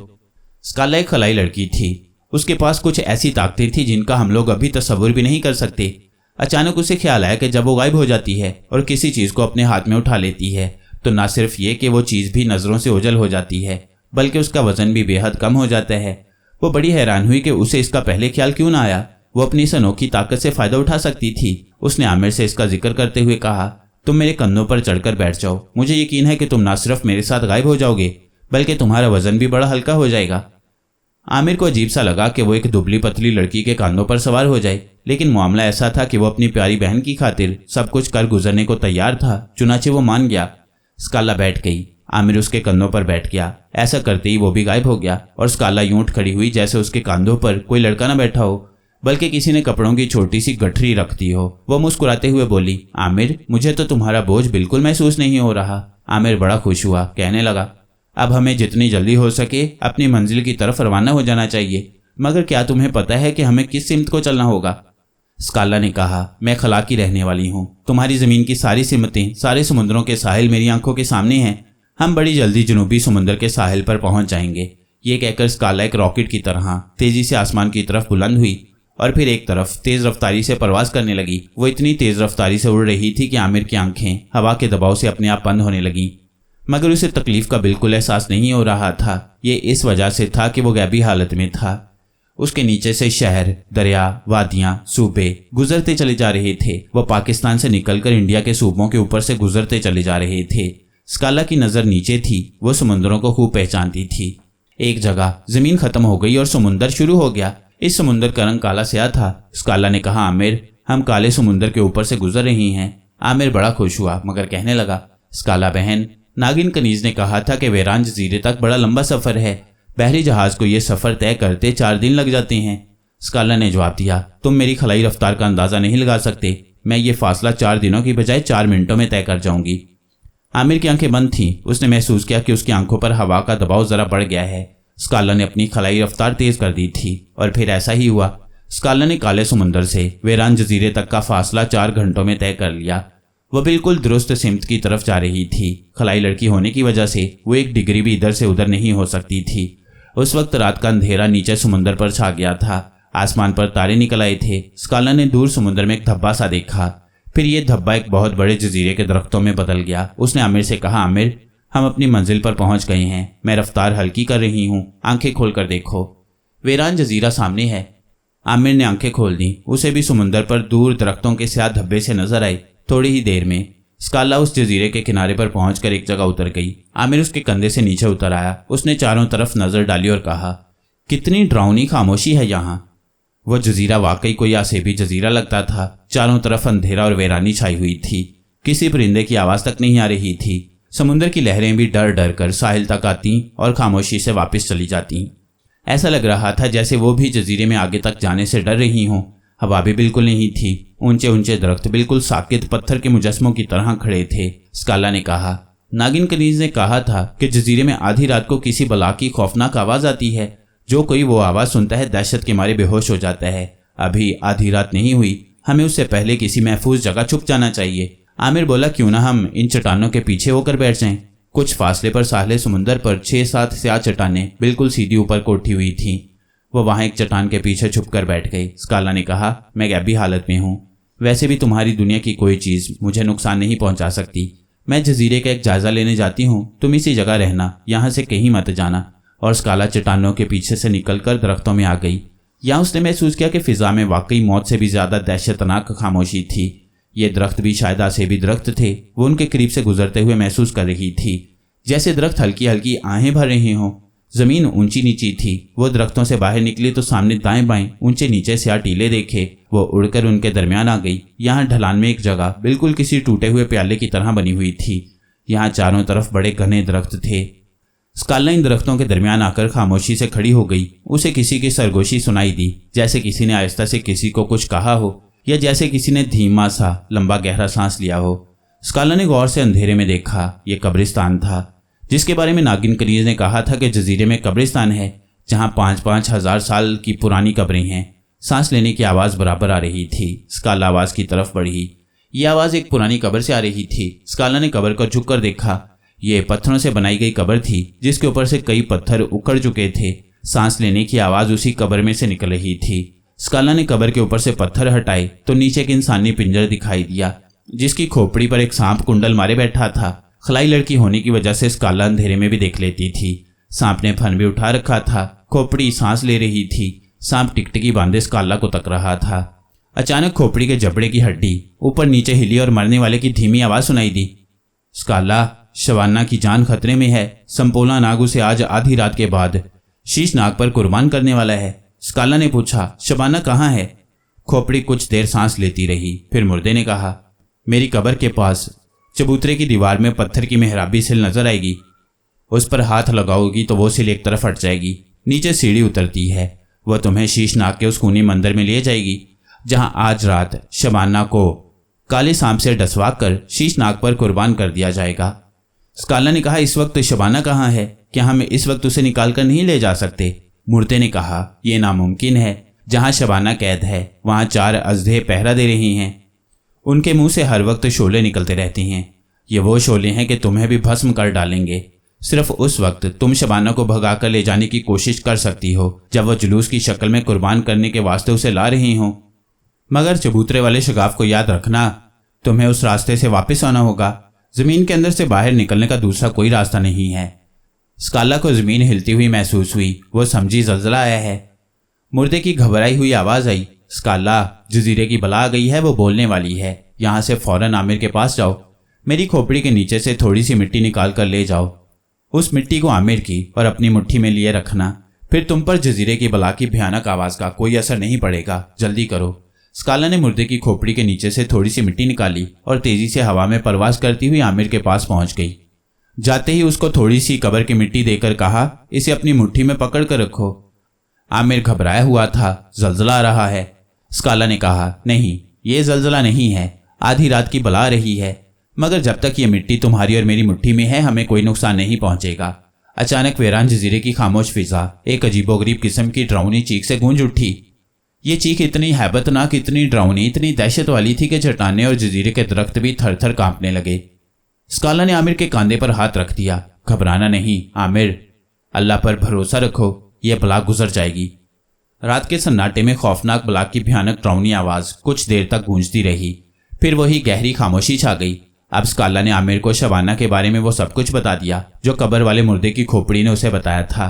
स्काला एक खलाई लड़की थी। उसके पास कुछ ऐसी ताकतें थी जिनका हम लोग अभी तस्वुर भी नहीं कर सकते। अचानक उसे ख्याल आया कि जब वो गायब हो जाती है और किसी चीज को अपने हाथ में उठा लेती है तो न सिर्फ ये कि वो चीज भी नजरों से ओझल हो जाती है बल्कि उसका वजन भी बेहद कम हो जाता है। वो बड़ी हैरान हुई कि उसे इसका पहले ख्याल क्यों ना आया। वो अपनी इस अनोखी ताकत से फायदा उठा सकती थी। उसने आमिर से इसका जिक्र करते हुए कहा, तुम मेरे कंधों पर चढ़कर बैठ जाओ, मुझे यकीन है कि तुम न सिर्फ मेरे साथ गायब हो जाओगे बल्कि तुम्हारा वजन भी बड़ा हल्का हो जाएगा। आमिर को अजीब सा लगा कि वो एक दुबली पतली लड़की के कंधों पर सवार हो जाए, लेकिन मामला ऐसा था कि वो अपनी प्यारी बहन की खातिर सब कुछ कर गुजरने को तैयार था। चुनाचे वो मान गया। स्काला बैठ गई, आमिर उसके कंधों पर बैठ गया। ऐसा करते ही वो भी गायब हो गया और स्काला यूं उठ खड़ी हुई जैसे उसके कंधों पर कोई लड़का ना बैठा हो बल्कि किसी ने कपड़ों की छोटी सी गठरी रख दी हो। वो मुस्कुराते हुए बोली, आमिर, मुझे तो तुम्हारा बोझ बिल्कुल महसूस नहीं हो रहा। आमिर बड़ा खुश हुआ, कहने लगा, अब हमें जितनी जल्दी हो सके अपनी मंजिल की तरफ रवाना हो जाना चाहिए, मगर क्या तुम्हें पता है कि हमें किस सिमत को चलना होगा? स्काला ने कहा, मैं खला की रहने वाली हूँ। तुम्हारी जमीन की सारी सिमतें, सारे समुद्रों के साहिल मेरी आंखों के सामने हैं। हम बड़ी जल्दी जनूबी समुद्र के साहिल पर पहुंच जाएंगे। ये कहकर स्काला एक रॉकेट की तरह तेजी से आसमान की तरफ बुलंद हुई और फिर एक तरफ तेज रफ्तारी से परवाज करने लगी। वो इतनी तेज रफ्तारी से उड़ रही थी कि आमिर की आंखें हवा के दबाव से अपने आप बंद होने लगीं, मगर उसे तकलीफ का बिल्कुल एहसास नहीं हो रहा था। ये इस वजह से था कि वो गैबी हालत में था। उसके नीचे से शहर, दरिया, वादियां, सूबे गुजरते चले जा रहे थे। वह पाकिस्तान से निकलकर इंडिया के सूबों के ऊपर से गुजरते चले जा रहे थे। स्काला की नजर नीचे थी। वो समुद्रों को खूब पहचानती थी। एक जगह जमीन खत्म हो गई और समुंदर शुरू हो गया। इस समुंदर का रंग काला स्याह था। स्काला ने कहा, आमिर, हम काले समुंदर के ऊपर से गुजर रही हैं। आमिर बड़ा खुश हुआ मगर कहने लगा, स्काला बहन, नागिन कनीज ने कहा था कि वेरान जजीरे तक बड़ा लंबा सफर है। बहरी जहाज को यह सफर तय करते 4 दिन लग जाते हैं। स्काला ने जवाब दिया, तुम मेरी खलाई रफ्तार का अंदाजा नहीं लगा सकते। मैं ये फासला 4 दिनों की बजाय 4 मिनटों में तय कर जाऊंगी। आमिर की आंखें बंद थीं। उसने महसूस किया कि उसकी आंखों पर हवा का दबाव जरा बढ़ गया है। स्काला ने अपनी खलाई रफ्तार तेज कर दी थी और फिर ऐसा ही हुआ। स्काला ने काले समुंदर से वेरान जजीरे तक का फासला 4 घंटों में तय कर लिया। वह बिल्कुल दुरुस्त सिमत की तरफ जा रही थी। खलाई लड़की होने की वजह से वो 1 डिग्री भी इधर से उधर नहीं हो सकती थी। उस वक्त रात का अंधेरा नीचे समुंदर पर छा गया था। आसमान पर तारे निकल आए थे। स्काला ने दूर समुंदर में एक धब्बा सा देखा। फिर ये धब्बा एक बहुत बड़े जजीरे के दरख्तों में बदल गया। उसने आमिर से कहा, आमिर, हम अपनी मंजिल पर पहुंच गए हैं। मैं रफ्तार हल्की कर रही हूँ, आंखें खोलकर देखो। वेरान जजीरा सामने है। आमिर ने आंखें खोल दी। उसे भी समुंदर पर दूर दरख्तों के स्याह धब्बे से नजर आई। थोड़ी ही देर में स्काला उस जजीरे के किनारे पर पहुंचकर एक जगह उतर गई। आमिर उसके कंधे से नीचे उतर आया। उसने चारों तरफ नजर डाली और कहा, कितनी डरावनी खामोशी है यहाँ। वह जजीरा वाकई कोई आसेबी जजीरा लगता था। चारों तरफ अंधेरा और वीरानी छाई हुई थी। किसी परिंदे की आवाज तक नहीं आ रही थी। समुद्र की लहरें भी डर डर कर साहिल तक आती और खामोशी से वापस चली जाती। ऐसा लग रहा था जैसे वो भी जजीरे में आगे तक जाने से डर रही हों। हवा भी बिल्कुल नहीं थी। ऊंचे ऊंचे दरख्त बिल्कुल साकित पत्थर के मुजस्मों की तरह खड़े थे। स्काला ने कहा, नागिन कनीज ने कहा था कि जजीरे में आधी रात को किसी बला की खौफनाक आवाज आती है। जो कोई वो आवाज सुनता है दहशत के मारे बेहोश हो जाता है। अभी आधी रात नहीं हुई, हमें उससे पहले किसी महफूज जगह छुप जाना चाहिए। आमिर बोला, क्यों ना हम इन चट्टानों के पीछे होकर बैठ जाएं। कुछ फासले पर साहले समुंदर पर 6-7 स्याह चट्टानें बिल्कुल सीधी ऊपर को उठी हुई थीं। वो वहां एक चट्टान के पीछे छुपकर बैठ गई। स्काला ने कहा, मैं गैबी हालत में हूँ। वैसे भी तुम्हारी दुनिया की कोई चीज मुझे नुकसान नहीं पहुंचा सकती। मैं जजीरे का एक जायजा लेने जाती हूँ, तुम इसी जगह रहना, यहाँ से कहीं मत जाना। और स्काला चट्टानों के पीछे से निकलकर दरख्तों में आ गई। यहाँ उसने महसूस किया कि फिजा में वाकई मौत से भी ज्यादा दहशतनाक खामोशी थी। ये दरख्त भी शायद आसेबी दरख्त थे। वो उनके करीब से गुजरते हुए महसूस कर रही थी जैसे दरख्त हल्की हल्की आहें भर रहे हों। जमीन ऊंची नीची थी। वो दरख्तों से बाहर निकली तो सामने दाएं बाएं ऊंचे नीचे स्याह टीले देखे। वो उड़कर उनके दरमियान आ गई। यहाँ ढलान में एक जगह बिल्कुल किसी टूटे हुए प्याले की तरह बनी हुई थी। यहाँ चारों तरफ बड़े घने दरख्त थे। स्काला इन दरख्तों के दरमियान आकर खामोशी से खड़ी हो गई। उसे किसी की सरगोशी सुनाई दी, जैसे किसी ने आहिस्ता से किसी को कुछ कहा हो या जैसे किसी ने धीमा सा लंबा गहरा सांस लिया हो। स्काला ने गौर से अंधेरे में देखा। ये कब्रिस्तान था जिसके बारे में नागिन कनीज ने कहा था कि जजीरे में कब्रिस्तान है जहाँ 5-5 हजार साल की पुरानी कब्रें हैं। सांस लेने की आवाज़ बराबर आ रही थी। स्काला आवाज़ की तरफ बढ़ी। ये आवाज़ एक पुरानी कब्र से आ रही थी। स्काला ने कब्र को झुककर देखा। ये पत्थरों से बनाई गई कब्र थी जिसके ऊपर से कई पत्थर उखड़ चुके थे। सांस लेने की आवाज़ उसी कब्र में से निकल रही थी। स्काला ने कब्र के ऊपर से पत्थर हटाए तो नीचे एक इंसानी पिंजर दिखाई दिया जिसकी खोपड़ी पर एक सांप कुंडल मारे बैठा था। खलाई लड़की होने की वजह से स्काला अंधेरे में भी देख लेती थी। सांप ने फन भी उठा रखा था। खोपड़ी सांस ले रही थी। सांप टिकटिकी बांधे स्काला को तक रहा था। अचानक खोपड़ी के जबड़े की हड्डी ऊपर नीचे हिली और मरने वाले की धीमी आवाज सुनाई दी, स्काला, शबाना की जान खतरे में है। संपोला नाग उसे आज आधी रात के बाद शीश नाग पर कुर्बान करने वाला है। स्काला ने पूछा, शबाना कहाँ है? खोपड़ी कुछ देर सांस लेती रही। फिर मुर्दे ने कहा, मेरी कब्र के पास चबूतरे की दीवार में पत्थर की मेहराबी सिल नजर आएगी। उस पर हाथ लगाओगी तो वो सिल एक तरफ हट जाएगी। नीचे सीढ़ी उतरती है। वह तुम्हें शीश नाग के उस खूनी मंदिर में ले जाएगी जहां आज रात शबाना को काले सांप से डसवा कर शीश नाग पर कुर्बान कर दिया जाएगा। स्काला ने कहा, इस वक्त शबाना कहाँ है? क्या हम इस वक्त उसे निकाल कर नहीं ले जा सकते? मुर्दे ने कहा, यह नामुमकिन है। जहां शबाना कैद है वहां 4 अजदे पहरा दे रही हैं। उनके मुंह से हर वक्त शोले निकलते रहते हैं। ये वो शोले हैं कि तुम्हें भी भस्म कर डालेंगे। सिर्फ उस वक्त तुम शबाना को भगाकर ले जाने की कोशिश कर सकती हो जब वह जुलूस की शक्ल में कुर्बान करने के वास्ते उसे ला रही हो। मगर चबूतरे वाले शगाफ को याद रखना, तुम्हें उस रास्ते से वापस आना होगा। जमीन के अंदर से बाहर निकलने का दूसरा कोई रास्ता नहीं है। स्काला को जमीन हिलती हुई महसूस हुई। वो समझी जल्जला आया है। मुर्दे की घबराई हुई आवाज आई, स्काला, जजीरे की बला आ गई है, वो बोलने वाली है। यहाँ से फौरन आमिर के पास जाओ। मेरी खोपड़ी के नीचे से थोड़ी सी मिट्टी निकाल कर ले जाओ। उस मिट्टी को आमिर की और अपनी मुट्ठी में लिए रखना। फिर तुम पर जजीरे की बला की भयानक आवाज का कोई असर नहीं पड़ेगा। जल्दी करो। स्काला ने मुर्दे की खोपड़ी के नीचे से थोड़ी सी मिट्टी निकाली और तेजी से हवा में परवास करती हुई आमिर के पास पहुंच गई। जाते ही उसको थोड़ी सी कब्र की मिट्टी देकर कहा, इसे अपनी मुट्ठी में पकड़ कर रखो। आमिर घबराया हुआ था, जल्जला आ रहा है। स्काला ने कहा, नहीं, ये जल्जला नहीं है, आधी रात की बला रही है। मगर जब तक ये मिट्टी तुम्हारी और मेरी मुट्ठी में है हमें कोई नुकसान नहीं पहुंचेगा। अचानक वीरान जजीरे की खामोश फिजा एक अजीबोगरीब किस्म की डरावनी चीख से गूंज उठी। ये चीख इतनी हैबतनाक, इतनी डरावनी, इतनी दहशत वाली थी कि चट्टानें और जजीरे के दरख्त भी थर थर कांपने लगे। स्काला ने आमिर के कंधे पर हाथ रख दिया। घबराना नहीं आमिर, अल्लाह पर भरोसा रखो, यह बला गुजर जाएगी। रात के सन्नाटे में खौफनाक बला की भयानक डरावनी आवाज कुछ देर तक गूंजती रही। फिर वही गहरी खामोशी छा गई। अब स्काला ने आमिर को शबाना के बारे में वो सब कुछ बता दिया जो कब्र वाले मुर्दे की खोपड़ी ने उसे बताया था।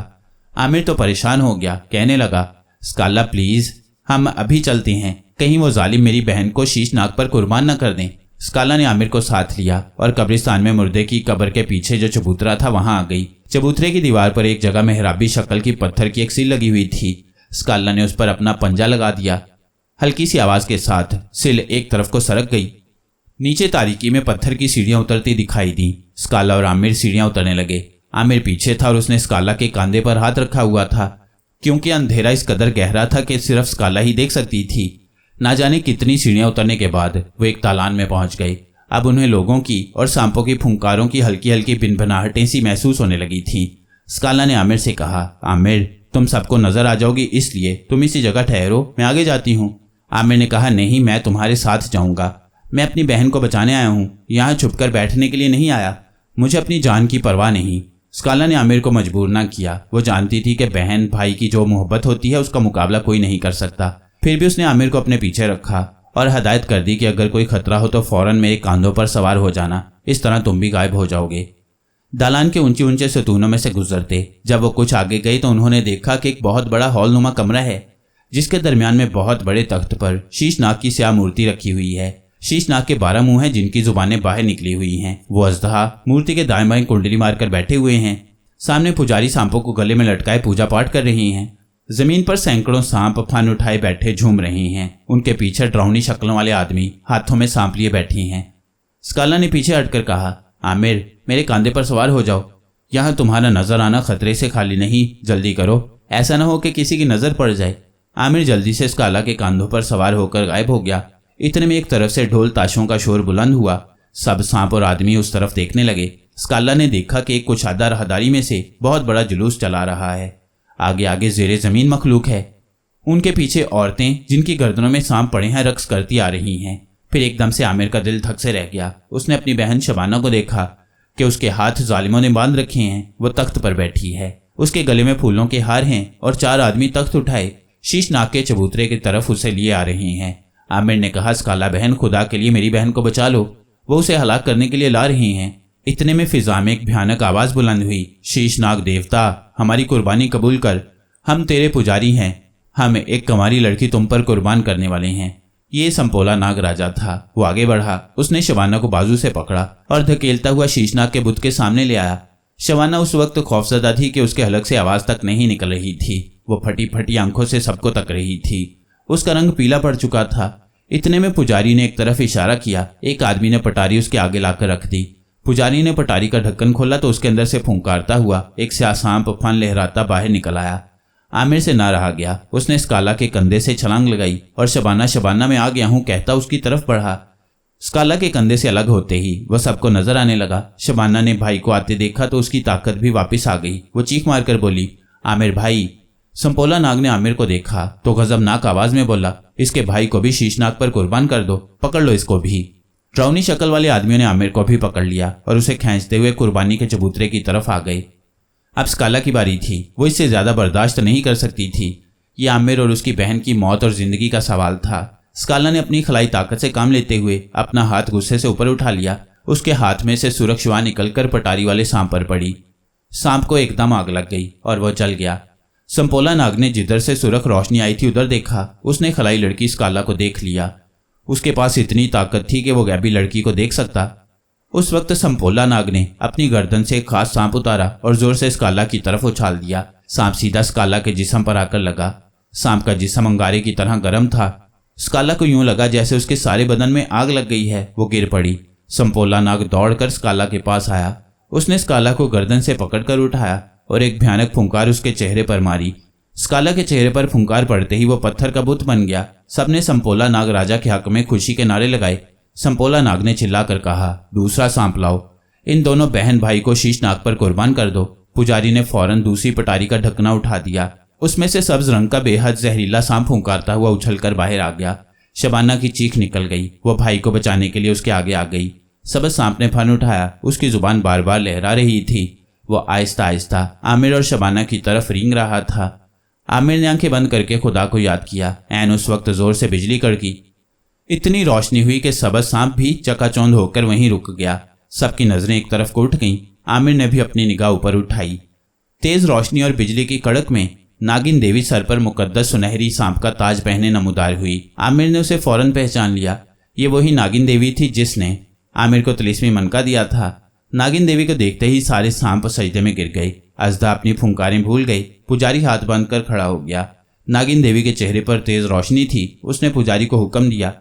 आमिर तो परेशान हो गया। कहने लगा, स्काला प्लीज, हम अभी चलते हैं, कहीं वो जालिम मेरी बहन को शीश नाग पर कुर्बान न कर दें। स्काला ने आमिर को साथ लिया और कब्रिस्तान में मुर्दे की कब्र के पीछे जो चबूतरा था वहां आ गई। चबूतरे की दीवार पर एक जगह मेहराबी शक्ल की पत्थर की एक सिल लगी हुई थी। स्काला ने उस पर अपना पंजा लगा दिया। हल्की सी आवाज के साथ सिल एक तरफ को सरक गई। नीचे तारीकी में पत्थर की सीढ़ियां उतरती दिखाई दी। स्काला और आमिर सीढ़ियां उतरने लगे। आमिर पीछे था और उसने स्काला के कंधे पर हाथ रखा हुआ था। क्योंकि अंधेरा इस कदर गहरा था कि सिर्फ स्काला ही देख सकती थी। ना जाने कितनी सीढ़ियां उतरने के बाद वो एक तालान में पहुंच गए। अब उन्हें लोगों की और सांपों की फुंकारों की हल्की हल्की भिनभिनाहटें सी महसूस होने लगी थी। स्काला ने आमिर से कहा, आमिर तुम सबको नजर आ जाओगी, इसलिए तुम इसी जगह ठहरो, मैं आगे जाती हूँ। आमिर ने कहा, नहीं, मैं तुम्हारे साथ जाऊंगा। मैं अपनी बहन को बचाने आया हूँ, यहाँ छुपकर बैठने के लिए नहीं आया। मुझे अपनी जान की परवाह नहीं। स्काला ने आमिर को मजबूर ना किया। वो जानती थी कि बहन भाई की जो मोहब्बत होती है उसका मुकाबला कोई नहीं कर सकता। फिर भी उसने आमिर को अपने पीछे रखा और हदायत कर दी कि अगर कोई खतरा हो तो फौरन मेरे कांधों पर सवार हो जाना, इस तरह तुम भी गायब हो जाओगे। दालान के ऊंचे ऊंचे सतूनों में से गुजरते जब वो कुछ आगे गई तो उन्होंने देखा कि एक बहुत बड़ा हॉलनुमा कमरा है, जिसके दरमियान में बहुत बड़े तख्त पर शीशनाग की स्याह मूर्ति रखी हुई है। शीशनाग के 12 मुंह हैं जिनकी जुबानें बाहर निकली हुई हैं। वो अजदहा मूर्ति के दाएं बाएं कुंडली मारकर बैठे हुए हैं। सामने पुजारी सांपों को गले में लटकाए पूजा पाठ कर रही हैं। जमीन पर सैकड़ों सांप फन उठाए बैठे झूम रहे हैं। उनके पीछे डरावनी शक्लों वाले आदमी हाथों में सांप लिए बैठी हैं। स्काला ने पीछे हटकर कहा, आमिर मेरे कंधे पर सवार हो जाओ। यहाँ तुम्हारा नजर आना खतरे से खाली नहीं, जल्दी करो, ऐसा न हो कि किसी की नजर पड़ जाए। आमिर जल्दी से स्काला के कंधों पर सवार होकर गायब हो गया। इतने में एक तरफ से ढोल ताशों का शोर बुलंद हुआ। सब सांप और आदमी उस तरफ देखने लगे। स्काला ने देखा कि एक कुशादा राहदारी में से बहुत बड़ा जुलूस चला रहा है। आगे आगे जेरे जमीन मखलूक है। उनके पीछे औरतें जिनकी गर्दनों में सांप पड़े हैं रक्स करती आ रही हैं। फिर एकदम से आमिर का दिल धक से रह गया। उसने अपनी बहन शबाना को देखा कि उसके हाथ जालिमों ने बांध रखे हैं। वो तख्त पर बैठी है। उसके गले में फूलों के हार हैं और 4 आदमी तख्त उठाए शीशनाग के चबूतरे की तरफ उसे लिए आ रहे हैं। आमिर ने कहा, स्काला बहन, खुदा के लिए मेरी बहन को बचा लो, वो उसे हलाक करने के लिए ला रहे हैं। इतने में फिजा में एक भयानक आवाज बुलंद हुई, शीशनाग देवता, हमारी कुर्बानी कबूल कर, हम तेरे पुजारी हैं, हम एक कंवारी लड़की तुम पर कुर्बान करने वाले हैं। ये संपोला नाग राजा था। वो आगे बढ़ा। उसने शबाना को बाजू से पकड़ा और धकेलता हुआ शीशनाग के बुत के सामने ले आया। शबाना उस वक्त खौफजदा थी कि उसके हलक से आवाज तक नहीं निकल रही थी। वो फटी फटी आंखों से सबको तक रही थी। उसका रंग पीला पड़ चुका था। इतने में पुजारी ने एक तरफ इशारा किया। एक आदमी ने पटारी उसके आगे लाकर रख दी। पुजारी ने पटारी का ढक्कन खोला तो उसके अंदर से फुंकारता हुआ एक स्याह सांप फन लहराता बाहर निकल आया। आमिर से ना रहा गया। उसने स्काला के कंधे से छलांग लगाई और शबाना मैं आ गया हूं कहता उसकी तरफ बढ़ा। स्काला के कंधे से अलग होते ही वह सबको नजर आने लगा। शबाना ने भाई को आते देखा तो उसकी ताकत भी वापस आ गई। वो चीख मारकर बोली, आमिर भाई। संपोला नाग ने आमिर को देखा तो गजबनाक आवाज में बोला, इसके भाई को भी शीशनाग पर कुर्बान कर दो, पकड़ लो इसको भी। ड्राउनी शक्ल वाले आदमियों ने आमिर को भी पकड़ लिया और उसे खींचते हुए कुर्बानी के चबूतरे की तरफ आ गए। अब स्काला की बारी थी। वो इससे ज्यादा बर्दाश्त नहीं कर सकती थी। ये आमिर और उसकी बहन की मौत और जिंदगी का सवाल था। स्काला ने अपनी खलाई ताकत से काम लेते हुए अपना हाथ गुस्से से ऊपर उठा लिया। उसके हाथ में से सुरख शुआ निकलकर पटारी वाले सांप पर पड़ी। सांप को एकदम आग लग गई और वह जल गया। संपोला नाग ने जिधर से सुरख रोशनी आई थी उधर देखा। उसने खलाई लड़की स्काला को देख लिया। उसके पास इतनी ताकत थी कि वो गैबी लड़की को देख सकता। उस वक्त संपोला नाग ने अपनी गर्दन से एक खास सांप उतारा और जोर से स्काला की तरफ उछाल दिया। सांप सीधा स्काला के जिस्म पर आकर लगा। सांप का जिस्म अंगारे की तरह गर्म था। स्काला को यूं लगा जैसे उसके सारे बदन में आग लग गई है। वो गिर पड़ी। संपोला नाग दौड़कर स्काला के पास आया। उसने स्काला को गर्दन से पकड़कर उठाया और एक भयानक फुंकार उसके चेहरे पर मारी। स्काला के चेहरे पर फुंकार पड़ते ही वो पत्थर का बुत बन गया। सबने संपोला नाग राजा के हक में खुशी के नारे लगाए। संपोला नाग ने चिल्लाकर कहा, दूसरा सांप लाओ, इन दोनों बहन भाई को शीशनाग पर कुर्बान कर दो। पुजारी ने फौरन दूसरी पटारी का ढकना उठा दिया। उसमें से सब्ज रंग का बेहद जहरीला सांप फुंकारता हुआ उछलकर बाहर आ गया। शबाना की चीख निकल गई। वो भाई को बचाने के लिए उसके आगे आ गई। सबज सांप ने फन उठाया। उसकी जुबान बार बार लहरा रही थी। वो आहिस्ता आहिस्ता आमिर और शबाना की तरफ रेंग रहा था। आमिर ने आंखें बंद करके खुदा को याद किया। ऐन उस वक्त जोर से बिजली कड़की। इतनी रोशनी हुई कि सबज सांप भी चकाचौंध होकर वहीं रुक गया। सबकी नजरें एक तरफ को उठ गईं। आमिर ने भी अपनी निगाह ऊपर उठाई। तेज रोशनी और बिजली की कड़क में नागिन देवी सर पर मुकद्दस सुनहरी सांप का ताज पहने नमूदार हुई। आमिर ने उसे फौरन पहचान लिया। ये वही नागिन देवी थी जिसने आमिर को तिलिस्मी मनका दिया था। नागिन देवी को देखते ही सारे सांप सजदे में गिर गए। अजदा अपनी फुंकारें भूल गई। पुजारी हाथ बांधकर खड़ा हो गया। नागिन देवी के चेहरे पर तेज रोशनी थी। उसने पुजारी को हुक्म दिया,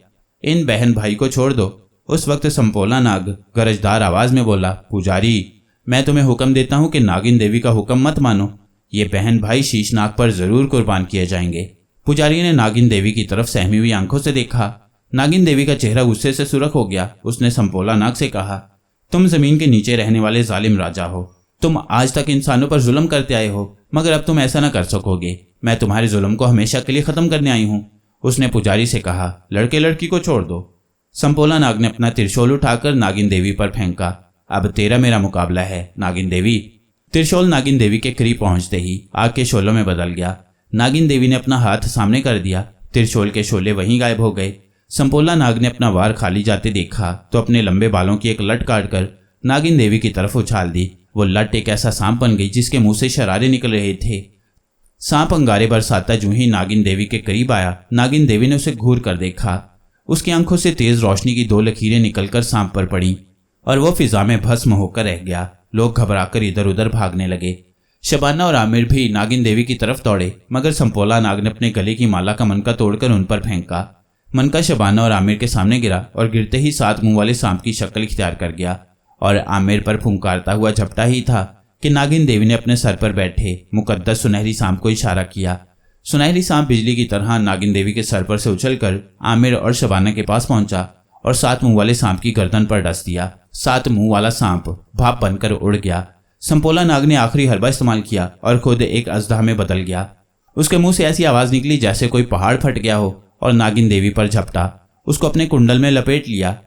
इन बहन भाई को छोड़ दो। उस वक्त संपोला नाग गरजदार आवाज में बोला, पुजारी, मैं तुम्हें हुक्म देता हूं कि नागिन देवी का हुक्म मत मानो। ये बहन भाई शीशनाग पर जरूर कुर्बान किए जाएंगे। पुजारी ने नागिन देवी की तरफ सहमी हुई आंखों से देखा। नागिन देवी का चेहरा गुस्से से सुर्ख हो गया। उसने संपोला नाग से कहा, तुम जमीन के नीचे रहने वाले जालिम राजा हो। तुम आज तक इंसानों पर जुल्म करते आए हो, मगर अब तुम ऐसा न कर सकोगे। मैं तुम्हारे जुल्म को हमेशा के लिए खत्म करने आई हूं। उसने पुजारी से कहा, लड़के लड़की को छोड़ दो। संपोला नाग ने अपना त्रिशूल उठाकर नागिन देवी पर फेंका। अब तेरा मेरा मुकाबला है नागिन देवी। त्रिशूल नागिन देवी के करीब पहुंचते ही आग के शोलों में बदल गया। नागिन देवी ने अपना हाथ सामने कर दिया। त्रिशूल के शोले वहीं गायब हो गए। संपोला नाग ने अपना वार खाली जाते देखा तो अपने लंबे बालों की एक लट काटकर नागिन देवी की तरफ उछाल दी। वो लट एक ऐसा सांप बन गई जिसके मुंह से शरारे निकल रहे थे। सांप अंगारे बरसाता जूं ही नागिन देवी के करीब आया, नागिन देवी ने उसे घूर कर देखा। उसकी आंखों से तेज रोशनी की 2 लकीरें निकलकर सांप पर पड़ी और वो फिजा में भस्म होकर रह गया। लोग घबराकर इधर उधर भागने लगे। शबाना और आमिर भी नागिन देवी की तरफ दौड़े, मगर संपोला नाग ने अपने गले की माला का मनका तोड़कर उन पर फेंका। मनका शबाना और आमिर के सामने गिरा और गिरते ही 7 मुंह वाले सांप की शक्ल इख्तियार कर गया और आमिर पर फुंकारता हुआ झपटा ही था कि नागिन देवी ने अपने सर पर बैठे मुकद्दस सुनहरी सांप को इशारा किया। सुनहरी सांप बिजली की तरह नागिन देवी के सर पर से उछलकर आमिर और शबाना के पास पहुंचा और 7 मुंह वाले सांप की गर्दन पर डस दिया। 7 मुंह वाला सांप भाप बनकर उड़ गया। संपोला नाग ने आखिरी हरबा इस्तेमाल किया और खुद एक अजदा में बदल गया। उसके मुंह से ऐसी आवाज निकली जैसे कोई पहाड़ फट गया हो और नागिन देवी पर झपटा। उसको अपने कुंडल में लपेट लिया।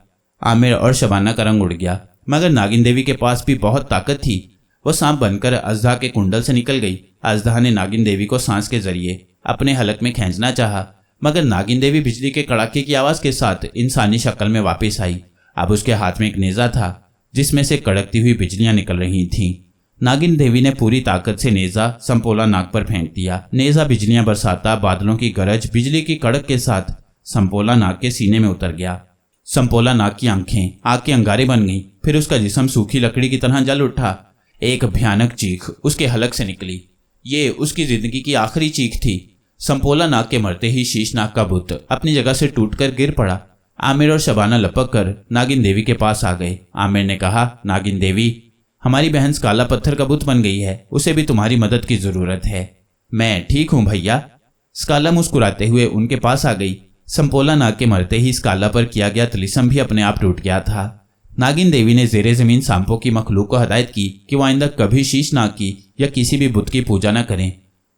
आमिर और शबाना का रंग उड़ गया, मगर नागिन देवी के पास भी बहुत ताकत थी। वो सांप बनकर अजदा के कुंडल से निकल गई। अजदा ने नागिन देवी को सांस के जरिए अपने हलक में खींचना चाहा, मगर नागिन देवी बिजली के कड़ाके की आवाज के साथ इंसानी शक्ल में वापस आई। अब उसके हाथ में एक नेजा था जिसमें से कड़कती हुई बिजलियां निकल रही थीं। नागिन देवी ने पूरी ताकत से नेजा संपोला नाग पर फेंक दिया। नेजा बिजलियां बरसाता, बादलों की गरज, बिजली की कड़क के साथ संपोला नाग के सीने में उतर गया। संपोला नाग की आंखें आग के अंगारे बन गईं, फिर उसका जिस्म सूखी लकड़ी की तरह जल उठा। एक भयानक चीख उसके हलक से निकली। ये उसकी जिंदगी की आखिरी चीख थी। संपोला नाग के मरते ही शीशनाग का बुत अपनी जगह से टूटकर गिर पड़ा। आमिर और शबाना लपक कर नागिन देवी के पास आ गए। आमिर ने कहा, नागिन देवी, हमारी बहन स्काला पत्थर का बुत बन गई है, उसे भी तुम्हारी मदद की जरूरत है। मैं ठीक हूं भैया। स्काला मुस्कुराते हुए उनके पास आ गई। संपोला नाग के मरते ही स्काला पर किया गया तिलिस्म भी अपने आप टूट गया था। नागिन देवी ने जेरे जमीन सांपों की मखलूक को हदायत की कि वो आइंदा कभी शीशनाग की या किसी भी बुत की पूजा न करें,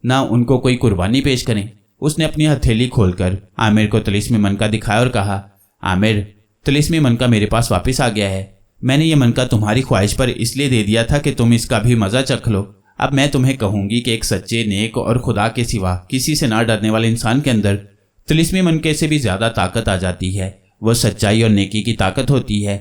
ना उनको कोई कुर्बानी पेश करें। उसने अपनी हथेली खोलकर आमिर को तिलिस्मी मनका दिखाया और कहा, आमिर, तिलिस्मी मनका मेरे पास वापस आ गया है। मैंने ये मनका तुम्हारी ख्वाहिश पर इसलिए दे दिया था कि तुम इसका भी मजा चख लो। अब मैं तुम्हें कहूंगी कि एक सच्चे, नेक और खुदा के सिवा किसी से ना डरने वाले इंसान के अंदर तिलिस्मी मनके से भी ज्यादा ताकत आ जाती है। वो सच्चाई और नेकी की ताकत होती है।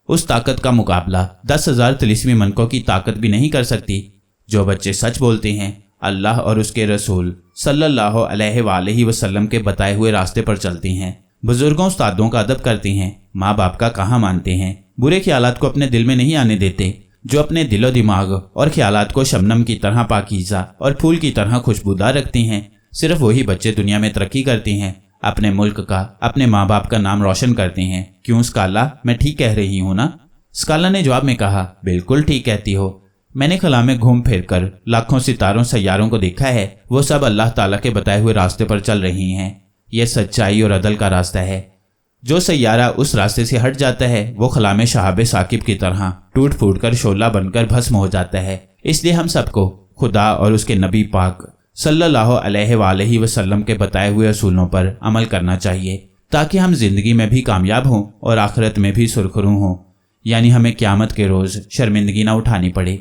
उस ताकत का मुकाबला 10,000 तिलिस्मी मनकों की ताकत भी नहीं कर सकती। जो बच्चे सच बोलते हैं, अल्लाह और उसके रसूल सल्लल्लाहु अलैहि वसल्लम के बताए हुए रास्ते पर चलते हैं, बुजुर्गों उस्तादों का अदब करते हैं, माँ बाप का कहाँ मानते हैं, बुरे ख्यालात को अपने दिल में नहीं आने देते, जो अपने दिलो दिमाग और ख्यालात को शबनम की तरह पाकीज़ा और फूल की तरह खुशबूदार रखते हैं, सिर्फ वही बच्चे दुनिया में तरक्की करते हैं, अपने मुल्क का, अपने माँ बाप का नाम रोशन करते हैं। क्यों स्काला, मैं ठीक कह रही हूँ ना? स्काला ने जवाब में कहा, बिल्कुल ठीक कहती हो। मैंने खला में घूम फिर कर लाखों सितारों सैयारों को देखा है। वो सब अल्लाह ताला के बताए हुए रास्ते पर चल रही हैं। यह सच्चाई और अदल का रास्ता है। जो सैयारा उस रास्ते से हट जाता है वो खला में शहाबे साकिब की तरह टूट फूट कर शोला बनकर भस्म हो जाता है। इसलिए हम सबको खुदा और उसके नबी पाक सल्लल्लाहु अलैहि वसल्लम के बताए हुए असूलों पर अमल करना चाहिए, ताकि हम जिंदगी में भी कामयाब हों और आखिरत में भी सुरखरू हों, यानी हमें क़यामत के रोज़ शर्मिंदगी ना उठानी पड़े।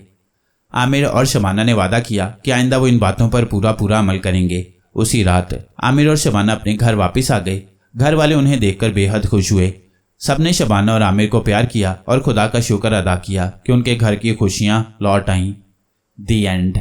आमिर और शबाना ने वादा किया कि आइंदा वो इन बातों पर पूरा अमल करेंगे। उसी रात आमिर और शबाना अपने घर वापस आ गए। घर वाले उन्हें देखकर बेहद खुश हुए। सबने शबाना और आमिर को प्यार किया और खुदा का शुक्र अदा किया कि उनके घर की खुशियां लौट आईं। दी एंड।